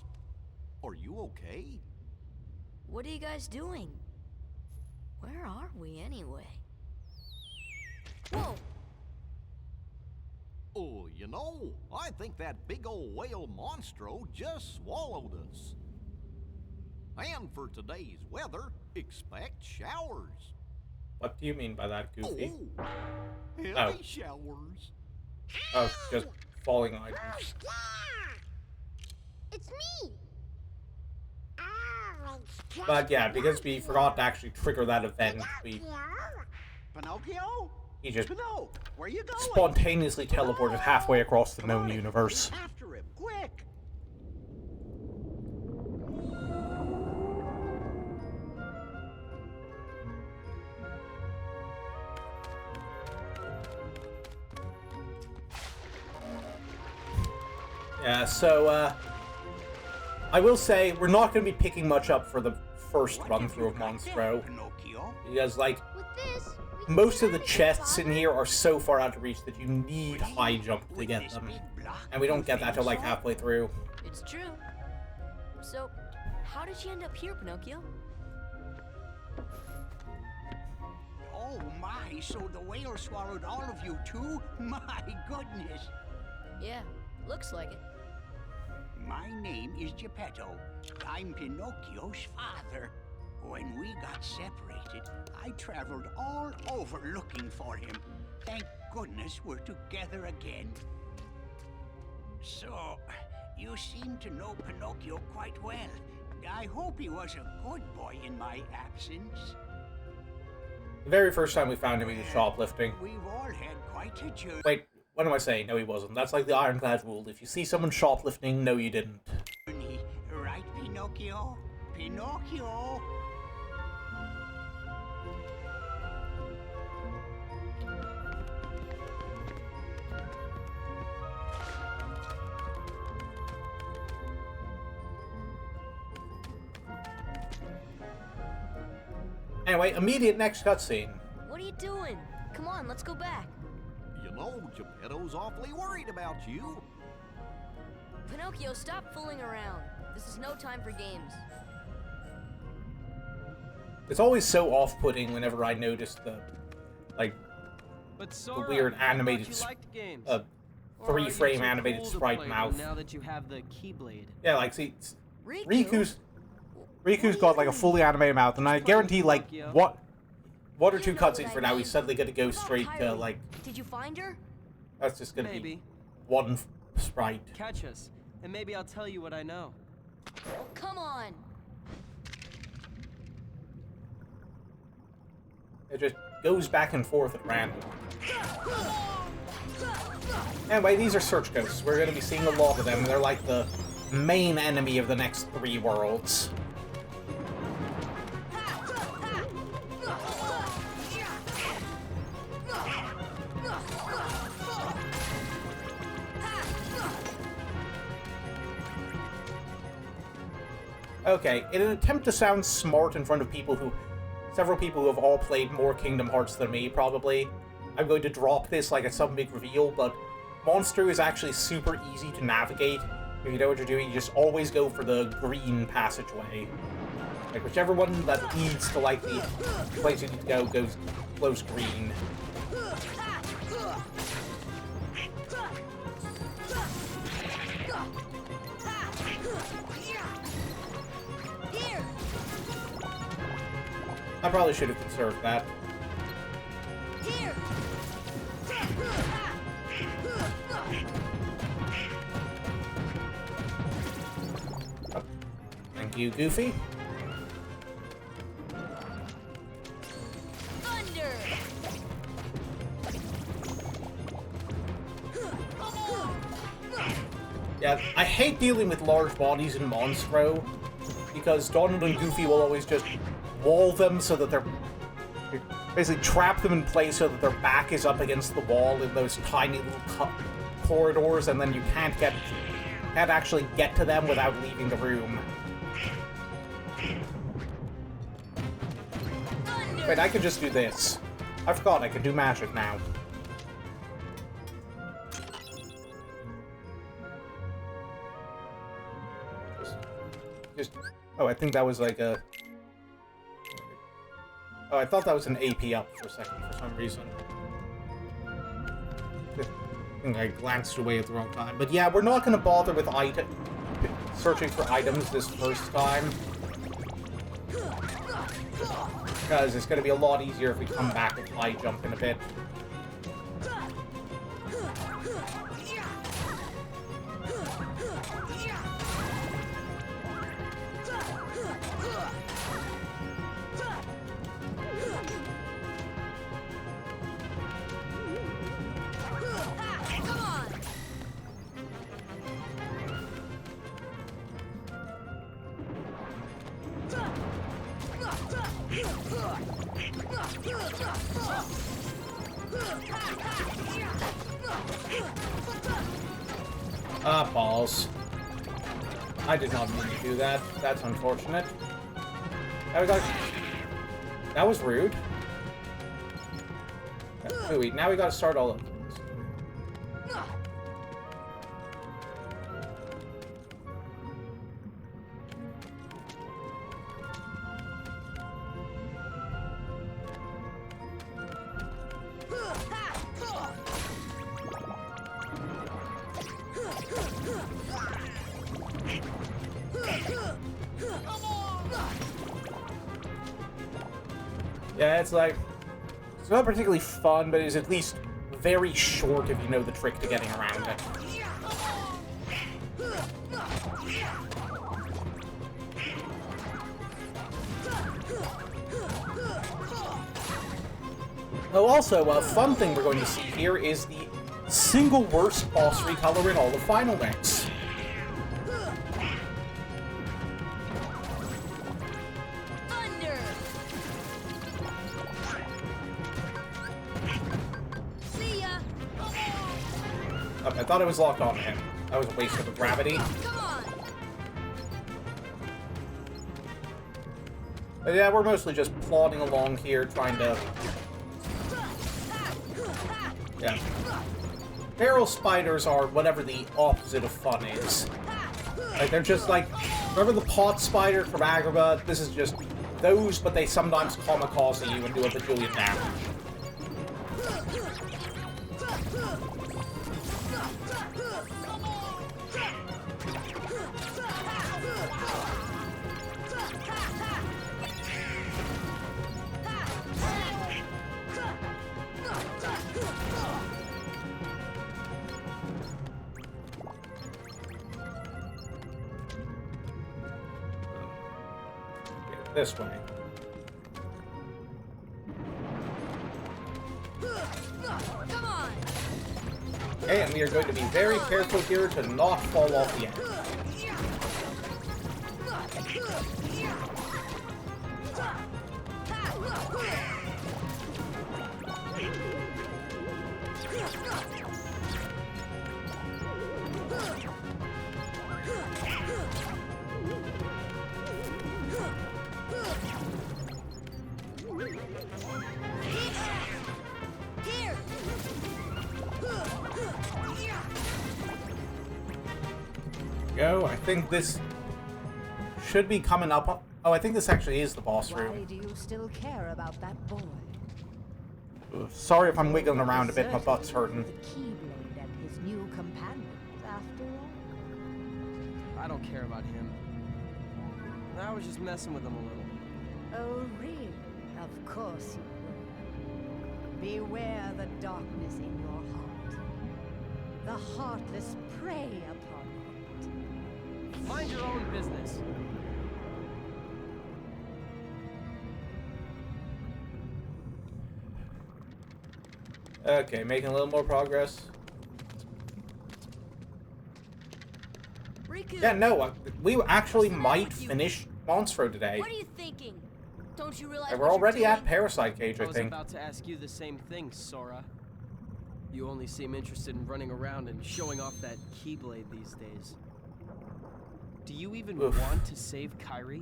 Are you okay? What are you guys doing? Where are we anyway? Whoa! Oh, you know, I think that big old whale Monstro just swallowed us. And for today's weather, expect showers. What do you mean by that, Goofy? Oh, heavy showers. Oh, just falling items. It's me. But yeah, because we forgot to actually trigger that event, Pinocchio? he just Pinocchio, where you going? spontaneously teleported halfway across the known universe. After him, quick! Yeah, so, I will say, we're not going to be picking much up for the first run-through of Monstro. Because, like, most of the chests in here are so far out of reach that you need high jump to get them. And we don't get that till, like, halfway through. It's true. So, how did you end up here, Pinocchio? Oh my, so the whale swallowed all of you too? My goodness. Yeah, looks like it. My name is Geppetto. I'm Pinocchio's father. When we got separated, I traveled all over looking for him. Thank goodness we're together again. So, you seem to know Pinocchio quite well. I hope he was a good boy in my absence. The very first time we found him, he was shoplifting. We've all had quite a journey. Wait, what am I saying? No, he wasn't. That's like the ironclad rule. If you see someone shoplifting, no, you didn't. Right, Pinocchio? Pinocchio! Anyway, immediate next cutscene. What are you doing? Come on, let's go back. You You know, Geppetto's awfully worried about you. Pinocchio, stop fooling around. This is no time for games. It's always so off-putting whenever I notice the, like, But the Sora, weird I animated, thought you liked games. Or are you 3-frame too animated cool to sprite play mouth. Now that you have the Keyblade. Yeah, like, see, Riku? Riku's got, like, a fully animated mouth, and I guarantee, like, one or two cutscenes for now, he's suddenly gonna go straight to, like... Did you find her? That's just gonna Maybe. be one sprite. Catch us, and maybe I'll tell you what I know. Oh, come on. It just goes back and forth at random. Anyway, these are search ghosts. We're going to be seeing a lot of them. They're like the main enemy of the next 3 worlds. Okay, in an attempt to sound smart in front of several people who have all played more Kingdom Hearts than me, probably, I'm going to drop this like it's some big reveal, but Monstro is actually super easy to navigate. If you know what you're doing, you just always go for the green passageway. Like, whichever one that leads to, like, the place you need to go glows green. I probably should have conserved that. Here. Oh, thank you, Goofy. Thunder. Yeah, I hate dealing with large bodies in Monstro, because Donald and Goofy will always just wall them so that they're... basically trap them in place so that their back is up against the wall in those tiny little corridors, and then you can't actually get to them without leaving the room. Wait, I could just do this. I forgot I can do magic now. Just oh, I think that was like a... Oh, I thought that was an AP up for a second for some reason. I think I glanced away at the wrong time. But yeah, we're not going to bother with searching for items this first time. Because it's going to be a lot easier if we come back with high jump in a bit. Ah, balls. I did not mean to do that. That's unfortunate. That was rude. Wait, now we gotta start all over. Yeah, it's like, it's not particularly fun, but it's at least very short if you know the trick to getting around it. Oh, also, a fun thing we're going to see here is the single worst boss recolor in all of Final Mix. I thought it was locked on him. That was a waste of the gravity. But yeah, we're mostly just plodding along here, trying to Yeah. Barrel spiders are whatever the opposite of fun is. Like, they're just like, remember the pot spider from Agrabah? This is just those, but they sometimes kamikaze you and do a bajillion damage. This way. Come on. Okay, and we are going to be very careful here to not fall off the edge. Go. I think this should be coming up. Oh, I think this actually is the boss room. Why do you still care about that boy? Sorry if I'm wiggling around a bit, my butt's hurting. The Keyblade and his new companions, after all. I don't care about him. I was just messing with him a little. Oh, really? Of course you would. Beware the darkness in your heart. The heartless prey upon it. Mind your own business. Okay, making a little more progress. Riku, Yeah, no, we actually might finish Monstro today. what are you thinking? Don't you realize And what we're you're already doing? at Parasite Cage, I I was think. about to ask you the same thing, Sora. You only seem interested in running around and showing off that Keyblade these days. Do you even Oof. want to save Kairi?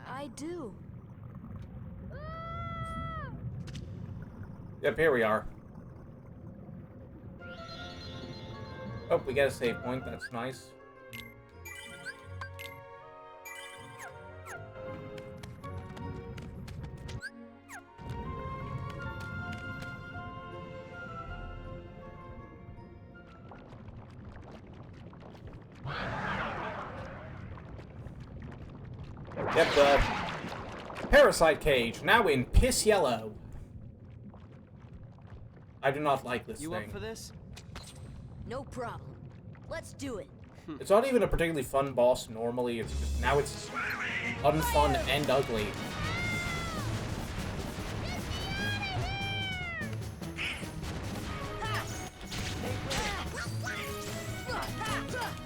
I do. Yep, here we are. Oh, we got a save point. That's nice. Yep, Parasite Cage, now in piss yellow. I do not like this You thing. up for this? No problem. Let's do it. It's not even a particularly fun boss normally, it's just, now it's unfun and ugly.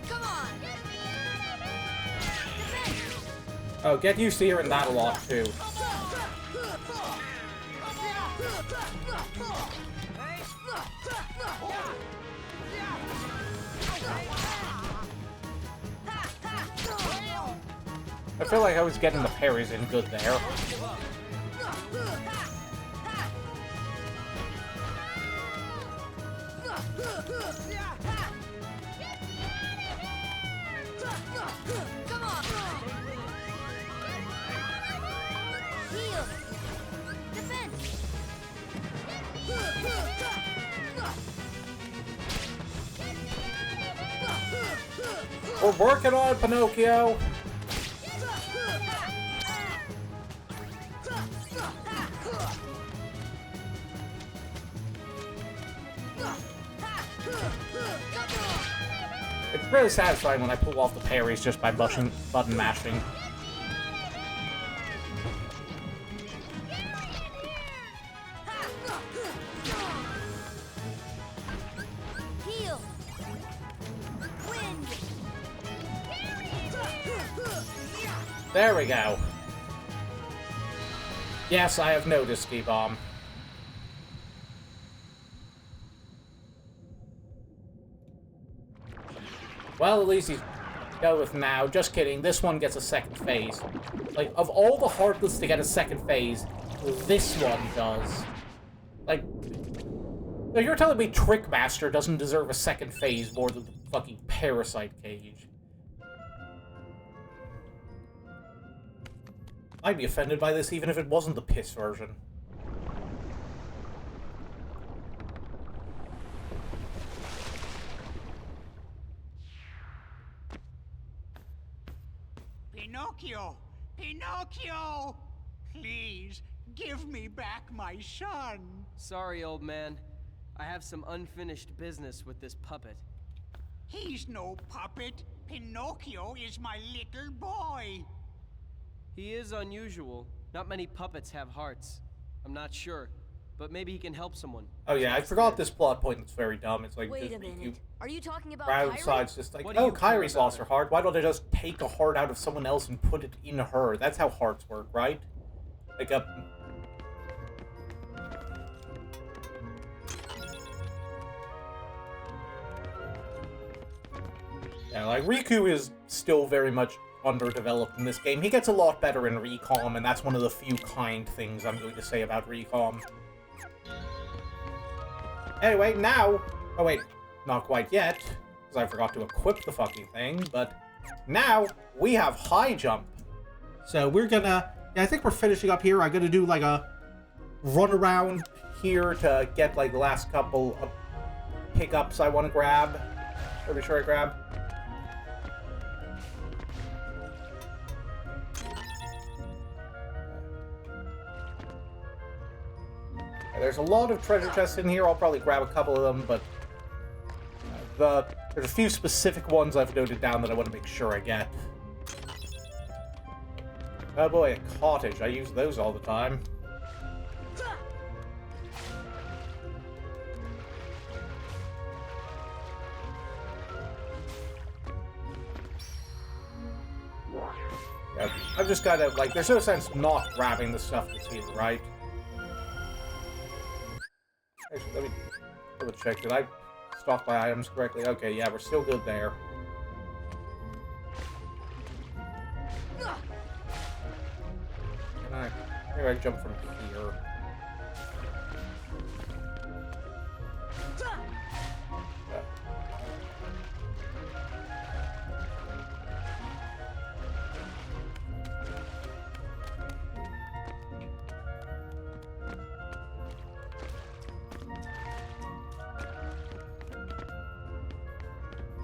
Come on. Oh, get used to hearing that a lot, too. I feel like I was getting the parries in good there. Come on. Heal. Defense. We're working on it, Pinocchio! It's really satisfying when I pull off the parries just by button mashing. Heal. Wind. There we go. Yes, I have noticed, D-Bomb. Well, at least he's dealt with now. Just kidding. This one gets a second phase. Like, of all the Heartless to get a second phase, this one does. Like, So you're telling me Trickmaster doesn't deserve a second phase more than the fucking Parasite Cage? I'd be offended by this even if it wasn't the piss version. Pinocchio! Pinocchio! Please, give me back my son! Sorry, old man. I have some unfinished business with this puppet. He's no puppet. Pinocchio is my little boy. He is unusual. Not many puppets have hearts. I'm not sure, but maybe he can help someone. Oh yeah, I forgot this plot point. It's very dumb. It's like, Wait just a minute. you Are you talking about crowd Kyrie? sides just like, What do oh, you care Kyrie's about lost her heart. Why don't I just take a heart out of someone else and put it in her? That's how hearts work, right? Like a... Yeah, like, Riku is still very much underdeveloped in this game. He gets a lot better in Recom, and that's one of the few kind things I'm going to say about Recom. Anyway, now... Oh, wait. Not quite yet, because I forgot to equip the fucking thing, but now we have high jump. So we're gonna... Yeah, I think we're finishing up here. I'm gonna do, like, a run around here to get, like, the last couple of pickups I want to grab. Or be sure I grab. There's a lot of treasure chests in here. I'll probably grab a couple of them, but there's a few specific ones I've noted down that I want to make sure I get. Oh boy, a cottage. I use those all the time. Yeah, I've just got to, like, there's no sense not grabbing the stuff that's here, right? Actually, let me double check. Did I stock my items correctly? Okay, yeah, we're still good there. Maybe I jump from here.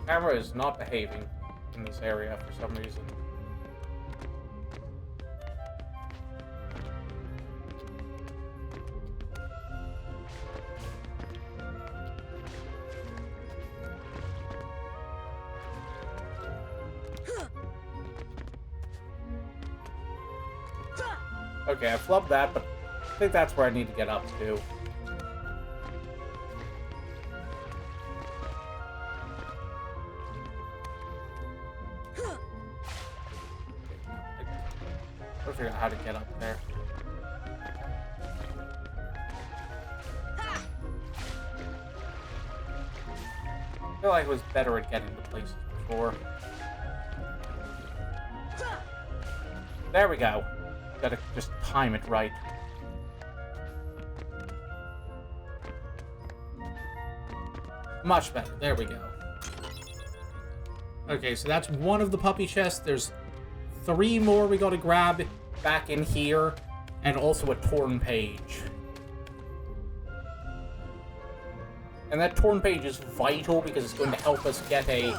Camera is not behaving in this area for some reason. Okay, I flubbed that, but I think that's where I need to get up to. I'll figure out how to get up there. I feel like I was better at getting to places before. There we go. Gotta just time it right. Much better. There we go. Okay, so that's one of the puppy chests. There's 3 more we gotta grab back in here, and also a torn page. And that torn page is vital because it's going to help us get a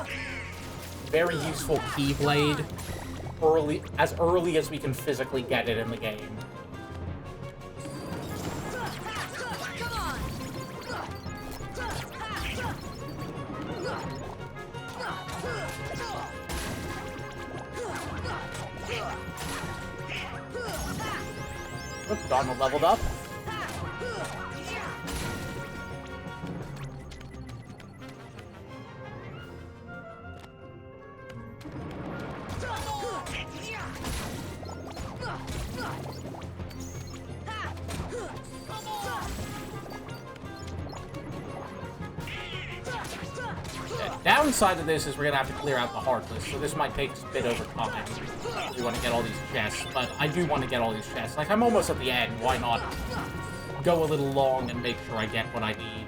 very useful Keyblade as early as we can physically get it in the game. Oops, Donald leveled up. Downside of this is we're gonna have to clear out the Heartless, so this might take us a bit over time. We want to get all these chests, but I do want to get all these chests. Like, I'm almost at the end, why not go a little long and make sure I get what I need?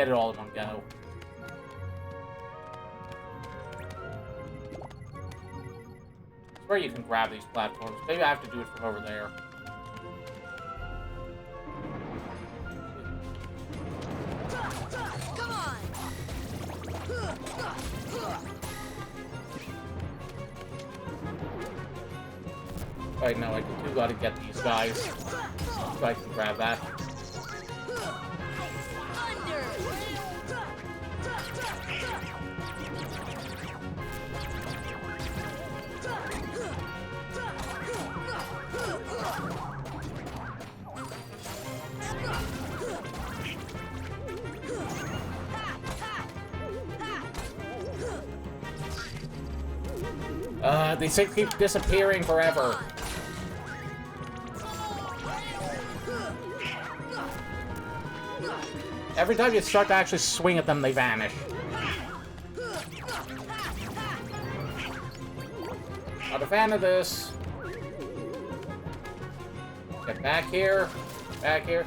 get it all in one go. I swear you can grab these platforms. Maybe I have to do it from over there. Come on! Right, no, I do gotta get these guys. So I can grab that. They say keep disappearing forever. Every time you start to actually swing at them, they vanish. Not a fan of this. Get back here. Back here.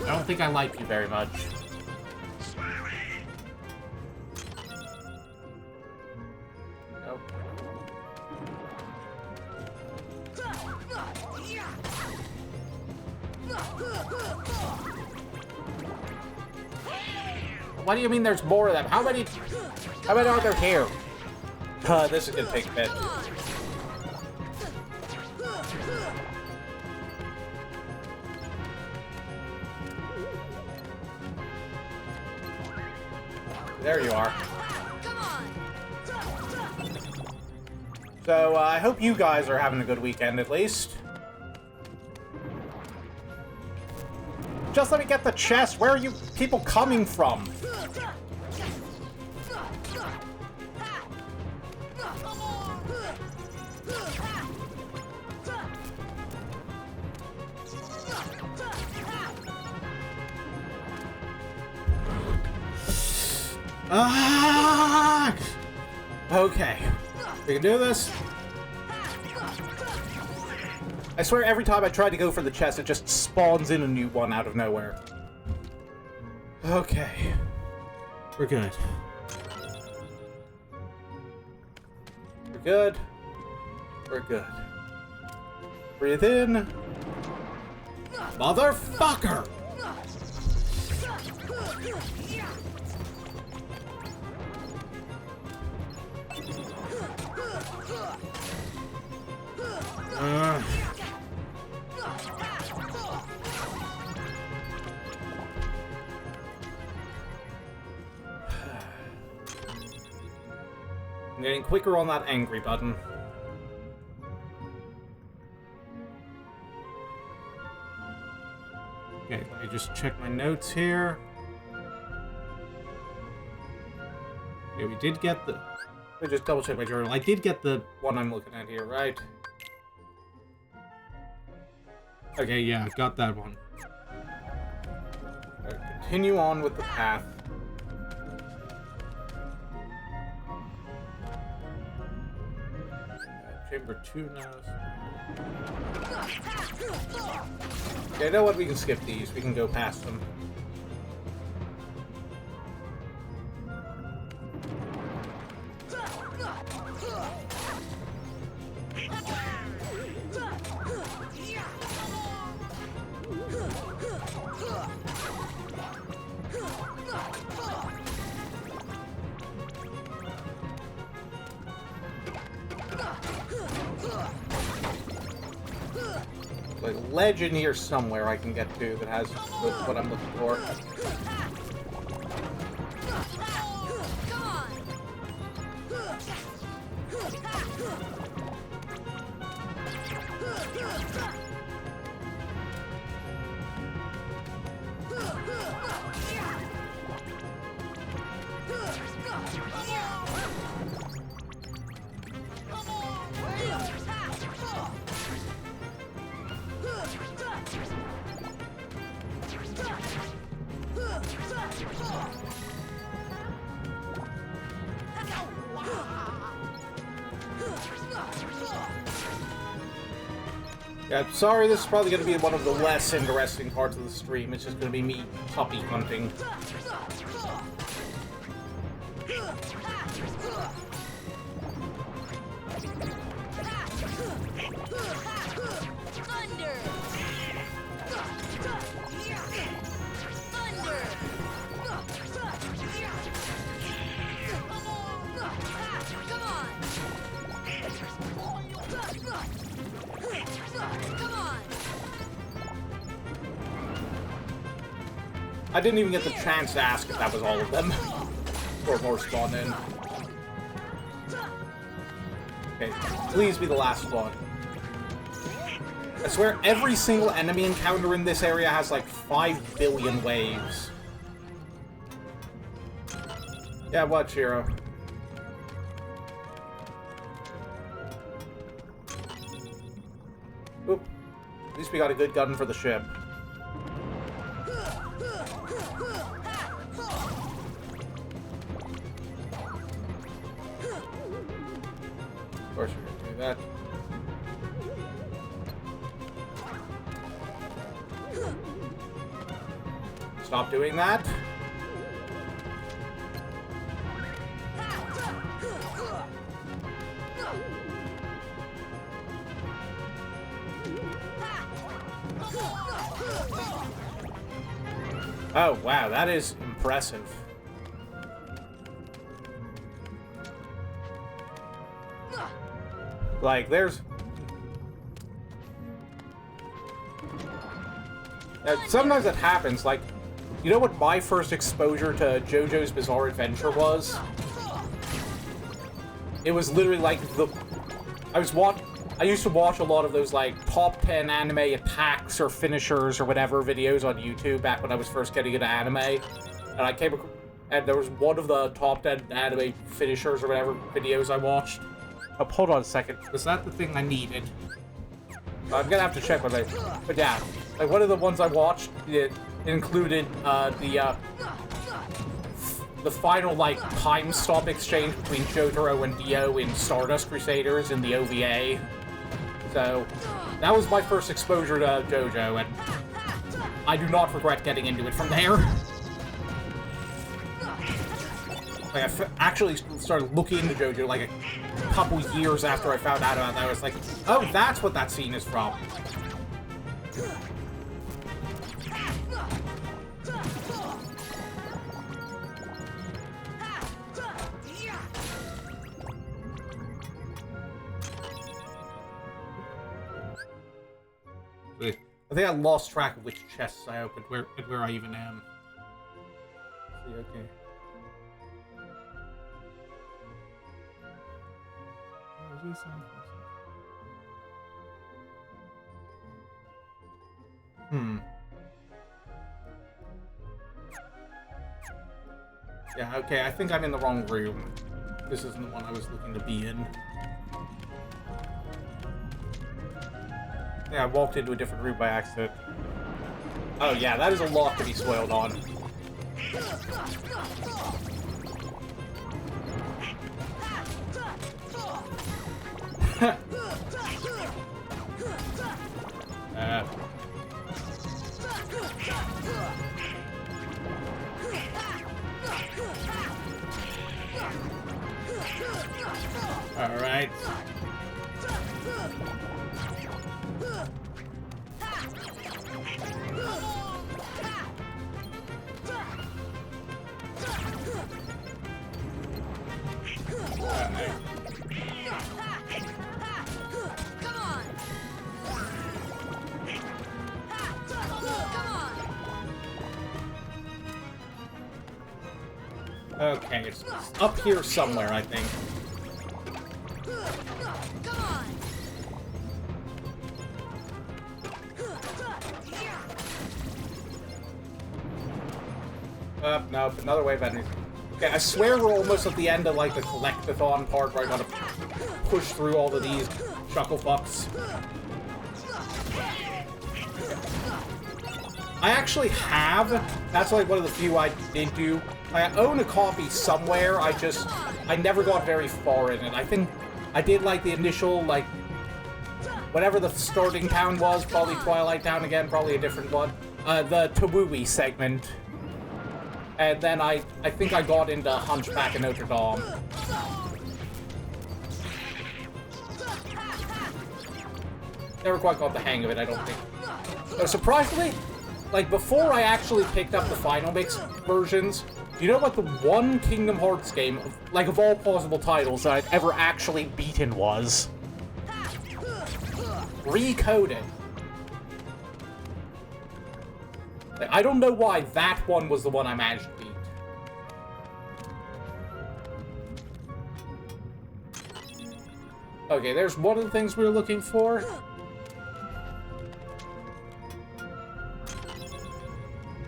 I don't think I like you very much. Nope. What do you mean there's more of them? How many are there here? This is gonna take a bit. There you are. So, I hope you guys are having a good weekend, at least. Just let me get the chest. Where are you people coming from? Ah! Okay. We can do this. I swear every time I try to go for the chest, it just spawns in a new one out of nowhere. Okay. We're good. We're good. We're good. Breathe in. Motherfucker! I'm getting quicker on that angry button. Okay, let me just check my notes here. Okay, we did get the... Let me just double check my journal. I did get the one I'm looking at here, right? Okay, yeah, I've got that one. Right, continue on with the path. Chamber 2 now. Okay, you know what? We can skip these. We can go past them. Like a ledge in here somewhere I can get to that has what I'm looking for. Yeah, sorry, this is probably going to be one of the less interesting parts of the stream. It's just going to be me puppy hunting. I didn't even get the chance to ask if that was all of them. Or more spawned in. Okay, please be the last one. I swear every single enemy encounter in this area has like 5 billion waves. Yeah, what, Shiro? Oop. At least we got a good gun for the ship. Of course we're gonna do that. Stop doing that. Oh, wow, that is impressive. Like, there's... sometimes it happens, like, you know what my first exposure to JoJo's Bizarre Adventure was? It was literally like the... I used to watch a lot of those, like, top 10 anime attacks or finishers or whatever videos on YouTube back when I was first getting into anime. And I came across... And there was one of the top 10 anime finishers or whatever videos I watched. Oh, hold on a second. Was that the thing I needed? I'm gonna have to check what I... But yeah, like, one of the ones I watched, it included, the final, like, time stop exchange between Jotaro and Dio in Stardust Crusaders in the OVA. So, that was my first exposure to JoJo, and I do not regret getting into it from there. Like, I actually started looking into JoJo, like, a couple years after I found out about that. I was like, oh, that's what that scene is from. I think I lost track of which chests I opened, where I even am. See, okay. Yeah, okay, I think I'm in the wrong room. This isn't the one I was looking to be in. Yeah, I walked into a different room by accident. Oh yeah, that is a lot to be spoiled on. All right. Okay, it's up here somewhere, I think. Nope, another wave of enemies. Okay, I swear we're almost at the end of, like, the collectathon part where I gotta push through all of these chuckle fucks. I actually have. That's, like, one of the few I did do. I own a copy somewhere, I never got very far in it. I think I did, like, the initial, like, whatever the starting town was, probably Twilight Town again, probably a different one. The Tawui segment. And then I think I got into Hunchback of Notre Dame. Never quite got the hang of it, I don't think. But surprisingly, like, before I actually picked up the Final Mix versions, you know what the one Kingdom Hearts game, like, of all possible titles that I've ever actually beaten was? Recoded. Like, I don't know why that one was the one I managed to beat. Okay, there's one of the things we were looking for.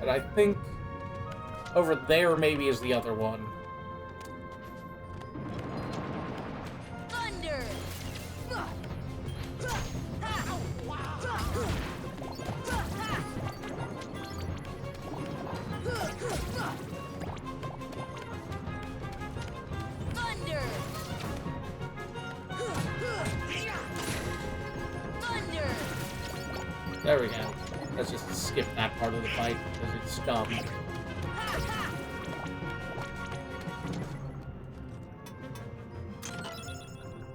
And I think over there maybe is the other one. Thunder! Thunder! Thunder! There we go. Let's just skip that part of the fight because it's dumb.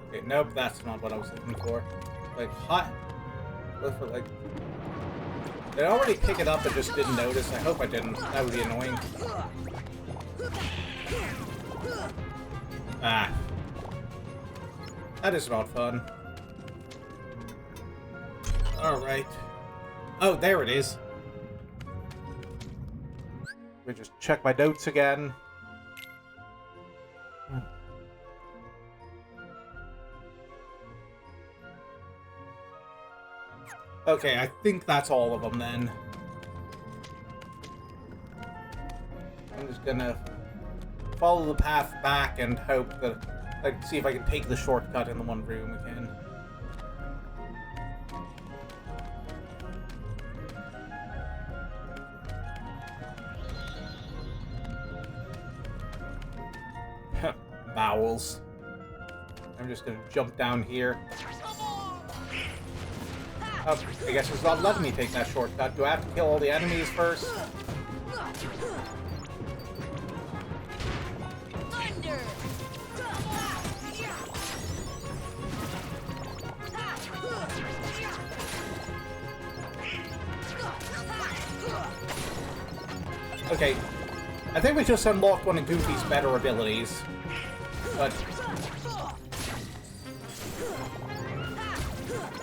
Okay, nope, that's not what I was looking for. Like, hot. Look for, like... Did I already pick it up and just didn't notice? I hope I didn't. That would be annoying. Ah. That is not fun. Alright. Oh, there it is. Let me just check my notes again. Okay, I think that's all of them then. I'm just gonna follow the path back and hope that, like, see if I can take the shortcut in the one room again. Bowels. I'm just gonna jump down here. Oh, I guess it's not letting me take that shortcut. Do I have to kill all the enemies first? Thunder! Okay, I think we just unlocked one of Goofy's better abilities, but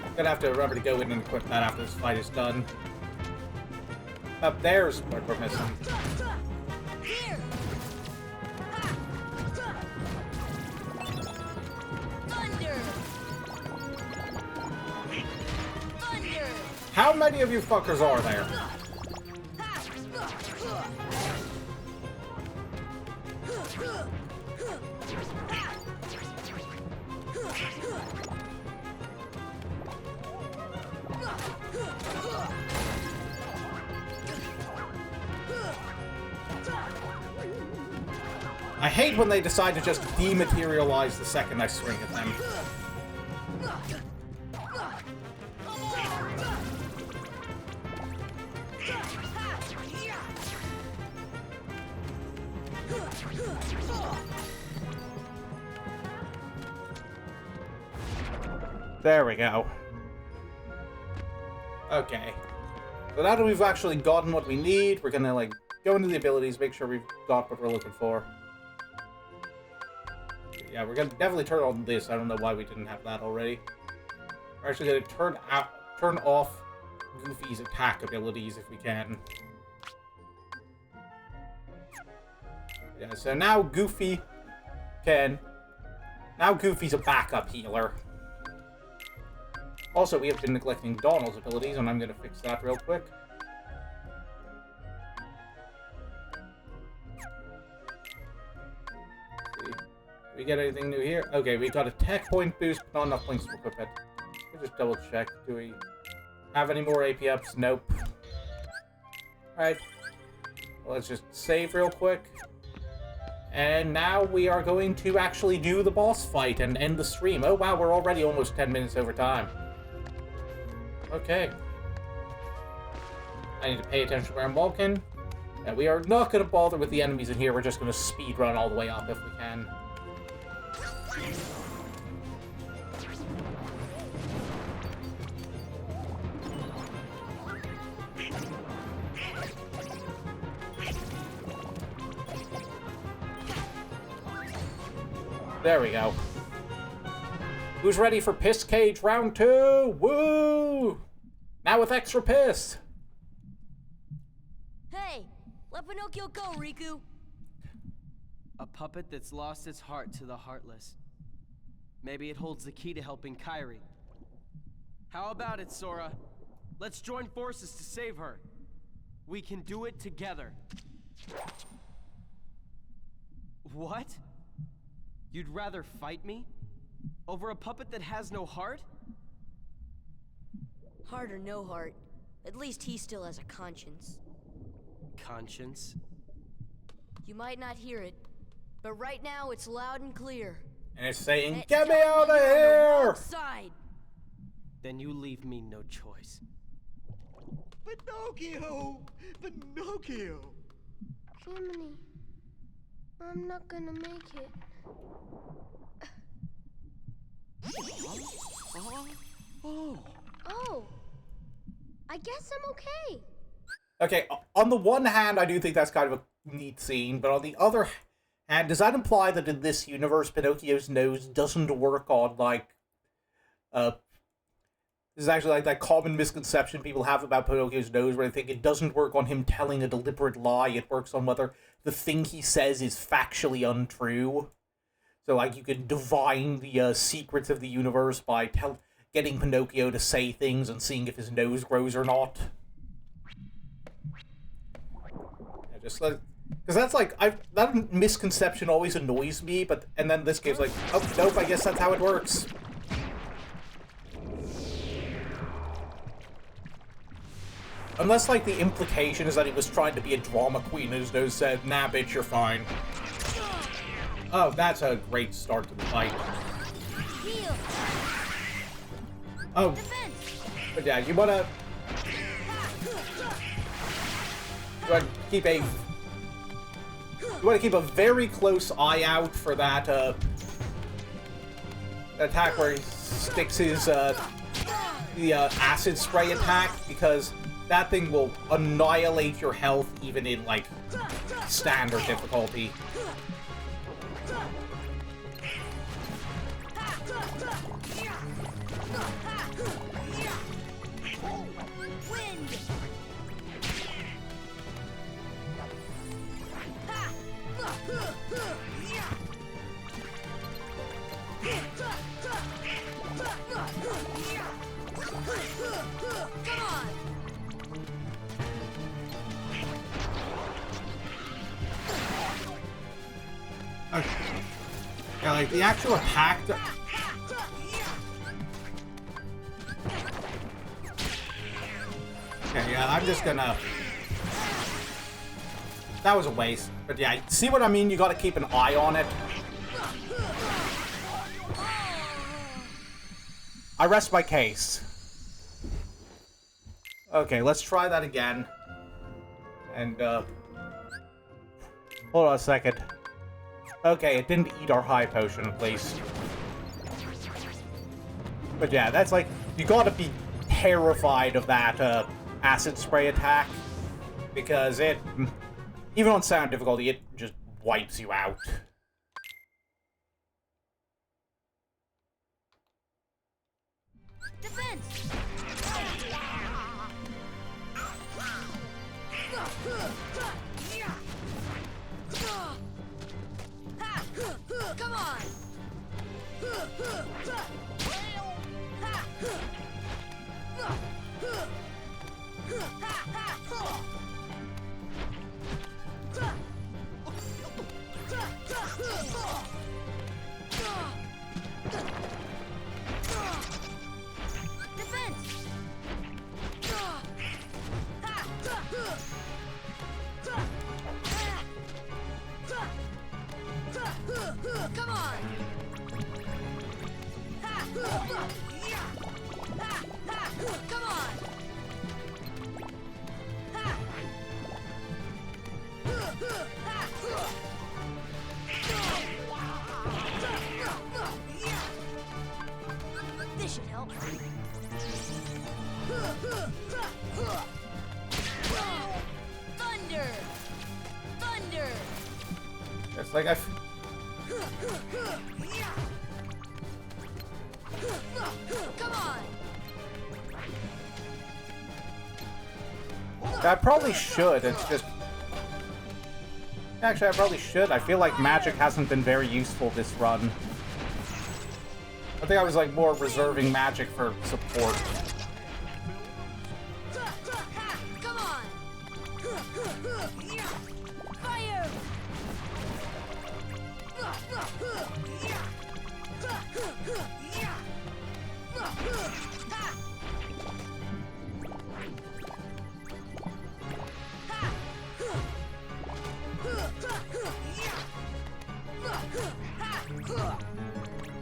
I'm gonna have to remember to go in and equip that after this fight is done. Up there's what we're missing. Thunder! Thunder! How many of you fuckers are there? I hate when they decide to just dematerialize the second I swing at them. There we go. Okay. So now that we've actually gotten what we need, we're gonna, like, go into the abilities, make sure we've got what we're looking for. Yeah, we're gonna definitely turn on this. I don't know why we didn't have that already. We're actually gonna turn off Goofy's attack abilities if we can. Yeah, so now Goofy can... Now Goofy's a backup healer. Also, we have been neglecting Donald's abilities, and I'm gonna fix that real quick. We get anything new here? Okay, we got a tech point boost, but not enough points to equip it. Let's just double check. Do we have any more AP ups? Nope. Alright. Well, let's just save real quick. And now we are going to actually do the boss fight and end the stream. Oh wow, we're already almost 10 minutes over time. Okay. I need to pay attention where I'm walking. And we are not going to bother with the enemies in here. We're just going to speed run all the way up if we can. There we go. Who's ready for Piss Cage round 2? Woo! Now with extra piss. Hey, let Pinocchio go, Riku. A puppet that's lost its heart to the heartless. Maybe it holds the key to helping Kairi. How about it, Sora? Let's join forces to save her. We can do it together. What? You'd rather fight me? Over a puppet that has no heart? Heart or no heart, at least he still has a conscience. Conscience? You might not hear it, but right now it's loud and clear. And it's saying, And it's get me telling out of you you're on the here! wrong side. Then you leave me no choice. Pinocchio! Pinocchio! Jiminy, I'm not gonna make it. Oh, I guess I'm okay. Okay, on the one hand, I do think that's kind of a neat scene, but on the other hand, does that imply that in this universe, Pinocchio's nose doesn't work on, like, this is actually like that common misconception people have about Pinocchio's nose, where they think it doesn't work on him telling a deliberate lie, it works on whether the thing he says is factually untrue. So, like, you can divine the secrets of the universe by getting Pinocchio to say things and seeing if his nose grows or not. Yeah, just like, because that's like, that misconception always annoys me, and then this game's like, oh, nope, I guess that's how it works. Unless, like, the implication is that he was trying to be a drama queen and his nose said, nah, bitch, you're fine. Oh, that's a great start to the fight. Oh, but yeah, you wanna keep a very close eye out for that attack where he sticks his the acid spray attack, because that thing will annihilate your health even in, like, standard difficulty. Okay. Yeah, like, the actual attack... Okay, yeah, I'm just gonna... That was a waste. But yeah, see what I mean? You gotta keep an eye on it. I rest my case. Okay, let's try that again. And, hold on a second. Okay, it didn't eat our high potion, at least. But yeah, that's like... You gotta be terrified of that, acid spray attack. Because it... Even on sound difficulty, it just wipes you out. Defense! Come on! Come on! Come on! Like, Come on! I probably should, it's just... Actually, I probably should. I feel like magic hasn't been very useful this run. I think I was, like, more reserving magic for support. Come on! Fire!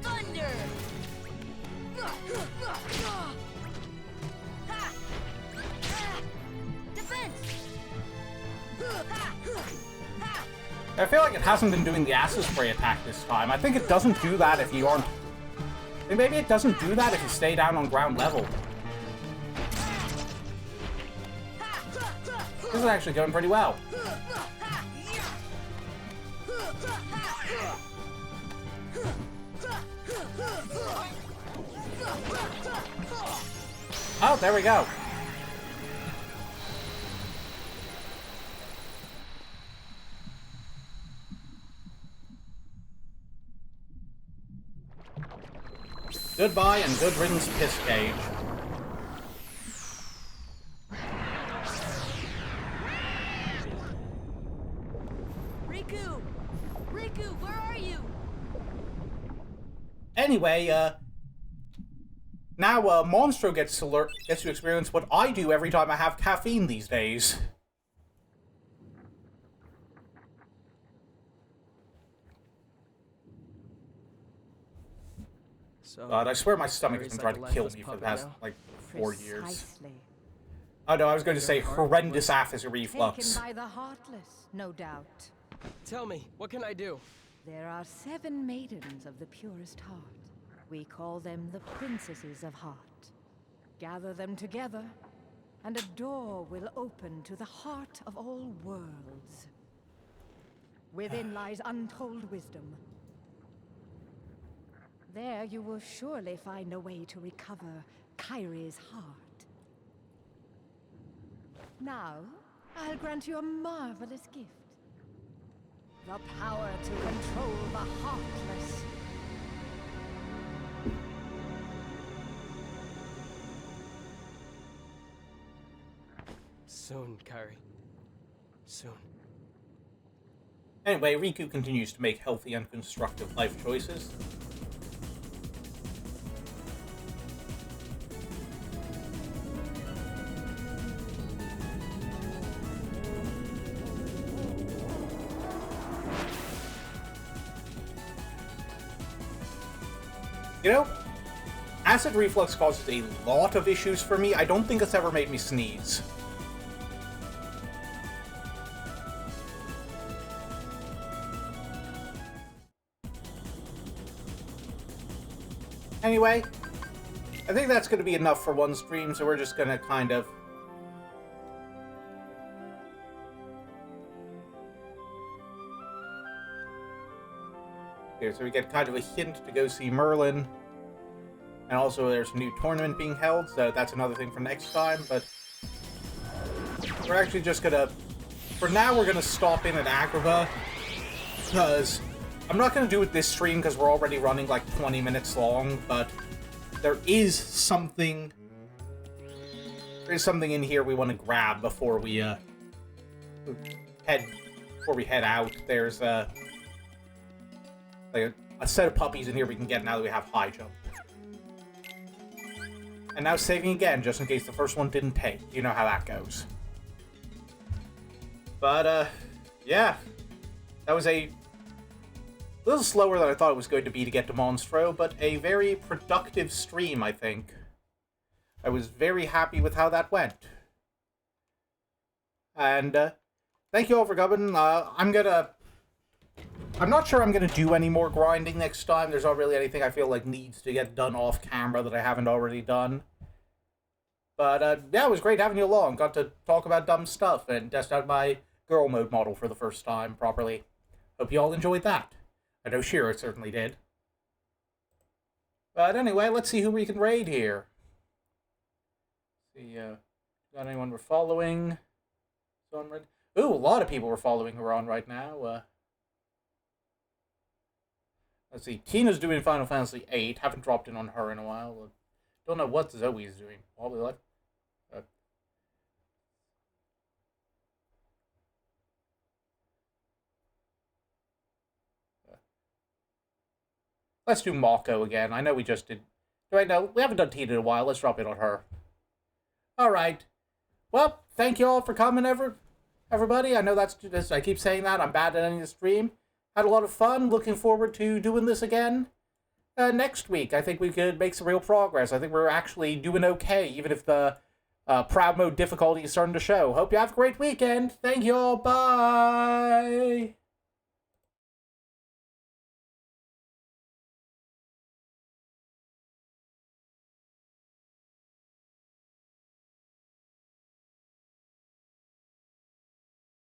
Thunder! Defense! I feel like it hasn't been doing the acid spray attack this time. I think it doesn't do that if you aren't... Maybe it doesn't do that if you stay down on ground level. This is actually going pretty well. Oh, there we go. Goodbye and good riddance, piss cage. Riku! Riku, where are you? Anyway, now, Monstro gets to experience what I do every time I have caffeine these days. So, God, I swear my stomach has been trying to kill me for the past, like, 4 years. Oh no, I was going to say horrendous acid reflux. Taken by the heartless, no doubt. Tell me, what can I do? There are 7 maidens of the purest heart. We call them the princesses of heart. Gather them together, and a door will open to the heart of all worlds. Within lies untold wisdom. There you will surely find a way to recover Kyrie's heart. Now, I'll grant you a marvelous gift. The power to control the heartless. Soon, Kyrie. Soon. Anyway, Riku continues to make healthy and constructive life choices. You know, acid reflux causes a lot of issues for me. I don't think it's ever made me sneeze. Anyway, I think that's going to be enough for one stream, so we're just going to kind of... Okay, so we get kind of a hint to go see Merlin. And also there's a new tournament being held, so that's another thing for next time, but... We're actually just going to... For now, we're going to stop in at Agrabah, because... I'm not going to do it this stream because we're already running like 20 minutes long, but there is something in here we want to grab before we head out. There's like a set of puppies in here we can get now that we have high jump. And now saving again just in case the first one didn't take. You know how that goes. But yeah. That was a little slower than I thought it was going to be to get to Monstro, but a very productive stream, I think. I was very happy with how that went. And, thank you all for coming. I'm not sure I'm gonna do any more grinding next time. There's not really anything I feel like needs to get done off camera that I haven't already done. But, yeah, it was great having you along. Got to talk about dumb stuff and test out my girl mode model for the first time properly. hope you all enjoyed that. I know Shira certainly did. But anyway, let's see who we can raid here. See, got anyone we're following? Ooh, a lot of people we're following who are on right now. Let's see, Tina's doing Final Fantasy VIII. Haven't dropped in on her in a while. Don't know what Zoe's doing. Probably like... Let's do Mako again. I know we just did... Wait, no, we haven't done Tina in a while. Let's drop in on her. Alright. Well, thank you all for coming, everybody. I know that's... I keep saying that. I'm bad at ending the stream. Had a lot of fun. Looking forward to doing this again. Next week, I think we could make some real progress. I think we're actually doing okay, even if the proud mode difficulty is starting to show. Hope you have a great weekend. Thank you all. Bye!